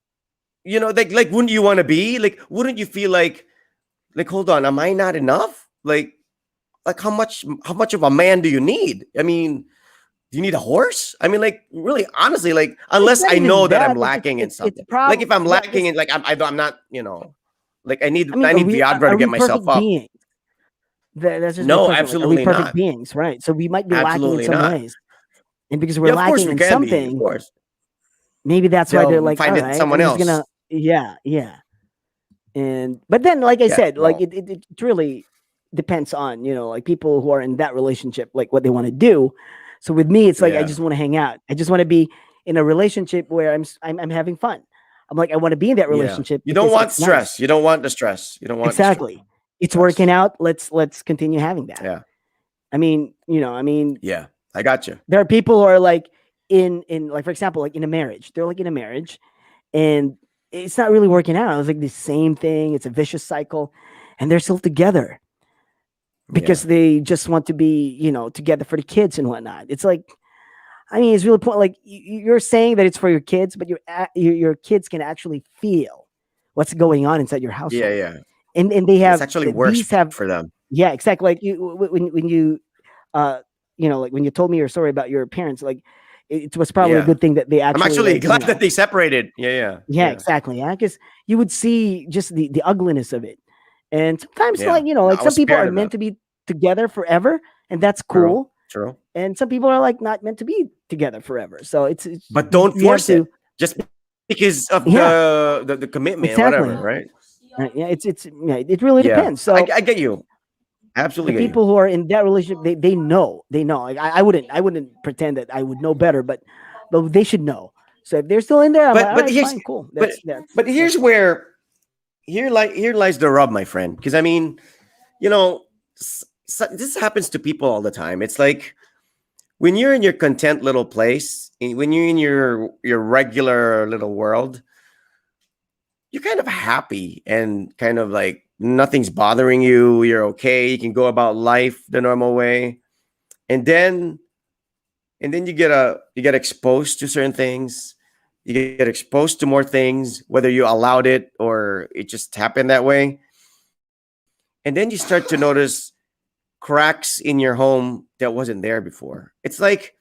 S2: like wouldn't you want to be like? Wouldn't you feel like hold on, am I not enough? Like how much of a man do you need? I mean, do you need a horse? I mean, like really, honestly, like
S1: No, it's
S2: unless
S1: not
S2: I
S1: even
S2: know that I'm
S1: that.
S2: lacking in
S1: It's
S2: something. Like
S1: problem.
S2: if I'm
S1: Yeah,
S2: lacking in like I'm not like I need
S1: I mean,
S2: I need Viagra
S1: are
S2: to get
S1: we
S2: myself
S1: perfect
S2: up.
S1: beings? That's just my
S2: No,
S1: question. Like, are we
S2: absolutely
S1: perfect
S2: not.
S1: beings? Right. So we might be lacking in
S2: Absolutely
S1: some
S2: not.
S1: ways, and because we're
S2: Yeah, of course
S1: lacking
S2: we
S1: in
S2: can be. Of
S1: something,
S2: course.
S1: maybe that's why they're
S2: They'll
S1: like,
S2: find
S1: all
S2: it
S1: right,
S2: someone
S1: I'm just gonna,
S2: else.
S1: yeah. And but then, like I
S2: Yeah.
S1: said, like
S2: Well,
S1: it really depends on like people who are in that relationship, like what they want to do. So with me, it's like I
S2: yeah.
S1: just want to hang out. I just want to be in a relationship where I'm having fun. I'm like I want to be in that
S2: Yeah.
S1: relationship
S2: You don't
S1: because
S2: want
S1: it's nice.
S2: stress. You don't want the stress. You don't want the
S1: Exactly. It's
S2: stress.
S1: working out. Let's continue having that.
S2: Yeah.
S1: I mean,
S2: Yeah. I got you.
S1: there are people who are like, in like, for example, like in a marriage, they're like in a marriage, and it's not really working out. It's like the same thing. It's a vicious cycle, and they're still together
S2: Yeah.
S1: because they just want to be, together for the kids and whatnot. It's like, I mean, it's really point. Like you're saying that it's for your kids, but your kids can actually feel what's going on inside your
S2: Yeah.
S1: household,
S2: Yeah.
S1: and they
S2: It's
S1: have
S2: actually worse
S1: these have
S2: for them.
S1: yeah, exactly. Like when you uh like when you told me your story about your parents, like it was probably a
S2: Yeah.
S1: good thing that they
S2: I'm
S1: actually,
S2: actually
S1: like,
S2: glad that they separated. Yeah. Yeah.
S1: yeah,
S2: Yeah.
S1: exactly. Yeah, because you would see just the ugliness of it. And sometimes,
S2: Yeah.
S1: like,
S2: I
S1: like
S2: was
S1: some people
S2: spared
S1: are
S2: of that.
S1: meant to be together forever, and that's
S2: True.
S1: cool.
S2: True.
S1: And some people are like not meant to be together forever. So it's
S2: But don't
S1: you have
S2: force
S1: to,
S2: it just because of
S1: yeah,
S2: the commitment, whatever,
S1: exactly.
S2: right?
S1: Right, yeah, yeah, it really
S2: Yeah.
S1: depends. So
S2: I get you.
S1: the
S2: Absolutely get you.
S1: people who are in that relationship, they know. Like I wouldn't pretend that I would know better, but they should know. So if they're still in there, I'm like,
S2: But
S1: all
S2: but
S1: right,
S2: here's
S1: fine, cool.
S2: but but
S1: That's
S2: here's where here lies the rub, my friend. Because I mean, you know, this happens to people all the time. It's like when you're in your content little place, when you're in your regular little world, you're kind of happy and kind of like nothing's bothering you. You're okay. You can go about life the normal way, and then you get exposed to certain things. You get exposed to more things, whether you allowed it or it just happened that way. And then you start to notice cracks in your home that wasn't there before. It's like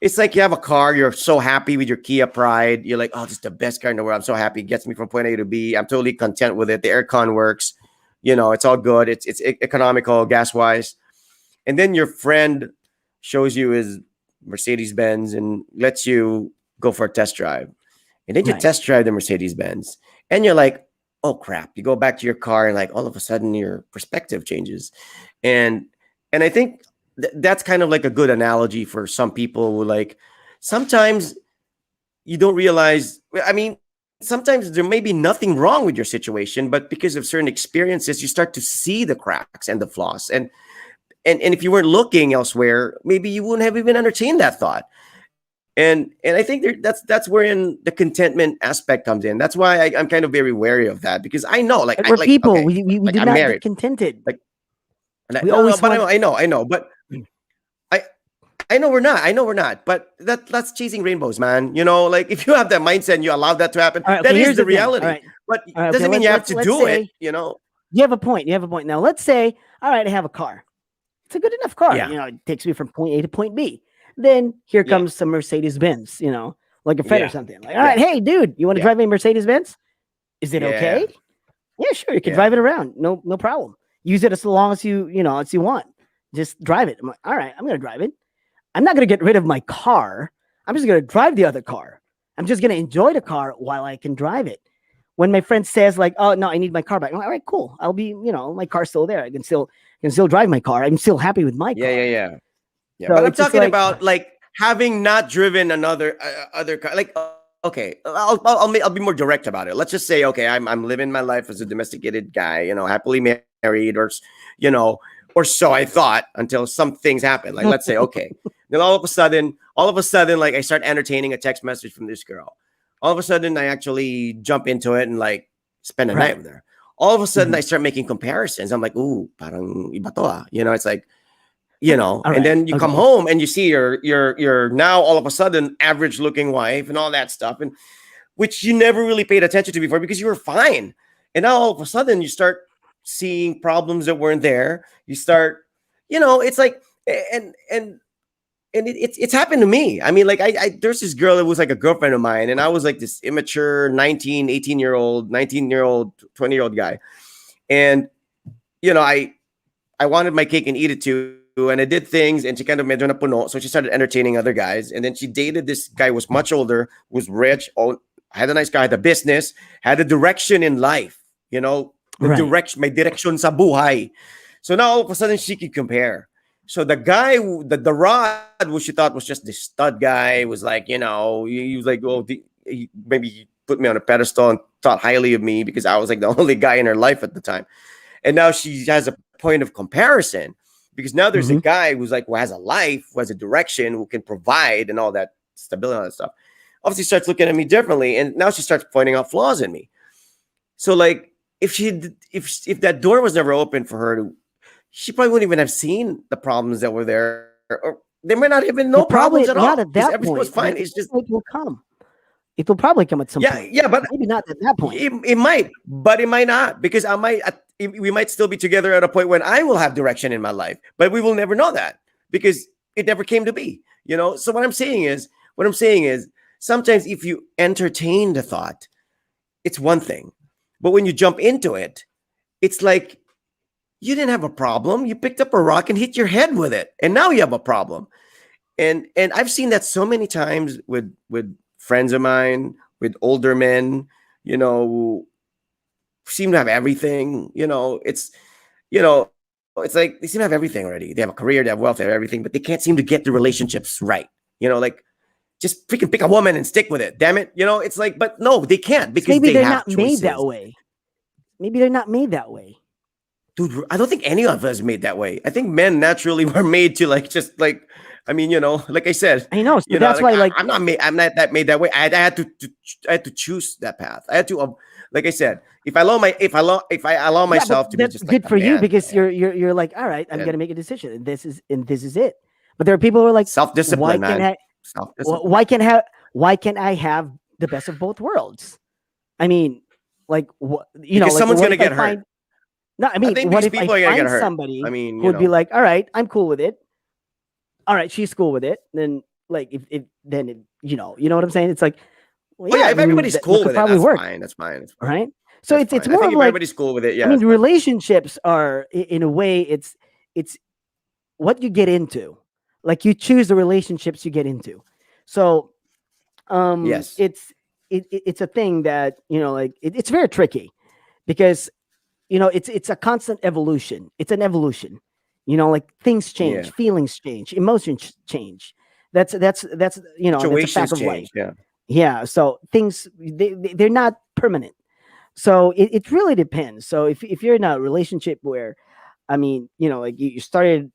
S2: you have a car, you're so happy with your Kia Pride. You're like, oh, this is the best car in the world. I'm so happy. It gets me from point A to B. I'm totally content with it. The aircon works. It's all good. It's economical, gas wise. And then your friend shows you his Mercedes Benz and lets you go for a test drive. And then you
S1: right.
S2: test drive the Mercedes Benz, and you're like, oh crap. You go back to your car, and like all of a sudden your perspective changes. And and I think that's kind of like a good analogy for some people who, like, sometimes you don't realize. I mean, sometimes there may be nothing wrong with your situation, but because of certain experiences, you start to see the cracks and the flaws. And if you weren't looking elsewhere, maybe you wouldn't have even entertained that thought. And I think that's wherein the contentment aspect comes in. That's why I'm kind of very wary of that, because I know, like,
S1: Like we're people.
S2: okay,
S1: We
S2: like
S1: did
S2: I'm
S1: not get
S2: married,
S1: contented.
S2: like,
S1: We
S2: no,
S1: always
S2: but
S1: want.
S2: I know, but I I know we're not. I know we're not. But that's chasing rainbows, man. Like, if you have that mindset and you allow that to happen,
S1: All right.
S2: that
S1: Okay.
S2: is
S1: Here's
S2: the
S1: the thing. All
S2: reality.
S1: right.
S2: But
S1: All right.
S2: it
S1: Okay.
S2: doesn't mean you have
S1: Let's
S2: to
S1: let's
S2: do it.
S1: say you have a point. You have a point. Now let's say, all right, I have a car. It's a good enough car.
S2: Yeah,
S1: It takes me from point A to point B. Then here
S2: yeah,
S1: comes some Mercedes Benz. Like a friend or
S2: yeah,
S1: something. Like, all
S2: yeah,
S1: right, hey, dude, you want to
S2: yeah,
S1: drive a Mercedes Benz? Is it
S2: yeah,
S1: okay? Yeah, sure. You can
S2: yeah,
S1: drive it around. No problem. Use it as long as as you want. Just drive it. I'm like, all right, I'm gonna drive it. I'm not gonna get rid of my car. I'm just gonna drive the other car. I'm just gonna enjoy the car while I can drive it. When my friend says like, oh no, I need my car back. I'm like, all right, cool. I'll be, my car's still there. I can still drive my car. I'm still happy with my
S2: yeah, yeah,
S1: car.
S2: yeah. Yeah,
S1: So
S2: but I'm
S1: it's
S2: talking
S1: like
S2: about, like, having not driven another other car. Like, okay, I'll be more direct about it. Let's just say, okay, I'm living my life as a domesticated guy, happily married, you know, or so I thought, until some things happen. Like, let's say, okay, then all of a sudden, like, I start entertaining a text message from this girl. All of a sudden, I actually jump into it and, like, spend a night
S1: right.
S2: with her. All of a sudden,
S1: Mhm.
S2: I start making comparisons. I'm like, ooh, parang iba to, ah. It's like,
S1: All
S2: and
S1: right.
S2: then you come
S1: Okay.
S2: home and you see your now all of a sudden average looking wife and all that stuff, and which you never really paid attention to before because you were fine. And now all of a sudden you start seeing problems that weren't there. You start, it's like, and it's happened to me. I mean, like, I there's this girl that was like a girlfriend of mine, and I was like this immature 19, 18-year-old, 19-year-old, 20-year-old guy. And I wanted my cake and eat it too. And I did things, and she kind of medyo napuno. So she started entertaining other guys. And then she dated this guy who was much older, was rich, had a nice car, had a business, had a direction in life, the
S1: Right.
S2: direction, my direction sa buhay. So now all of a sudden she could compare. So the guy, the rod, who she thought was just this stud guy, was like, he was like, oh, maybe he put me on a pedestal and thought highly of me because I was like the only guy in her life at the time. And now she has a point of comparison because now there's a
S1: Hmm.
S2: guy who's like, who has a life, who has a direction, who can provide and all that stability and all that stuff. Obviously starts looking at me differently, and now she starts pointing out flaws in me. So like if that door was never open for her to, she probably wouldn't even have seen the problems that were there, or there might not have been no
S1: Probably
S2: problems at
S1: not
S2: all
S1: at
S2: because
S1: that
S2: everything was
S1: point,
S2: fine.
S1: but
S2: It's just
S1: it will come. It will probably come at some
S2: yeah,
S1: point.
S2: yeah, but
S1: Maybe not at that point.
S2: it might, but it might not because we might still be together at a point when I will have direction in my life, but we will never know that because it never came to be, you know? So what I'm saying is, sometimes if you entertain the thought, it's one thing, but when you jump into it, it's like you didn't have a problem. You picked up a rock and hit your head with it, and now you have a problem. And I've seen that so many times with friends of mine, with older men, you know, who seem to have everything. You know, it's like they seem to have everything already. They have a career, they have wealth, they have everything, but they can't seem to get the relationships right. Like just freaking pick a woman and stick with it. Damn it. It's like, but no, they can't because
S1: Maybe
S2: they
S1: they're
S2: have
S1: not made that
S2: choices.
S1: way. Maybe they're not made that way.
S2: Dude, I don't think any of us made that way. I think men naturally were made to like just like, I mean, like I said,
S1: I know. So that's why, like,
S2: I'm not made that way. I had to choose that path. I had to, like I said, if I allow myself to be
S1: that's
S2: just
S1: good
S2: like
S1: for
S2: a
S1: you
S2: man,
S1: because you're like, all right, I'm
S2: and
S1: gonna make a decision, and this is it. But there are people who are like,
S2: self-discipline,
S1: why can't
S2: man.
S1: I?
S2: Self-discipline.
S1: Why can't I have the best of both worlds? I mean, like,
S2: Because
S1: like,
S2: someone's
S1: what
S2: gonna
S1: if I
S2: get hurt.
S1: find? No, I mean,
S2: think
S1: what
S2: these
S1: if I
S2: people are gonna get
S1: find
S2: hurt.
S1: somebody
S2: I mean,
S1: who would be like, all right, I'm cool with it. All right, she's cool with it. Then, like, you know what I'm saying? It's like, well,
S2: yeah,
S1: I
S2: if
S1: mean,
S2: everybody's
S1: that
S2: cool
S1: could
S2: with it,
S1: probably
S2: that's
S1: work,
S2: fine. That's fine. That's fine.
S1: right? So
S2: That's
S1: it's
S2: fine. I
S1: more
S2: think
S1: of
S2: if
S1: like,
S2: everybody's cool with it,
S1: I
S2: yeah,
S1: mean,
S2: it's fine.
S1: relationships are in a way, it's what you get into. Like, you choose the relationships you get into. So
S2: Yes.
S1: it's a thing that, like, it's very tricky because it's a constant evolution. It's an evolution. Like, things change,
S2: Yeah.
S1: feelings change, emotions change. That's that's a
S2: Situations
S1: fact of life.
S2: change. Yeah.
S1: Yeah, so things, they're not permanent. So it really depends. So if you're in a relationship where, I mean, like, you started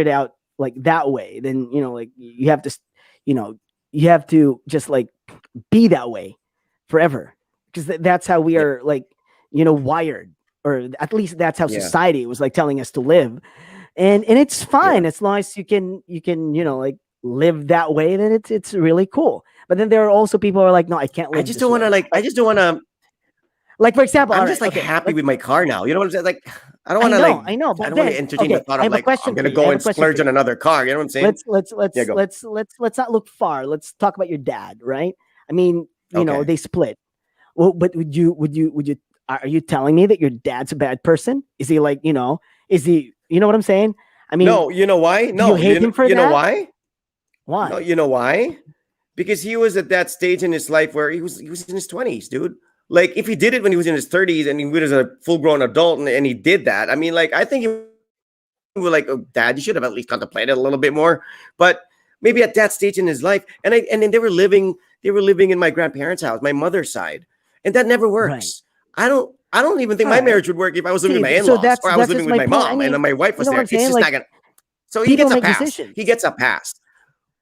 S1: out like that way, then, like, you have to you know you have to just, like, be that way forever, because that's how we
S2: Yeah.
S1: are, like, wired, or at least that's how
S2: Yeah.
S1: society was, like, telling us to live. And it's
S2: Yeah.
S1: fine as long as you can like, live that way. Then it's really cool. But then there are also people who are like, no, I can't
S2: I
S1: live
S2: just
S1: this
S2: don't want to
S1: way.
S2: like. I just don't want to.
S1: Like, for example,
S2: I'm
S1: all
S2: just
S1: right,
S2: like
S1: okay,
S2: happy with my car now. You know what I'm saying? Like, I don't
S1: I
S2: want to like.
S1: know, I know,
S2: I
S1: but
S2: don't want to
S1: then,
S2: entertain the
S1: okay,
S2: thought
S1: I
S2: of
S1: have a
S2: like, oh, I'm
S1: question for
S2: gonna
S1: you. I
S2: go
S1: have a
S2: and
S1: question for
S2: splurge on
S1: you.
S2: another car. You know what I'm saying?
S1: Let's
S2: Yeah, go.
S1: let's not look far. Let's talk about your dad, right? I mean,
S2: Okay.
S1: they split. Well, but would you are you telling me that your dad's a bad person? Is he, like, is he, what I'm saying? I mean,
S2: No, you know why?
S1: do you
S2: No,
S1: hate him for
S2: you know
S1: that?
S2: why? No,
S1: Why?
S2: you know why? Because he was at that stage in his life where he was in his 20s, dude. Like if he did it when he was in his 30s and he was a full grown adult and he did that, I mean, like I think he would like, oh, Dad, you should have at least contemplated a little bit more. But maybe at that stage in his life, and then they were living in my grandparents' house, my mother's side, and that never
S1: Right.
S2: works. I don't even think
S1: All
S2: my
S1: right.
S2: marriage would work if I was living
S1: See,
S2: with my
S1: so
S2: in-laws or I was
S1: that's
S2: living
S1: just
S2: with
S1: my
S2: my
S1: point. I
S2: mom and
S1: mean,
S2: then my wife
S1: you
S2: was
S1: know what
S2: there.
S1: I'm
S2: It's
S1: saying?
S2: just not
S1: Like,
S2: gonna. So he
S1: people
S2: gets a
S1: make
S2: pass. He
S1: decisions.
S2: gets a pass.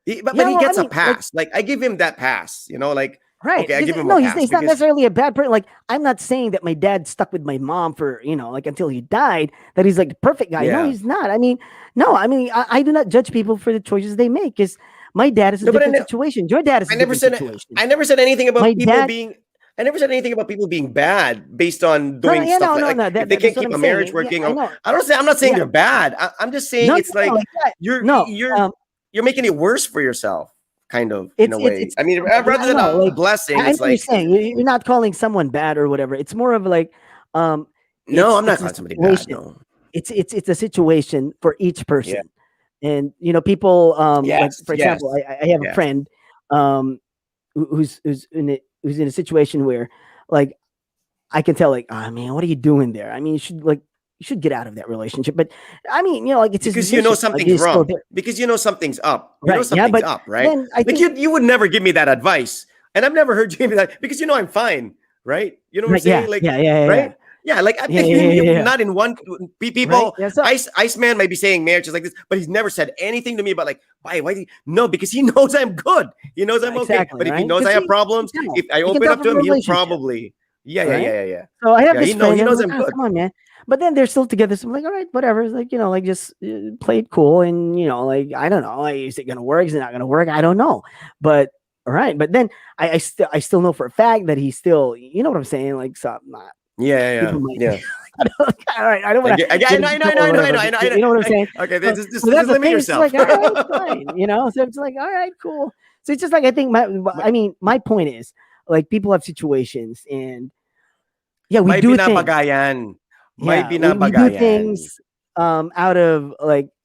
S2: But
S1: Yeah,
S2: he
S1: well, I
S2: gets a
S1: mean, like,
S2: pass. Like I give him that pass. Like
S1: right.
S2: okay, I
S1: Because,
S2: give him a
S1: no, he's
S2: pass
S1: he's not
S2: because
S1: necessarily a bad person. Like, I'm not saying that my dad stuck with my mom for, like, until he died, that he's like the perfect guy. No,
S2: yeah.
S1: he's not. I mean, no, I mean, I do not judge people for the choices they make, because my dad is a
S2: No, but
S1: different situation. Your dad is
S2: I
S1: a
S2: never
S1: different
S2: said
S1: situation.
S2: I never said anything
S1: My
S2: about people
S1: dad,
S2: being. I never said anything about people being bad based on
S1: no, no,
S2: doing
S1: yeah,
S2: stuff
S1: no,
S2: like
S1: no,
S2: like
S1: no.
S2: if they
S1: That's
S2: can't
S1: what
S2: keep
S1: I'm
S2: a marriage
S1: saying. Yeah,
S2: working.
S1: I
S2: Or
S1: know.
S2: I don't say I'm not saying
S1: Yeah,
S2: they're bad. I'm just saying
S1: no,
S2: it's
S1: no,
S2: like
S1: like that.
S2: you're
S1: No,
S2: you're you're making it worse for yourself, kind of in a
S1: it's
S2: way. I mean,
S1: yeah,
S2: rather
S1: I
S2: than
S1: know.
S2: a
S1: Like,
S2: blessing,
S1: I know
S2: it's
S1: what you're
S2: like
S1: saying. You're not calling someone bad or whatever. It's more of like, um,
S2: no, I'm not
S1: it's a
S2: calling somebody bad.
S1: situation.
S2: No.
S1: It's a situation for each
S2: Yeah.
S1: person. And, people, like,
S2: Yes.
S1: for example,
S2: Yes.
S1: I have a
S2: Yes.
S1: friend, um, who's in a situation where, like, I can tell, like, oh man, what are you doing there? I mean, you should get out of that relationship. But I mean, like, it's his
S2: Because you know
S1: decision. Like,
S2: something's
S1: he's still
S2: wrong.
S1: there,
S2: Because you know something's up. You know
S1: right? Yeah,
S2: something's
S1: but
S2: up, right?
S1: then I
S2: Like
S1: think,
S2: you would never give me that advice. And I've never heard you give me that because you know I'm fine, right? You know what I'm
S1: right? Yeah,
S2: saying? Like,
S1: yeah, yeah, yeah, yeah.
S2: right? Yeah, like
S1: Yeah, yeah, yeah, yeah, yeah.
S2: not in one
S1: Right?
S2: people.
S1: Yeah. So
S2: Iceman might be saying marriage is like this, but he's never said anything to me about like why do you, no, because he knows I'm good. He knows I'm okay.
S1: exactly,
S2: But if he
S1: right?
S2: knows I
S1: Because
S2: have
S1: he
S2: problems,
S1: can tell.
S2: if I
S1: He can
S2: open
S1: tell
S2: up to
S1: from a
S2: him, he'll
S1: relationship,
S2: probably
S1: right?
S2: yeah.
S1: So I have
S2: Yeah,
S1: this
S2: he
S1: friend, and I'm
S2: knows
S1: like,
S2: I'm
S1: oh,
S2: good.
S1: come on, man. But then they're still together. So I'm like, all right, whatever. It's like, like, just play it cool. And, like, I don't know. Like, is it going to work? Is it not going to work? I don't know. But, all right. But then I still know for a fact that he's still, you know what I'm saying? Like, so not, people might,
S2: Yeah.
S1: I don't, all right. I don't want to
S2: I
S1: get
S2: know,
S1: into trouble or whatever. But you know what I'm saying?
S2: okay,
S1: So,
S2: just
S1: so that's the
S2: limit
S1: thing. It's just
S2: yourself.
S1: like, all right, fine. So it's like, all right, cool. So it's just like, I think
S2: But
S1: I mean, my point is, like, people have situations, and yeah, we
S2: may
S1: do things.
S2: binabagayan. May
S1: Yeah, we do
S2: binabagayan.
S1: things out of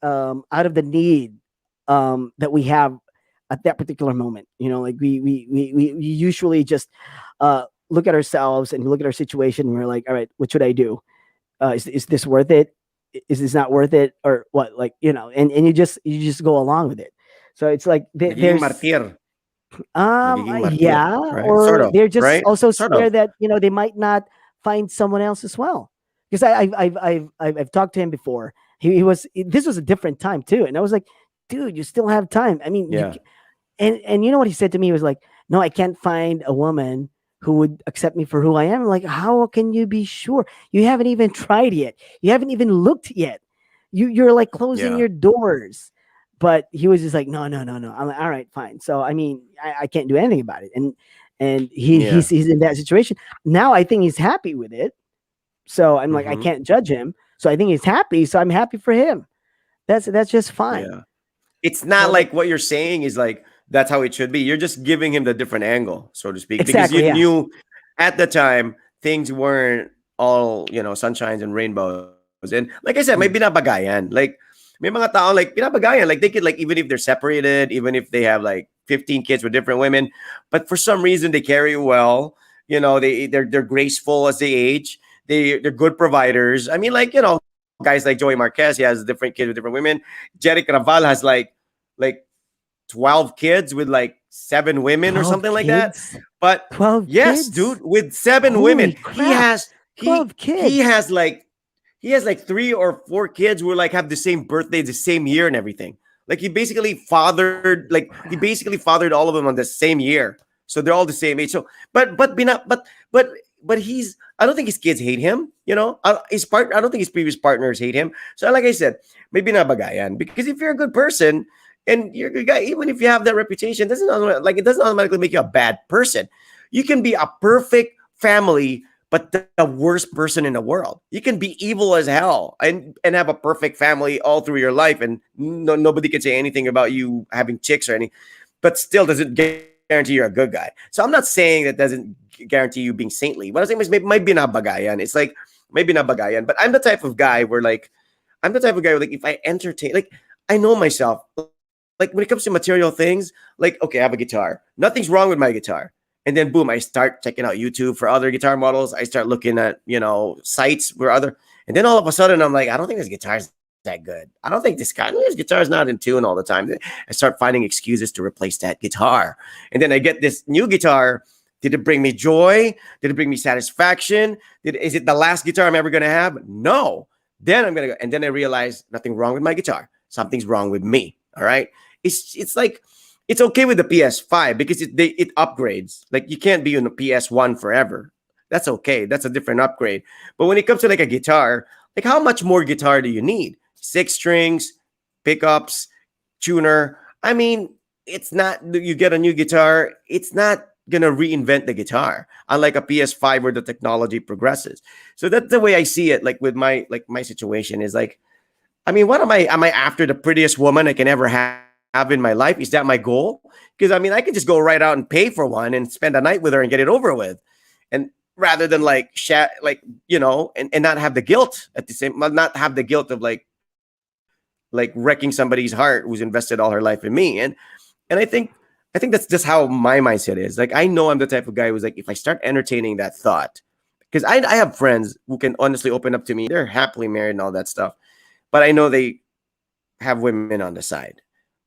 S1: out of the need that we have at that particular moment. Like we usually just look at ourselves and look at our situation, and we're like, all right, what should I do? Is this worth it? Is this not worth it, or what? Like, and you just go along with it. So it's like
S2: Nagiging
S1: there's
S2: martir. Nagiging martir,
S1: yeah,
S2: right? Sort
S1: or
S2: of,
S1: they're just
S2: right?
S1: also
S2: Sort of.
S1: scared that they might not find someone else as well. Because I've talked to him before. This was a different time too, and I was like, dude, you still have time. I mean,
S2: Yeah.
S1: and you know what he said to me? He was like, no, I can't find a woman who would accept me for who I am. I'm like, how can you be sure? You haven't even tried yet. You haven't even looked yet. You're like closing
S2: Yeah.
S1: your doors. But he was just like, no, no, no, no. I'm like, all right, fine. So I mean, I can't do anything about it. And
S2: Yeah.
S1: he's in that situation now. I think he's happy with it. So I'm like, I
S2: Mm-hmm.
S1: can't judge him. So I think he's happy. So I'm happy for him. That's just fine.
S2: Yeah. It's not
S1: So
S2: like what you're saying is like that's how it should be. You're just giving him the different angle, so to speak, because you
S1: exactly, yeah.
S2: knew at the time things weren't all sunshines and rainbows. And like I said, may
S1: Mm.
S2: binabagayan. Like may mga tao like binabagayan. Like they could like even if they're separated, even if they have like 15 kids with different women, but for some reason they carry well. They're graceful as they age. They're good providers. I mean, like guys like Joey Marquez, he has different kids with different women. Jeric Raval has like 12 kids with like 7 women or
S1: 12
S2: something like that.
S1: kids.
S2: But
S1: 12
S2: yes,
S1: kids.
S2: dude, with 7 women,
S1: Holy crap. 12
S2: he
S1: kids.
S2: has like 3 or 4 kids who like have the same birthday, the same year, and everything. Like he basically fathered all of them on the same year. So they're all the same age. So but he's I don't think his kids hate him. I don't think his previous partners hate him. So like I said, maybe not bagayan. Because if you're a good person and you're a good guy, even if you have that reputation, it doesn't automatically make you a bad person. You can be a perfect family, but the worst person in the world. You can be evil as hell and have a perfect family all through your life, and nobody can say anything about you having chicks or anything, but still doesn't guarantee you're a good guy. So I'm not saying that doesn't guarantee you being saintly. What I'm saying is maybe might be not bagayan. It's like maybe not bagayan, but I'm the type of guy where if I entertain, like I know myself, like when it comes to material things, like okay, I have a guitar. Nothing's wrong with my guitar. And then boom, I start checking out YouTube for other guitar models. I start looking at, sites where and then all of a sudden I'm like, I don't think this guitar's that good. I don't think this guitar is not in tune all the time. I start finding excuses to replace that guitar. And then I get this new guitar. Did it bring me joy? Did it bring me satisfaction? Is it the last guitar I'm ever going to have? No. Then I'm going to go. And then I realize nothing wrong with my guitar. Something's wrong with me. All right. It's like, it's okay with the PS5 because it upgrades. Like you can't be on the PS1 forever. That's okay. That's a different upgrade. But when it comes to like a guitar, like how much more guitar do you need? 6 strings, pickups, tuner. I mean, it's not you get a new guitar, it's not gonna reinvent the guitar, unlike a PS5 where the technology progresses. So that's the way I see it. Like with my situation is like, I mean, what am I? Am I after the prettiest woman I can ever have in my life? Is that my goal? Because I mean, I can just go right out and pay for one and spend a night with her and get it over with, and rather than and not have the guilt not have the guilt of like wrecking somebody's heart who's invested all her life in me. And I think that's just how my mindset is. Like I know I'm the type of guy who's like, if I start entertaining that thought, because I have friends who can honestly open up to me. They're happily married and all that stuff, but I know they have women on the side,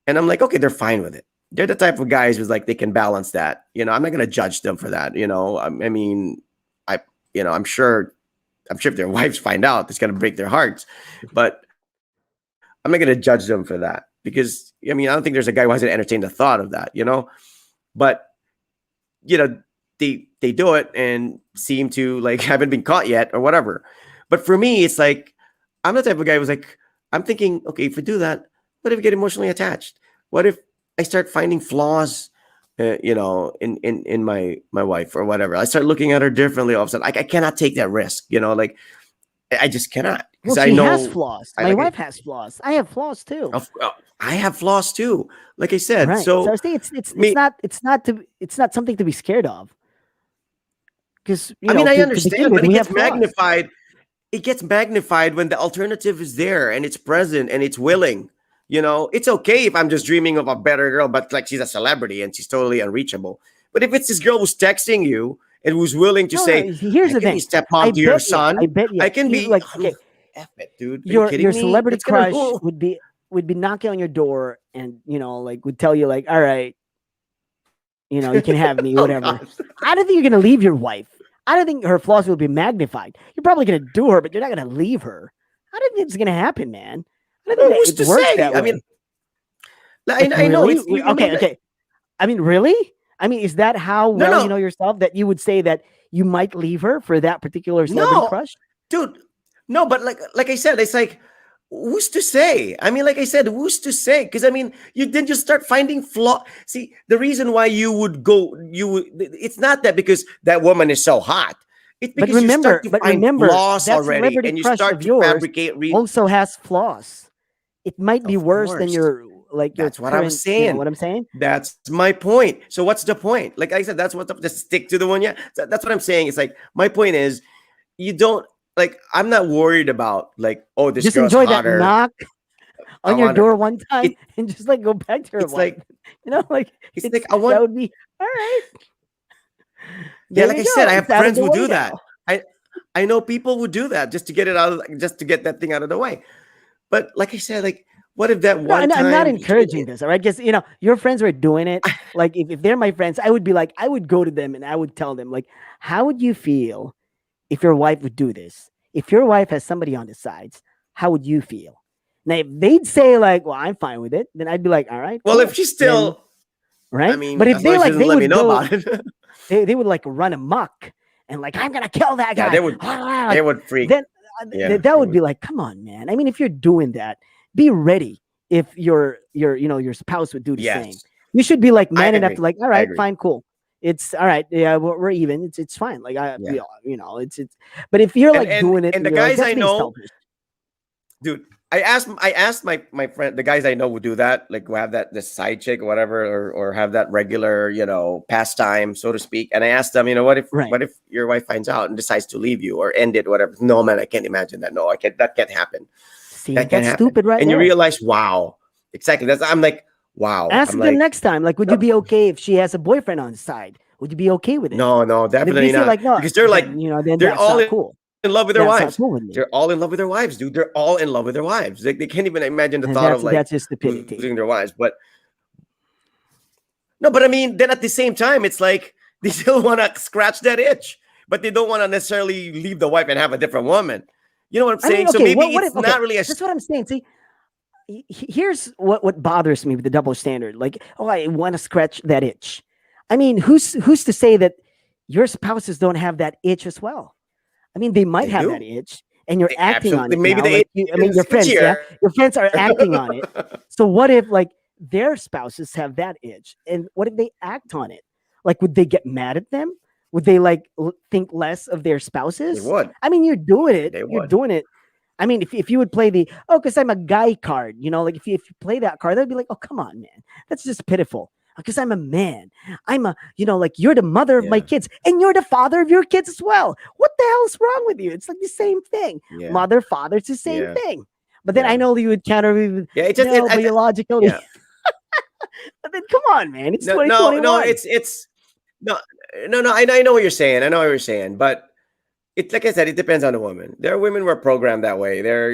S2: and I'm like, okay, they're fine with it. They're the type of guys who's like they can balance that. I'm not gonna judge them for that. I mean, I'm sure I'm sure if their wives find out, it's gonna break their hearts. But I'm not gonna judge them for that because I mean I don't think there's a guy who hasn't entertained the thought of that, But they do it and seem to like haven't been caught yet or whatever. But for me, it's like I'm the type of guy who's like I'm thinking, okay, if we do that, what if we get emotionally attached? What if I start finding flaws, in my wife or whatever? I start looking at her differently all of a sudden. I cannot take that risk, like I just cannot
S1: Well,
S2: because I
S1: she has
S2: know
S1: flaws.
S2: I
S1: My
S2: like it.
S1: wife has flaws. I have flaws too.
S2: I have flaws too, like I said.
S1: Right. So
S2: So
S1: I think it's
S2: me,
S1: not something to be scared of. Because
S2: I mean, I
S1: to begin
S2: understand,
S1: with,
S2: but it
S1: we
S2: gets
S1: have flaws.
S2: magnified. It gets magnified when the alternative is there and it's present and it's willing. It's okay if I'm just dreaming of a better girl, but like she's a celebrity and she's totally unreachable. But if it's this girl who's texting you and who's willing to
S1: No, no.
S2: say,
S1: Here's
S2: I
S1: the
S2: can be
S1: thing. I
S2: stepmom to your
S1: bet you. I
S2: son,
S1: bet you.
S2: I can
S1: You
S2: be,
S1: like okay.
S2: F it, dude. Are you
S1: Your
S2: kidding me?
S1: celebrity
S2: That's gonna
S1: crush
S2: rule.
S1: would be knocking on your door and like would tell you like, all right, you can have me,
S2: Oh,
S1: whatever.
S2: gosh.
S1: I don't think you're gonna leave your wife. I don't think her flaws will be magnified. You're probably gonna do her, but you're not gonna leave her. I don't think it's gonna happen, man. I don't think
S2: Well,
S1: that
S2: who's
S1: it
S2: to
S1: works
S2: say?
S1: that
S2: I mean,
S1: way.
S2: I,
S1: Like
S2: I know
S1: really?
S2: it's you may
S1: Okay,
S2: not.
S1: okay. I mean, really? I mean, is that how
S2: No,
S1: well you know
S2: no,
S1: yourself that you would say that you might leave her for that particular celebrity
S2: no,
S1: crush?
S2: dude. No, but like I said, it's like who's to say? I mean, like I said, who's to say? Because I mean, you then just start finding flaw. See, the reason why it's not that because that woman is so hot. It's because you start to find
S1: Remember,
S2: flaws
S1: that
S2: already,
S1: celebrity
S2: and you
S1: crush
S2: start
S1: of
S2: to
S1: yours
S2: fabricate.
S1: also has flaws. It might be
S2: Of
S1: worse than
S2: course,
S1: your
S2: that's what I was
S1: current, you know
S2: saying.
S1: what I'm saying?
S2: That's my point. So what's the point? Like I said, that's what just stick to the one. Yeah, that's what I'm saying. It's like my point is you don't like. I'm not worried about like, oh, this
S1: Just
S2: girl's
S1: enjoy that
S2: hotter.
S1: knock
S2: I
S1: on your
S2: want her.
S1: door one time
S2: It.
S1: and just like go back to your
S2: It's
S1: wife.
S2: like
S1: Like
S2: it's like I
S1: that
S2: want.
S1: would be all right.
S2: Yeah,
S1: There
S2: like
S1: you
S2: I said,
S1: go.
S2: I
S1: It's
S2: have
S1: out of
S2: friends
S1: the
S2: who
S1: way
S2: do
S1: now.
S2: that. I know people who do that just to get it out of just to get that thing out of the way. But like I said, like what if that
S1: No,
S2: one
S1: I'm not
S2: time?
S1: encouraging this, all right? Because your friends were doing it. Like if they're my friends, I would be like, I would go to them and I would tell them, like, how would you feel if your wife would do this? If your wife has somebody on the sides, how would you feel? Now, if they'd say like, "Well, I'm fine with it," then I'd be like, "All right,
S2: Well, if
S1: cool."
S2: she's
S1: Then
S2: still, I
S1: right. But
S2: mean,
S1: if
S2: as long
S1: they
S2: as she
S1: like,
S2: doesn't
S1: they
S2: let me
S1: would
S2: know
S1: go,
S2: about it,
S1: they would like run amok and like, I'm gonna kill that
S2: yeah,
S1: guy.
S2: they
S1: Like
S2: would freak.
S1: then
S2: Yeah,
S1: that
S2: they
S1: would
S2: would.
S1: be like, come on, man. I mean, if you're doing that, be ready. If your spouse would do the same,
S2: Yes,
S1: you should be like
S2: I
S1: man enough to
S2: agree.
S1: like, all
S2: I
S1: right,
S2: agree.
S1: fine, cool. It's all right. Yeah, we're even. It's fine. Like
S2: Yeah,
S1: it's. But if you're
S2: and
S1: like
S2: and
S1: doing it
S2: and
S1: and
S2: the
S1: you're like,
S2: guys
S1: that's
S2: I
S1: being
S2: know,
S1: selfish.
S2: dude. I asked my friend, the guys I know who do that, like who have that the side chick or whatever, or have that regular pastime, so to speak. And I asked them,
S1: Right.
S2: what if your wife finds out and decides to leave you or end it, whatever? No, man, I can't imagine that. No, I can't. That can't happen.
S1: See,
S2: That can't
S1: that's
S2: happen.
S1: stupid right
S2: And you
S1: there.
S2: realize, wow, exactly. That's I'm like, wow.
S1: Ask
S2: I'm
S1: them
S2: like,
S1: next time. Like, would you be okay if she has a boyfriend on the side? Would you be okay with it?
S2: no, no,
S1: And if they
S2: definitely
S1: say
S2: not.
S1: like, no,
S2: Because they're like,
S1: then
S2: they're
S1: that's
S2: all
S1: not
S2: in
S1: cool.
S2: love with their
S1: That's not
S2: wives.
S1: cool with me.
S2: They're all in love with their wives, dude. They're all in love with their wives. They can't even imagine the
S1: And
S2: thought of like
S1: that's just stupidity.
S2: losing their wives. But no, but I mean, then at the same time, it's like they still want to scratch that itch, but they don't want to necessarily leave the wife and have a different woman. You know what I'm
S1: I mean,
S2: saying? So
S1: okay,
S2: maybe
S1: what
S2: it's
S1: if okay,
S2: not really a
S1: that's what I'm saying. See, here's what bothers me with the double standard. Like, oh, I want to scratch that itch. I mean, who's to say that your spouses don't have that itch as well? I mean, they might
S2: they
S1: have that
S2: do.
S1: itch, and you're
S2: They
S1: acting on
S2: absolutely
S1: it
S2: maybe
S1: now.
S2: the
S1: Like
S2: itch
S1: you, I mean, your
S2: is
S1: friends, yeah,
S2: itchier.
S1: your friends are acting on it. So what if like their spouses have that itch, and what if they act on it? Like, would they get mad at them? Would they like think less of their
S2: They
S1: spouses?
S2: would.
S1: I mean, you're doing it.
S2: They
S1: You're
S2: would.
S1: doing it. I mean, if you would play the because I'm a guy card, like if you play that card, they'd be like, oh come on, man, that's just pitiful. Because I'm a man, I'm a like you're the mother of my
S2: Yeah.
S1: kids, and you're the father of your kids as well. What the hell's wrong with you? It's like the same thing.
S2: Yeah.
S1: Mother, father, it's the same
S2: Yeah.
S1: thing. But then I
S2: Yeah.
S1: know you would counter me with
S2: Yeah. It just
S1: no, biologically.
S2: yeah.
S1: But then come on, man, it's
S2: No, no, no.
S1: 2021.
S2: It's no, no. I know what you're saying. I know what you're saying, but it's like I said, it depends on the woman. There are women who are programmed that way. They're,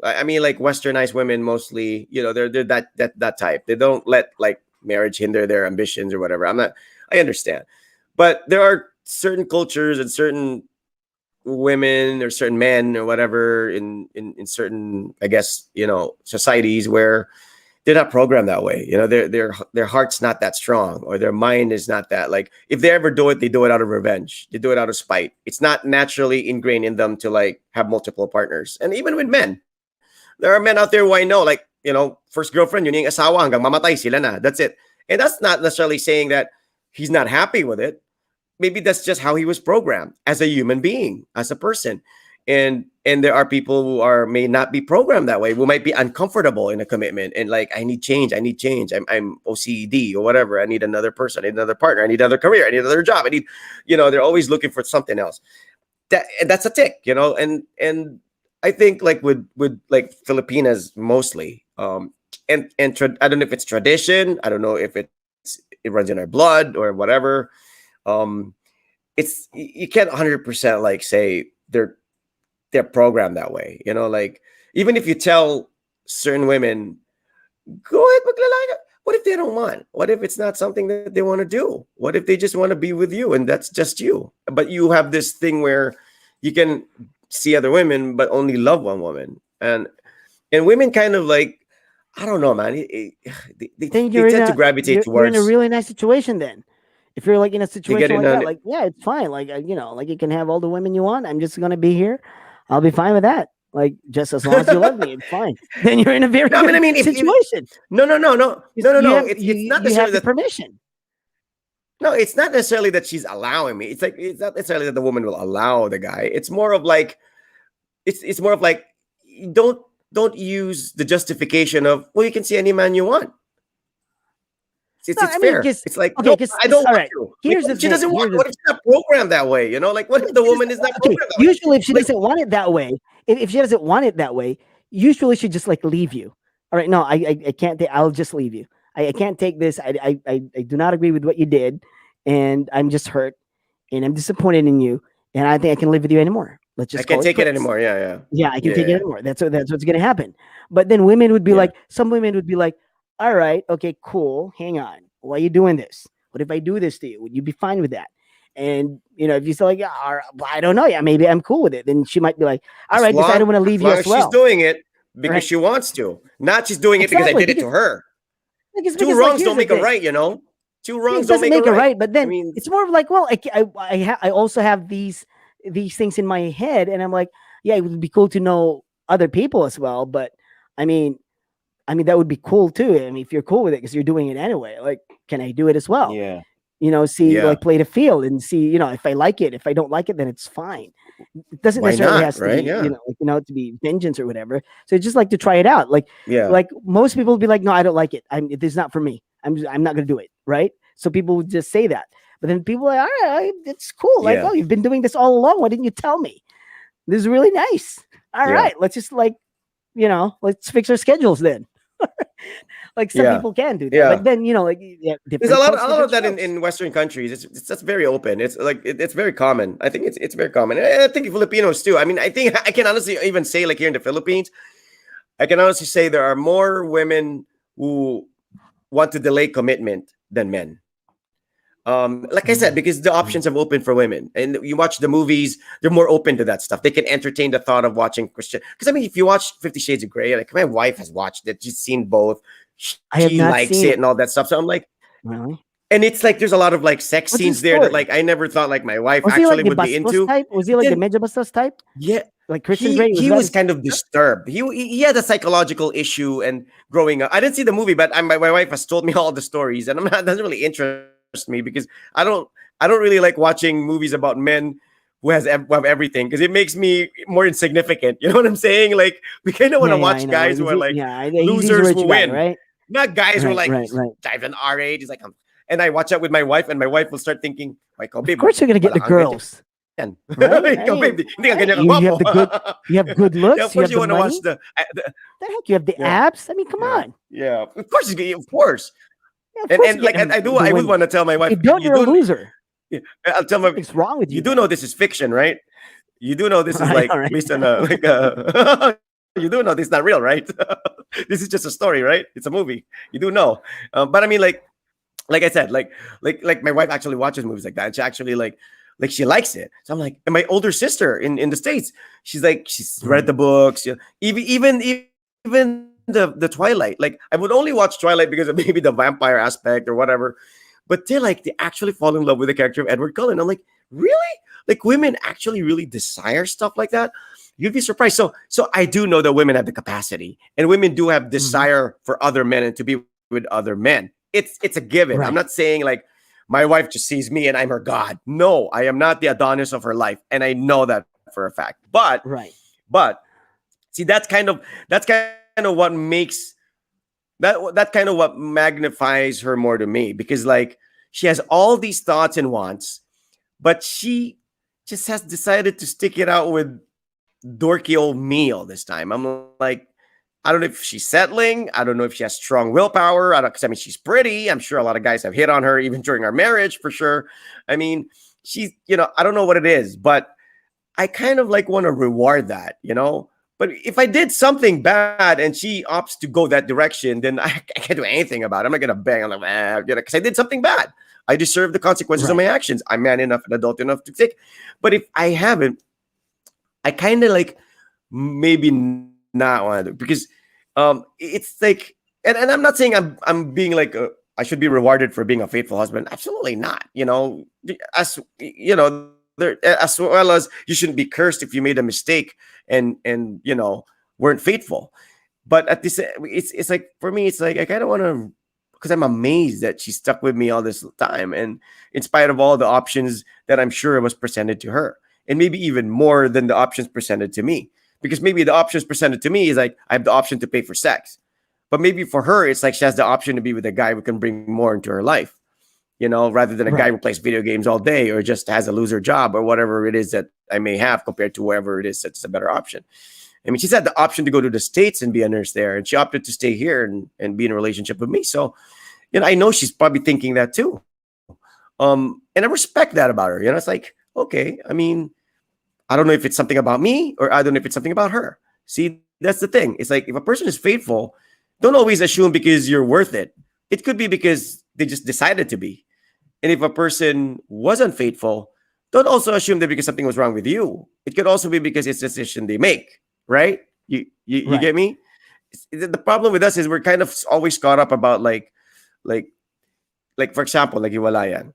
S2: I mean, like westernized women mostly. They're that type. They don't let like marriage hinder their ambitions or whatever. I understand, but there are certain cultures and certain women or certain men or whatever in certain, I guess, societies where they're not programmed that way. Their heart's not that strong, or their mind is not that, like, if they ever do it, they do it out of revenge. They do it out of spite. It's not naturally ingrained in them to like have multiple partners. And even with men, there are men out there who I know, like, first girlfriend, yun yung asawa hanggang mamatay sila na. That's it. And that's not necessarily saying that he's not happy with it. Maybe that's just how he was programmed as a human being, as a person. And there are people who may not be programmed that way, who might be uncomfortable in a commitment and like, I need change. I'm OCD or whatever. I need another person. I need another partner. I need another career. I need another job. They're always looking for something else. That's a tick, and I think like with like Filipinas mostly, I don't know if it's tradition. I don't know if it runs in our blood or whatever. It's, you can't 100% like say they're programmed that way. Like, even if you tell certain women, go ahead, maglalaki ka. What if they don't want? What if it's not something that they want to do? What if they just want to be with you and that's just you? But you have this thing where you can see other women but only love one woman, and women kind of like, I don't know, man. They
S1: Then
S2: tend to gravitate
S1: you're in a
S2: towards.
S1: really nice situation then. If you're like in a
S2: They get
S1: situation
S2: in
S1: like that,
S2: on.
S1: like, yeah, it's fine. Like, like you can have all the women you want. I'm just gonna be here. I'll be fine with that. Like, just as long as you love me, it's fine. Then you're in a very
S2: No, I
S1: good
S2: mean, if
S1: situation.
S2: no, no, no, no, no, no,
S1: You
S2: no.
S1: have
S2: It's not
S1: you have
S2: necessarily
S1: the
S2: that.
S1: permission.
S2: No, it's not necessarily that she's allowing me. It's like, it's not necessarily that the woman will allow the guy. It's more of like, it's more of like, don't don't use the justification of, well, you can see any man you want. It's
S1: No,
S2: it's
S1: I mean,
S2: fair.
S1: because
S2: It's like,
S1: okay,
S2: no,
S1: because
S2: I don't
S1: all
S2: want
S1: right.
S2: to. Like,
S1: Here's
S2: what
S1: the
S2: if she
S1: thing.
S2: doesn't want?
S1: Here's the
S2: What if she's not programmed that way? Like, what if the
S1: She
S2: woman is not
S1: okay.
S2: programmed that way?
S1: Usually, if she
S2: Like,
S1: doesn't want it that way, if she doesn't want it that way, usually she just like leave you. All right, no, I can't. I'll just leave you. I can't take this. I do not agree with what you did, and I'm just hurt, and I'm disappointed in you, and I think I can live with you anymore. Let's
S2: I
S1: just
S2: can't
S1: call it
S2: take it
S1: quits.
S2: anymore. Yeah, yeah,
S1: Yeah, I can
S2: yeah,
S1: take it
S2: yeah,
S1: anymore. That's what's gonna happen. But then women would be
S2: yeah.
S1: like, some women would be like, all right, okay, cool. Hang on. Why are you doing this? What if I do this to you? Would you be fine with that? And if you say like, yeah, all right, well, I don't know, yeah, maybe I'm cool with it. Then she might be like, all
S2: As
S1: right, because I don't
S2: long
S1: want to
S2: as
S1: leave you
S2: long
S1: as
S2: as she's
S1: well,
S2: doing it because
S1: right?
S2: she wants to, not she's doing it because I
S1: Exactly,
S2: did it to her. Two
S1: because like
S2: wrongs
S1: here's
S2: don't
S1: the
S2: make a
S1: thing.
S2: right. Two
S1: Yeah,
S2: wrongs
S1: it
S2: don't
S1: doesn't
S2: make a
S1: make it
S2: right.
S1: right, but
S2: I
S1: then
S2: mean,
S1: it's more of like, well, I also have these things in my head, and I'm like, yeah, it would be cool to know other people as well, but I mean, that would be cool too. I mean, if you're cool with it because you're doing it anyway, like, can I do it as well?
S2: yeah,
S1: See,
S2: yeah.
S1: like, play the field and see, if I like it. If I don't like it, then it's fine. It doesn't
S2: Why
S1: necessarily
S2: not?
S1: has to be,
S2: Right? Yeah,
S1: to be vengeance or whatever. So just like to try it out.
S2: yeah,
S1: Like most people would be like, no, I don't like it. This is not for me. I'm not gonna do it. Right. So people would just say that. But then people are like, all right, it's cool. Like,
S2: yeah,
S1: oh, you've been doing this all along. Why didn't you tell me? This is really nice. All
S2: yeah,
S1: right, let's just like, let's fix our schedules then. Like some
S2: yeah,
S1: people can do that,
S2: yeah.
S1: but then like, yeah,
S2: There's a
S1: different
S2: lot,
S1: folks,
S2: a lot
S1: different
S2: of that
S1: strokes.
S2: in Western countries. It's that's very open. It's like it's very common. I think it's very common. And I think Filipinos too. I mean, I think I can honestly even say, like, here in the Philippines, I can honestly say there are more women who want to delay commitment than men. Like I said,
S1: Mm,
S2: because the options
S1: mm.
S2: have opened for women, and you watch the movies, they're more open to that stuff. They can entertain the thought of watching Christian. Because I mean, if you watch 50 Shades of Grey, like, my wife has watched it, she's seen both,
S1: I have
S2: she
S1: not
S2: likes
S1: seen
S2: it
S1: it.
S2: and all that stuff. So I'm like,
S1: Really?
S2: and it's like there's a lot of like sex
S1: What's his
S2: scenes there that
S1: story?
S2: like I never thought like my wife
S1: Was he like
S2: actually
S1: the
S2: would be
S1: bastos
S2: into.
S1: type? Was he
S2: But
S1: like the
S2: then,
S1: Medyo bastos type?
S2: yeah,
S1: Like Christian
S2: he
S1: Grey? Was
S2: he
S1: that
S2: was
S1: his?
S2: kind of disturbed. He had a psychological issue and growing up. I didn't see the movie, but my wife has told me all the stories, and I'm not, doesn't really interest me because I don't really like watching movies about men who have everything, because it makes me more insignificant. You know what I'm saying? Like, we kind of want
S1: Yeah,
S2: to
S1: yeah, I
S2: watch
S1: know.
S2: guys who are like
S1: He's a
S2: losers
S1: rich
S2: who
S1: guy,
S2: win,
S1: right?
S2: not guys who are
S1: Right,
S2: like,
S1: right,
S2: he's
S1: right.
S2: driving our age. He's like, and I watch that with my wife, and my wife will start thinking, "Why ka,
S1: Of
S2: babe?
S1: course, you're gonna get the
S2: Wala kang ganyan."
S1: girls, right? I
S2: Ikaw,
S1: mean,
S2: babe, hindi ka
S1: right?
S2: ganyan
S1: You have
S2: kagwapo.
S1: the good, you have good
S2: Yeah, of
S1: looks, you
S2: course
S1: have
S2: you
S1: the
S2: want to watch
S1: money.
S2: the
S1: The heck, you have the
S2: yeah,
S1: abs. I mean, come
S2: yeah,
S1: on.
S2: yeah. Of course, of course.
S1: Yeah, of course, you
S2: And
S1: get
S2: like
S1: him, the
S2: I would
S1: women.
S2: want to tell my
S1: If
S2: wife,
S1: you don't,
S2: you
S1: you're a
S2: do.
S1: loser.
S2: Yeah, I'll tell my,
S1: Something's wrong with
S2: you
S1: you
S2: do
S1: then.
S2: know this is fiction, right? You do know this is
S1: I
S2: like
S1: know, right?
S2: based on a like a. You do know this is not real, right? This is just a story, right? It's a movie. You do know, but I mean, like I said, like my wife actually watches movies like that, and she actually like Like she likes it. So I'm like, and my older sister in the States, she's like, she's read
S1: Mm.
S2: the books. Even the Twilight. Like I would only watch Twilight because of maybe the vampire aspect or whatever. But they actually fall in love with the character of Edward Cullen. I'm like, really? Like women actually really desire stuff like that? You'd be surprised. So I do know that women have the capacity, and women do have
S1: Mhm.
S2: desire for other men and to be with other men. It's a given. I'm
S1: Right.
S2: not saying like my wife just sees me and I'm her god. No, I am not the Adonis of her life, and I know that for a fact.
S1: Right.
S2: But see, that's kind of what makes that kind of what magnifies her more to me, because like she has all these thoughts and wants, but she just has decided to stick it out with dorky old me all this time. I'm like, I don't know if she's settling. I don't know if she has strong willpower. I don't, because I mean, she's pretty. I'm sure a lot of guys have hit on her even during our marriage for sure. I mean, she's, I don't know what it is, but I kind of like want to reward that. But if I did something bad and she opts to go that direction, then I can't do anything about it. I'm not gonna bang. I'm like, because I did something bad. I deserve the consequences of
S1: Right.
S2: my actions. I'm man enough and adult enough to take. But if I haven't, I kind of like maybe not want to, because it's like, and I'm not saying I'm being like I should be rewarded for being a faithful husband. Absolutely not. As there, as well as you shouldn't be cursed if you made a mistake and weren't faithful. But at this, it's like for me, it's like I kind of want to, because I'm amazed that she stuck with me all this time, and in spite of all the options that I'm sure was presented to her, and maybe even more than the options presented to me. Because maybe the options presented to me is like I have the option to pay for sex, but maybe for her it's like she has the option to be with a guy who can bring more into her life, rather than a guy
S1: Right.
S2: who plays video games all day or just has a loser job or whatever it is that I may have compared to wherever it is that's a better option. I mean, she's had the option to go to the States and be a nurse there, and she opted to stay here and be in a relationship with me. So, I know she's probably thinking that too. And I respect that about her. It's like, okay, I mean, I don't know if it's something about me or I don't know if it's something about her. See, that's the thing. It's like if a person is faithful, don't always assume because you're worth it. It could be because they just decided to be. And if a person wasn't faithful, don't also assume that because something was wrong with you. It could also be because it's a decision they make, right? You
S1: Right.
S2: get me? The problem with us is we're kind of always caught up about like like for example, like Iwalayan.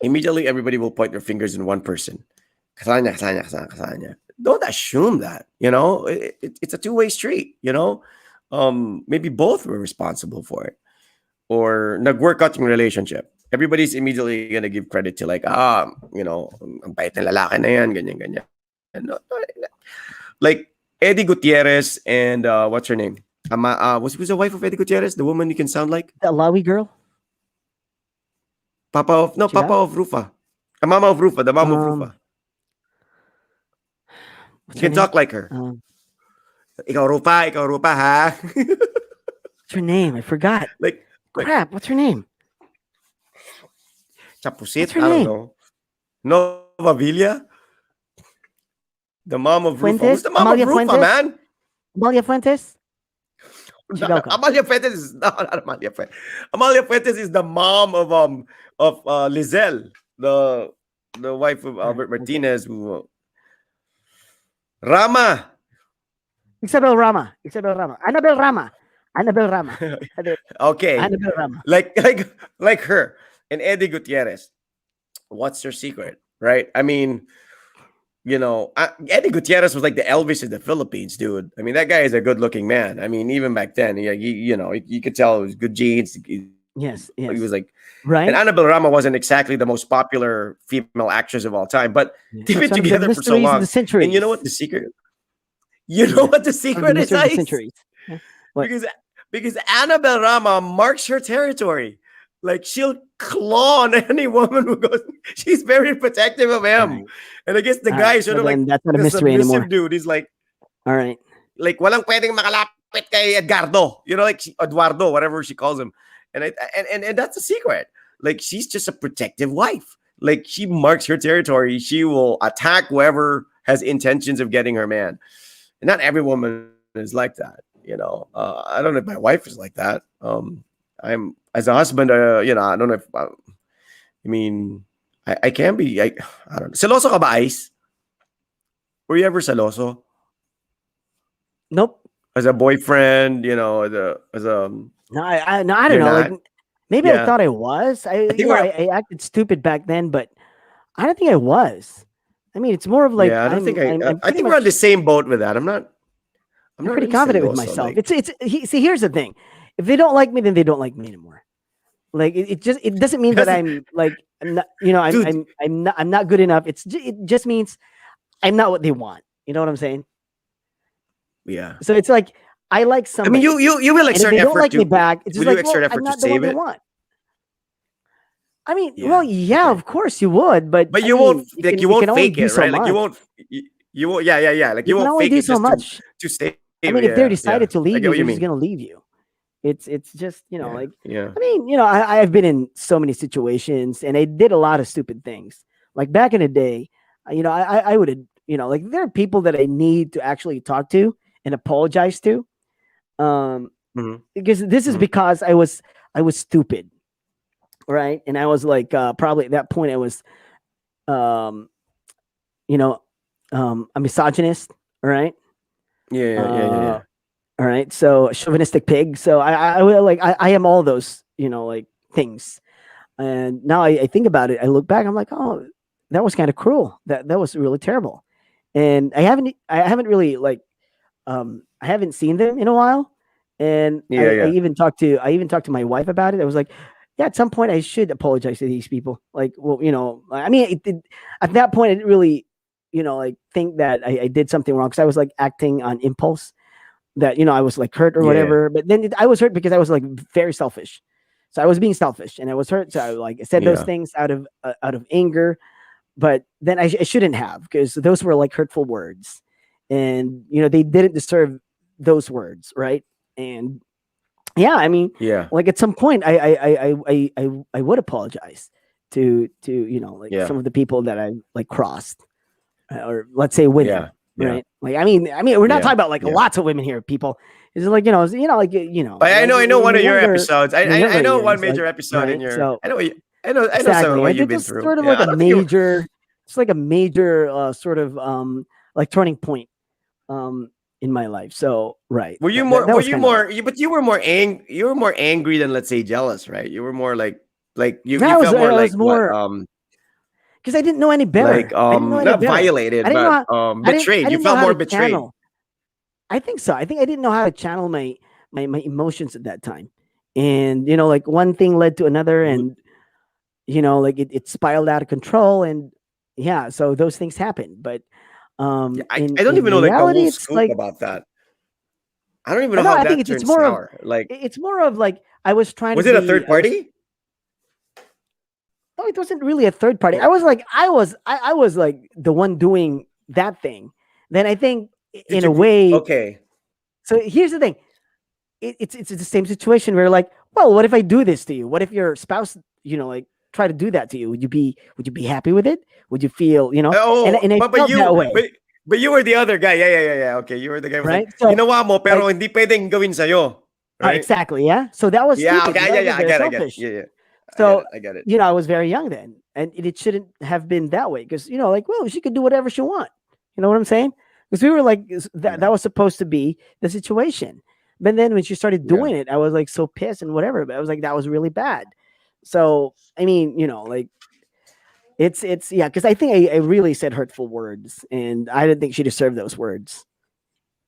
S2: Immediately everybody will point their fingers in one person. Kasanya, kasanya, kasanya, kasanya. Don't assume that, it's a two-way street. Maybe both were responsible for it, or nag-work out yung relationship. Everybody's immediately gonna give credit to like, ang bait na lalaki na yan, ganyan, ganyan. No. Like Eddie Gutierrez and what's her name? Was the wife of Eddie Gutierrez, the woman you can sound like?
S1: The Alawi girl.
S2: Papa
S1: Sila.
S2: of Rufa. Mama of Rufa, the mom of
S1: Um.
S2: Rufa. You
S1: What's her
S2: can
S1: name?
S2: talk like her. Ikaw Rufa, ha?
S1: What's her name? I forgot.
S2: like
S1: Crap. What's her name? What's
S2: Chapusit,
S1: her
S2: I don't
S1: name?
S2: know. Nova Villa, the mom of Rufa. Who's
S1: Fuentes.
S2: the mom of
S1: Amalia
S2: Rufa,
S1: Fuentes.
S2: man?
S1: Amalia Fuentes. Sigaw ka.
S2: Amalia Fuentes is not Amalia Fuentes. Amalia Fuentes is the mom of Lizelle, the wife of
S1: All right.
S2: Albert
S1: Okay.
S2: Martinez, who Rama.
S1: Isabel Rama. Isabel Rama. Annabel Rama. Annabel Rama.
S2: Okay,
S1: Annabel Rama.
S2: like her and Eddie Gutierrez. What's their secret, right? I mean, Eddie Gutierrez was like the Elvis of the Philippines, dude. I mean, that guy is a good-looking man. I mean, even back then, yeah, you could tell it was good genes.
S1: Yes.
S2: He
S1: Yes.
S2: was like, and
S1: Right.
S2: Annabelle Rama wasn't exactly the most popular female actress of all time, but
S1: Yeah.
S2: they've
S1: That's
S2: been
S1: one of the
S2: together for so
S1: mysteries of
S2: long.
S1: the
S2: And you know
S1: centuries.
S2: what the secret? You know
S1: Yeah.
S2: what the
S1: One of the
S2: secret is,
S1: mysteries of the
S2: Ice?
S1: centuries. Yeah. What?
S2: Because because Annabelle Rama marks her territory. Like she'll claw on any woman who goes. She's very protective of
S1: All
S2: him,
S1: right.
S2: and I guess the
S1: All
S2: guy
S1: right.
S2: is sort
S1: So
S2: of like
S1: then that's not a
S2: the
S1: mystery
S2: submissive
S1: anymore.
S2: dude. He's
S1: All right.
S2: like walang pwedeng makalapit kay Edgardo. Like Eduardo, whatever she calls him. And that's the secret. Like she's just a protective wife. Like she marks her territory. She will attack whoever has intentions of getting her man. And not every woman is like that. I don't know if my wife is like that. I'm as a husband. I don't know if I mean I can be. I don't know. Seloso ka ba, Ice? Were you ever seloso
S1: Nope.
S2: as a boyfriend? As a
S1: No, I don't
S2: you're
S1: know. Like
S2: not.
S1: maybe I
S2: Yeah,
S1: thought I was.
S2: I think we're.
S1: I acted stupid back then, but I don't think I was. I mean, it's more of like
S2: Yeah, I don't think
S1: I'm
S2: I
S1: pretty
S2: think we're on the
S1: much
S2: same boat with that. I'm not. I'm
S1: I'm
S2: not
S1: pretty
S2: really
S1: confident with
S2: seloso.
S1: myself.
S2: Like,
S1: See, here's the thing. If they don't like me, then they don't like me anymore. Like it doesn't mean that
S2: because
S1: I'm like I'm not
S2: dude,
S1: I'm not good enough. It just means I'm not what they want. You know what I'm saying?
S2: yeah.
S1: So it's like I like
S2: I mean,
S1: somebody,
S2: you will
S1: and if
S2: exert
S1: they don't
S2: effort
S1: like me
S2: to.
S1: back, it's just
S2: Will you
S1: like,
S2: exert
S1: well,
S2: effort
S1: I'm
S2: to
S1: not the one
S2: save
S1: they
S2: it?
S1: want. I mean, well,
S2: Yeah.
S1: yeah,
S2: Okay.
S1: of course you would, but
S2: But
S1: I
S2: you won't
S1: mean,
S2: like you
S1: you can
S2: won't
S1: only
S2: fake
S1: do
S2: it,
S1: so
S2: right? Like
S1: much.
S2: you won't yeah. Like
S1: You
S2: you
S1: can
S2: won't
S1: only
S2: fake
S1: do
S2: it
S1: so
S2: just to
S1: much.
S2: stay.
S1: I mean, if they
S2: Yeah.
S1: decided to
S2: I
S1: leave
S2: get
S1: you,
S2: what
S1: they're
S2: you
S1: just
S2: mean.
S1: gonna leave you. It's just
S2: Yeah.
S1: like
S2: Yeah.
S1: I mean, I've been in so many situations, and I did a lot of stupid things. Like back in the day, I would have like there are people that I need to actually talk to and apologize to, um,
S2: Hmm.
S1: because this is
S2: Hmm.
S1: because I was stupid, right? And I was like probably at that point I was um, you know a misogynist, right? Uh,
S2: Yeah.
S1: all right, so a chauvinistic pig. So I will like I am all those like things. And now I think about it, I look back, I'm like, oh, that was kind of cruel. That was really terrible. And I haven't really like I haven't seen them in a while. And
S2: Yeah.
S1: I even talked to my wife about it. I was like, yeah, at some point I should apologize to these people. Like, well, I mean, at that point I didn't really, like think that I did something wrong because I was like acting on impulse that I was like hurt or
S2: Yeah.
S1: whatever. But then I was hurt because I was like very selfish. So I was being selfish, and I was hurt. So I said those
S2: Yeah.
S1: things out of anger, but then I shouldn't have because those were like hurtful words, and they didn't deserve those words, right? And yeah, I mean,
S2: Yeah.
S1: like at some point, I would apologize to like
S2: Yeah.
S1: some of the people that I like crossed, or let's say women,
S2: Yeah. Yeah.
S1: right? Like I mean, we're not
S2: Yeah.
S1: talking about like
S2: Yeah.
S1: lots of women here, people. It's like like
S2: But
S1: like
S2: I know
S1: in
S2: one
S1: the
S2: of your
S1: younger
S2: episodes.
S1: in the
S2: I
S1: younger
S2: know one
S1: years, like
S2: major episode in
S1: right.
S2: your.
S1: So
S2: I know some of
S1: exactly,
S2: what
S1: and
S2: you've
S1: it
S2: been
S1: was
S2: through.
S1: sort of like
S2: Yeah.
S1: a
S2: I don't think you.
S1: major, it's like a major sort of like turning point in my life. So right,
S2: Were you
S1: that
S2: more? Were
S1: was
S2: you
S1: kind of like
S2: more? But you were more You were more angry than, let's say, jealous, right? You were more like you
S1: I was
S2: felt more
S1: I
S2: like
S1: was
S2: what?
S1: more because I didn't know any
S2: Like
S1: better. I didn't know any
S2: not
S1: better. I
S2: violated,
S1: didn't know
S2: but
S1: how, I
S2: betrayed. You
S1: didn't know
S2: felt
S1: how
S2: more
S1: to
S2: betrayed.
S1: channel. I think so. I think I didn't know how to channel my emotions at that time. And like one thing led to another,
S2: W-
S1: and like it spiraled out of control, and yeah, so those things happen. But
S2: Yeah, I don't
S1: in
S2: even know like the
S1: reality
S2: whole
S1: it's
S2: scoop
S1: like
S2: about that. I don't even know
S1: no,
S2: how
S1: I think
S2: that
S1: it's
S2: turned
S1: more of
S2: sour. Like,
S1: it's more of like I was trying to
S2: was it a
S1: be
S2: third
S1: I was
S2: party?
S1: no, it wasn't really a third party.
S2: Or
S1: I was like the one doing that thing. Then I think
S2: did
S1: in
S2: you?
S1: a way,
S2: Okay.
S1: so here's the thing. It's the same situation where like, well, what if I do this to you? What if your spouse, like try to do that to you? Would you be happy with it? Would you feel,
S2: Oh,
S1: and I
S2: but
S1: felt that way,
S2: you were the other guy. Yeah. Okay, you were the guy who was like,
S1: right? So
S2: ginawa mo, pero
S1: like
S2: hindi pwedeng gawin sa'yo. Right?
S1: exactly, yeah. So that was
S2: Yeah,
S1: stupid
S2: okay,
S1: because I was
S2: yeah.
S1: just very
S2: I get it.
S1: selfish.
S2: Yeah.
S1: So
S2: I get it.
S1: I was very young then, and it shouldn't have been that way because like, well, she could do whatever she want. You know what I'm saying? Because we were like
S2: Yeah.
S1: that was supposed to be the situation. But then when she started
S2: Yeah.
S1: doing it, I was like so pissed and whatever. But I was like, that was really bad. So I mean, like it's yeah, because I think I really said hurtful words, and I didn't think she deserved those words.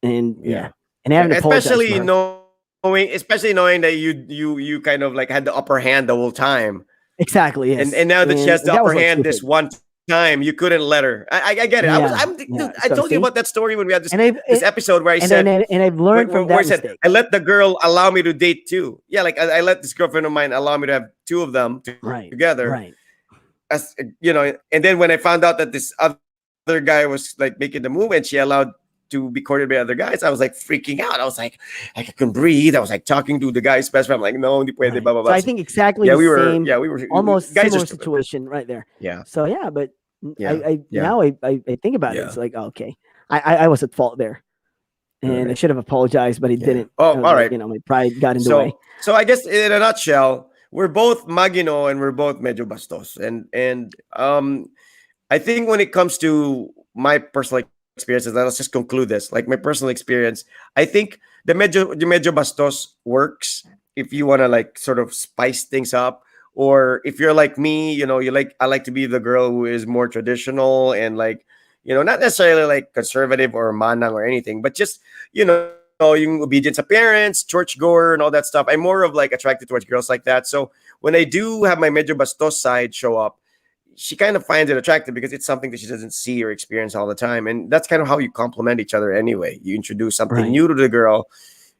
S1: And yeah,
S2: Yeah.
S1: and I haven't apologized to
S2: Especially
S1: her.
S2: knowing that you kind of like had the upper hand the whole time.
S1: Exactly. Yes.
S2: And now that she has the
S1: That
S2: upper
S1: was like
S2: hand this
S1: stupid.
S2: one time, you couldn't let her. I get it.
S1: Yeah. Yeah.
S2: Dude, I
S1: So
S2: told you
S1: see,
S2: about that story when we had
S1: and I've
S2: this episode where I said
S1: and I've learned from
S2: where I
S1: that
S2: said
S1: mistake.
S2: I let the girl allow me to date too. Yeah, like I let this girlfriend of mine allow me to have two of them
S1: Right.
S2: together.
S1: Right.
S2: As and then when I found out that this other guy was like making the move and she allowed to be courted by other guys, I was like freaking out. I was like I couldn't breathe. I was like talking to the guy's best friend. I'm like, no, hindi pwede,
S1: Right.
S2: blah, blah,
S1: So
S2: blah.
S1: I think exactly
S2: Yeah,
S1: the same,
S2: we were
S1: almost
S2: guys are
S1: similar
S2: stupid.
S1: situation right there.
S2: Yeah.
S1: So yeah, but
S2: Yeah.
S1: now I think about it.
S2: Yeah.
S1: It's like, oh, okay, I was at fault there,
S2: All
S1: and I
S2: right.
S1: should have apologized, but I
S2: Yeah.
S1: didn't.
S2: Oh,
S1: I was
S2: all
S1: like,
S2: right.
S1: my pride got in the way.
S2: So I guess in a nutshell, we're both Maginoo and we're both Medyo bastos. And I think when it comes to my personal experiences, let's just conclude this. Like my personal experience, I think the medyo bastos works if you want to like sort of spice things up, or if you're like me, I like to be the girl who is more traditional and like, not necessarily like conservative or manang or anything, but just yung obedience to parents, church goer, and all that stuff. I'm more of like attracted towards girls like that. So when I do have my medyo bastos side show up, she kind of finds it attractive because it's something that she doesn't see or experience all the time. And that's kind of how you complement each other anyway. You introduce something
S1: Right.
S2: new to the girl,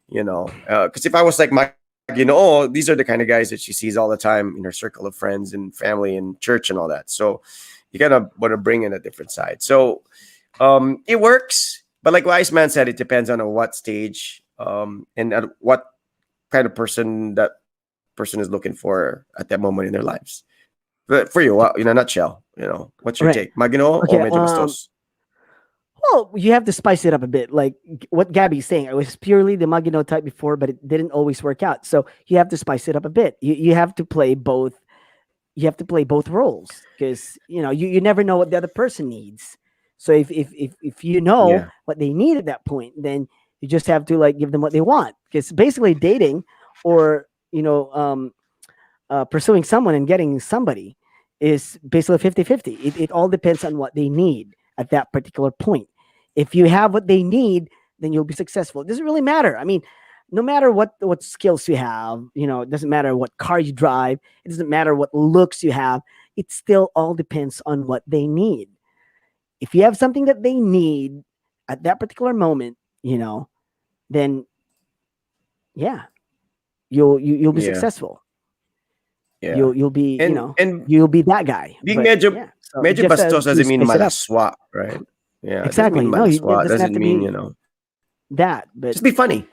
S2: because if I was like oh, these are the kind of guys that she sees all the time in her circle of friends and family and church and all that. So you kind of want to bring in a different side. So it works. But like Wise Man said, it depends on what stage and at what kind of person that person is looking for at that moment in their lives. But for you, in a nutshell, what's your
S1: Right.
S2: take? Maginoo
S1: Okay.
S2: or Medyo bastos?
S1: Well, you have to spice it up a bit. Like what Gabby's saying, I was purely the Maginot type before, but it didn't always work out. So you have to spice it up a bit. You have to play both. You have to play both roles because you never know what the other person needs. So if you know
S2: Yeah.
S1: what they need at that point, then you just have to like give them what they want. Because basically dating or pursuing someone and getting somebody is basically 50-50. It all depends on what they need at that particular point. If you have what they need, then you'll be successful. It doesn't really matter. I mean, no matter what skills you have, it doesn't matter what car you drive, it doesn't matter what looks you have, it still all depends on what they need. If you have something that they need at that particular moment, then yeah, you'll be
S2: Yeah.
S1: successful.
S2: Yeah.
S1: You'll be
S2: And
S1: you'll be that guy.
S2: being
S1: But
S2: medyo
S1: yeah, so you
S2: medyo
S1: just have
S2: bastos
S1: to
S2: doesn't mean
S1: spice it up.
S2: malaswa, right? Yeah, it doesn't mean
S1: Exactly. No, it
S2: malaswa. It
S1: doesn't have
S2: doesn't
S1: to
S2: mean,
S1: be that, but
S2: just be funny,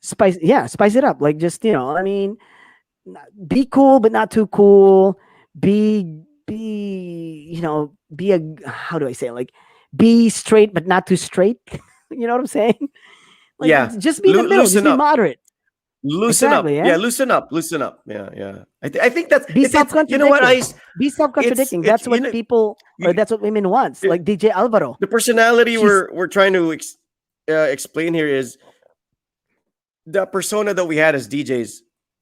S1: spice it up. Like just I mean, be cool but not too cool. Be a, how do I say it? Like be straight but not too straight. You know what I'm saying? Like
S2: Yeah.
S1: just be in the middle. Just
S2: Loosen
S1: be
S2: up.
S1: moderate.
S2: Loosen
S1: Exactly.
S2: up. Yeah,
S1: Yeah.
S2: loosen up. Loosen up. Yeah, yeah. I think that's
S1: Be
S2: it's you know what,
S1: self-contradicting.
S2: Ice?
S1: Be self-contradicting.
S2: It's
S1: That's what people or
S2: you,
S1: that's what women wants. Like DJ Alvaro.
S2: the personality
S1: She's
S2: we're trying to explain here is the persona that we had as DJs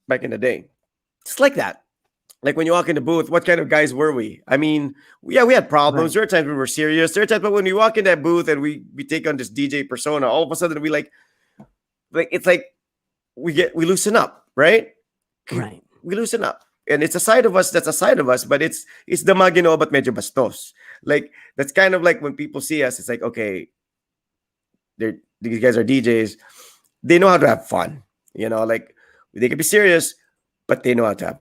S2: back in the day. It's like that. Like when you walk in the booth, what kind of guys were we? I mean, yeah, we had problems.
S1: right.
S2: There are times we were serious. There are times, but when we walk in that booth and we take on this DJ persona, all of a sudden we like it's like we loosen up, right?
S1: Right.
S2: We loosen up. And it's a side of us that's a side of us, but it's the Maginoo but medyo bastos. Like that's kind of like when people see us, it's like, okay, these guys are DJs. They know how to have fun. Like they can be serious, but they know how to have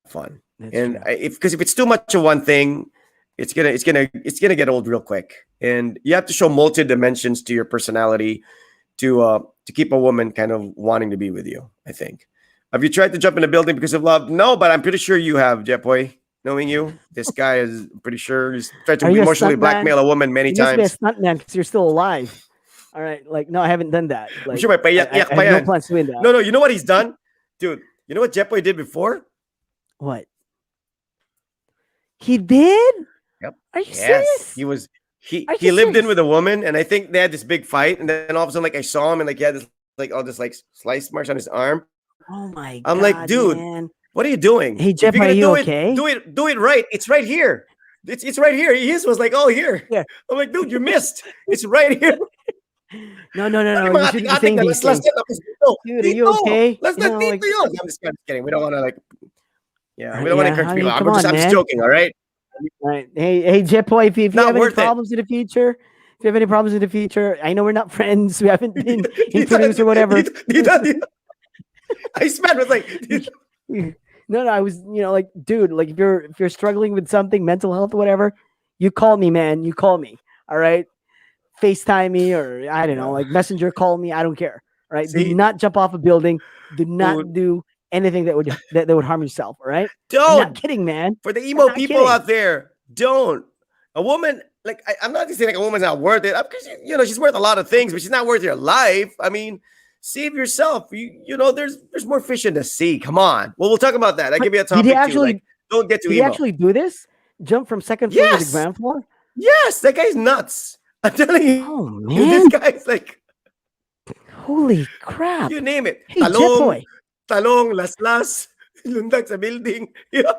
S2: fun.
S1: That's
S2: And
S1: true.
S2: if it's too much of one thing, it's gonna get old real quick. And you have to show multi dimensions to your personality to keep a woman kind of wanting to be with you, I think. Have you tried to jump in a building because of love? No, but I'm pretty sure you have, Jepoy. Knowing you, this guy is pretty sure he's tried to
S1: Are you a
S2: emotionally
S1: stunt man?
S2: blackmail a woman many
S1: You must be a
S2: times.
S1: stunt man because you're still alive. All right. Like, no, I haven't done that.
S2: I'm
S1: Like,
S2: sure may
S1: I,
S2: payak
S1: I
S2: pa
S1: have no
S2: yan.
S1: plans to win that.
S2: No, you know what he's done? Dude, you know what Jepoy did before?
S1: What? He did?
S2: Yep.
S1: Are you
S2: Yes.
S1: serious?
S2: He
S1: Are
S2: he
S1: you
S2: lived in
S1: serious?
S2: with a woman, and I think they had this big fight, and then all of a sudden, like I saw him and like he had this like all this like slice marks on his arm.
S1: Oh my
S2: I'm like,
S1: God,
S2: dude,
S1: man.
S2: what are you doing?
S1: Hey,
S2: If
S1: Jeff,
S2: you're
S1: are
S2: gonna
S1: you
S2: do it,
S1: okay?
S2: do it right. It's right here. It's right here. His was like, oh here.
S1: Yeah.
S2: I'm like, dude, you missed. It's right here.
S1: No.
S2: Sabi
S1: You
S2: mga
S1: shouldn't be
S2: ating-ating
S1: saying
S2: na
S1: these
S2: last
S1: things.
S2: yan. Tapos dito.
S1: Dude, are you okay?
S2: Last na dito
S1: Like,
S2: yun. I'm just kidding. We don't want to like, yeah, we don't want to
S1: yeah,
S2: encourage
S1: I
S2: people.
S1: mean, come on,
S2: I'm just
S1: man.
S2: joking. All right.
S1: All right. Hey, Jet Boy, if you
S2: Not
S1: have any
S2: worth it.
S1: problems in the future, if you have any problems in the future, I know we're not friends. We haven't been introduced or whatever.
S2: Dito. Iceman was like,
S1: No, I was, like, dude, like if you're struggling with something, mental health or whatever, you call me, man. You call me. All right. FaceTime me or I don't know,
S2: yeah.
S1: like messenger call me. I don't care. All right. Do
S2: See,
S1: not jump off a building. Do not
S2: dude,
S1: do anything that would harm yourself. All right. I'm not
S2: don't.
S1: kidding, man.
S2: For the
S1: I'm
S2: emo
S1: not
S2: people
S1: kidding.
S2: out there, don't. A woman, I'm not saying like a woman's not worth it. Because she's worth a lot of things, but she's not worth your life. I mean, save yourself. You know, there's more fish in the sea. Come on. Well, we'll talk about that. That
S1: But
S2: could be a
S1: did he
S2: topic too.
S1: actually
S2: Like, don't get too
S1: did he
S2: emo.
S1: actually do this? Jump from second floor to the
S2: Yes,
S1: ground floor?
S2: yes, that guy's nuts. I'm telling you,
S1: Oh
S2: this
S1: man.
S2: guy's like,
S1: Holy crap.
S2: you name it.
S1: Hey, Jet Boy.
S2: Talong, laslas, lundag sa building. You know,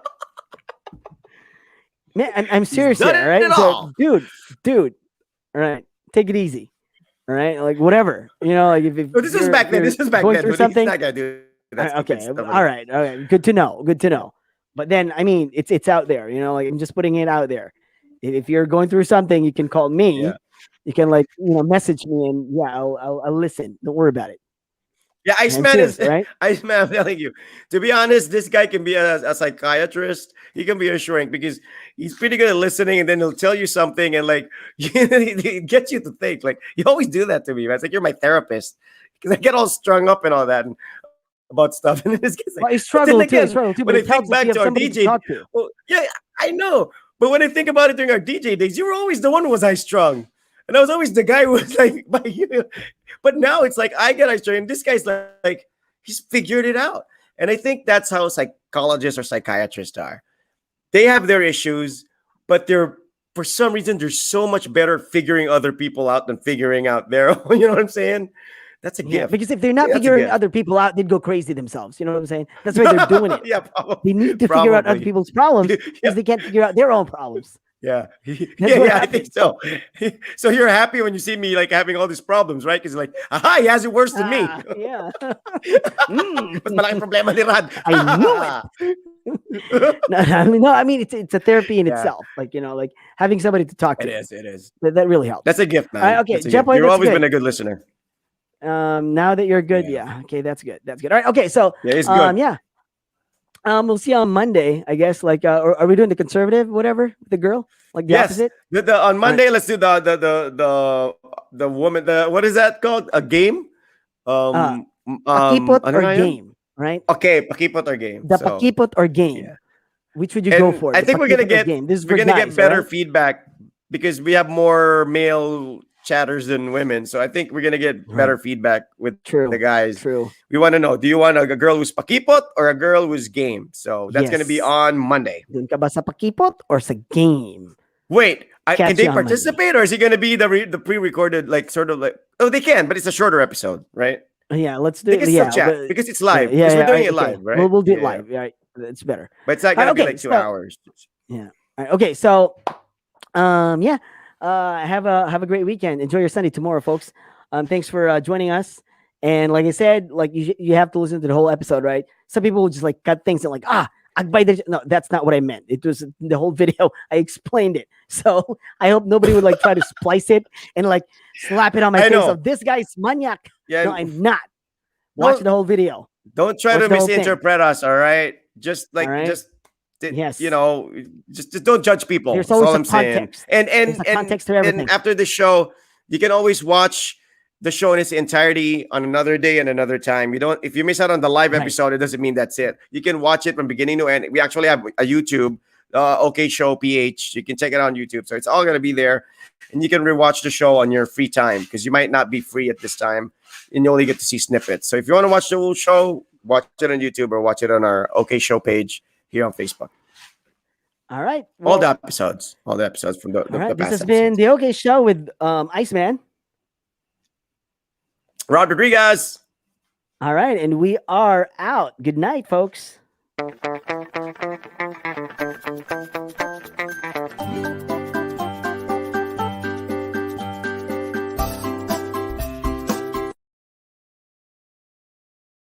S1: Man, I'm
S2: he's
S1: serious
S2: done
S1: here, all
S2: it
S1: right?
S2: all.
S1: So, dude, all right, take it easy, all right? Like whatever, like if
S2: No, this was
S1: you're,
S2: back then.
S1: you're
S2: This was back
S1: going
S2: then.
S1: through
S2: He's
S1: something,
S2: not gonna do that stupid
S1: okay,
S2: stuff.
S1: all right, good to know, But then, I mean, it's out there, like I'm just putting it out there. If you're going through something, you can call me.
S2: Yeah.
S1: You can message me, and yeah, I'll listen. Don't worry about it.
S2: Yeah,
S1: I'm
S2: Iceman
S1: serious,
S2: is.
S1: right?
S2: Iceman, I'm telling you. To be honest, this guy can be a psychiatrist. He can be a shrink because he's pretty good at listening, and then he'll tell you something, and like he gets you to think. Like you always do that to me. Man. It's like you're my therapist because I get all strung up and all that and about stuff. And this guy's like,
S1: Well, I
S2: but
S1: struggle
S2: then
S1: too.
S2: again,
S1: But
S2: when I
S1: it helps
S2: think
S1: if
S2: back
S1: you have
S2: to our
S1: somebody to
S2: DJ,
S1: talk to.
S2: well, yeah, I know. But when I think about it during our DJ days, you were always the one who was high strung. And I was always the guy who was like, by you. But now it's like I get high strung, and this guy's like he's figured it out. And I think that's how psychologists or psychiatrists are. They have their issues, but for some reason they're so much better at figuring other people out than figuring out their own. You know what I'm saying? That's a
S1: Yeah,
S2: gift.
S1: because if they're not
S2: That's a
S1: figuring
S2: gift.
S1: other people out, they'd go crazy themselves. You know what I'm saying? That's why they're doing it.
S2: Yeah,
S1: They need to figure out other
S2: probably.
S1: people's problems
S2: Yeah.
S1: because they can't figure out their own problems.
S2: Yeah,
S1: That's what
S2: I think
S1: happens.
S2: so. So you're happy when you see me like having all these problems, right? Because like, aha, he has it worse than me.
S1: Yeah.
S2: Mas malaking problema ni Rad.
S1: I knew it. No, I mean it's a therapy in
S2: Yeah.
S1: itself. Like having somebody to talk to.
S2: It is.
S1: That really helps.
S2: That's a gift, man.
S1: Okay,
S2: That's a
S1: Jeff
S2: gift.
S1: Boy,
S2: You've
S1: that's
S2: always
S1: good.
S2: been a good listener.
S1: Now that you're good,
S2: Yeah.
S1: yeah. Okay, that's good. All right. Okay, so
S2: Yeah, he's good.
S1: yeah. We'll see on Monday, I guess. Like, or are we doing the conservative, whatever, the girl, like the
S2: Yes.
S1: opposite?
S2: On Monday, let's do the woman. What is that called? A game?
S1: Pakipot
S2: ano
S1: or
S2: nga yun?
S1: game, right?
S2: Okay, pakipot or game.
S1: The
S2: So,
S1: pakipot or game.
S2: yeah.
S1: Which would you go
S2: and
S1: for?
S2: I
S1: The
S2: think we're gonna
S1: pakipot or
S2: get
S1: game. This is
S2: we're
S1: for
S2: gonna
S1: guys,
S2: get better
S1: right?
S2: feedback because we have more male chatters than women. So I think we're gonna get better feedback with
S1: True.
S2: the guys.
S1: True.
S2: We want to know: do you want a girl who's pakipot or a girl who's game? So that's gonna be
S1: Yes.
S2: on Monday.
S1: Dun ka ba sa pakipot or sa game?
S2: Wait, can
S1: Catch
S2: they
S1: you on Monday.
S2: participate, or is it gonna be the pre-recorded, like sort of like? Oh, they can, but it's a shorter episode, right?
S1: Yeah, let's do
S2: They
S1: it.
S2: can still
S1: Yeah,
S2: chat
S1: but-
S2: because it's live.
S1: Yeah,
S2: because we're doing
S1: right,
S2: it
S1: okay.
S2: live, right?
S1: We'll do it
S2: Yeah.
S1: live. Right, it's better.
S2: But it's not gonna be
S1: Okay,
S2: like 2
S1: so-
S2: hours.
S1: All right, okay, so yeah, have a great weekend. Enjoy your Sunday tomorrow, folks. Thanks for joining us. And like I said, like you have to listen to the whole episode, right? Some people will just like cut things and like no, that's not what I meant. It was the whole video. I explained it. So I hope nobody would like try to splice it and like slap it on my
S2: I
S1: face.
S2: know.
S1: So this guy's maniac.
S2: Yeah,
S1: No, I'm not. Watch
S2: Don't-
S1: the whole video.
S2: don't try
S1: Watch
S2: to
S1: the whole thing.
S2: misinterpret us, all right? Just like
S1: All right? Yes.
S2: you know, just don't judge people.
S1: There's
S2: That's all
S1: always a
S2: I'm saying.
S1: context.
S2: And
S1: There's a context to everything.
S2: and after the show, you can always watch the show in its entirety on another day and another time. If you miss out on the live
S1: Right.
S2: episode, it doesn't mean that's it. You can watch it from beginning to end. We actually have a YouTube, OK Show PH. You can check it out on YouTube. So it's all gonna be there. And you can rewatch the show on your free time because you might not be free at this time and you only get to see snippets. So if you want to watch the whole show, watch it on YouTube or watch it on our OK Show page here on Facebook.
S1: All right.
S2: All the
S1: well,
S2: episodes from the
S1: all right. This
S2: past
S1: has been
S2: episodes.
S1: the OK Show with Iceman.
S2: Rod Rodriguez.
S1: All right, and we are out. Good night, folks.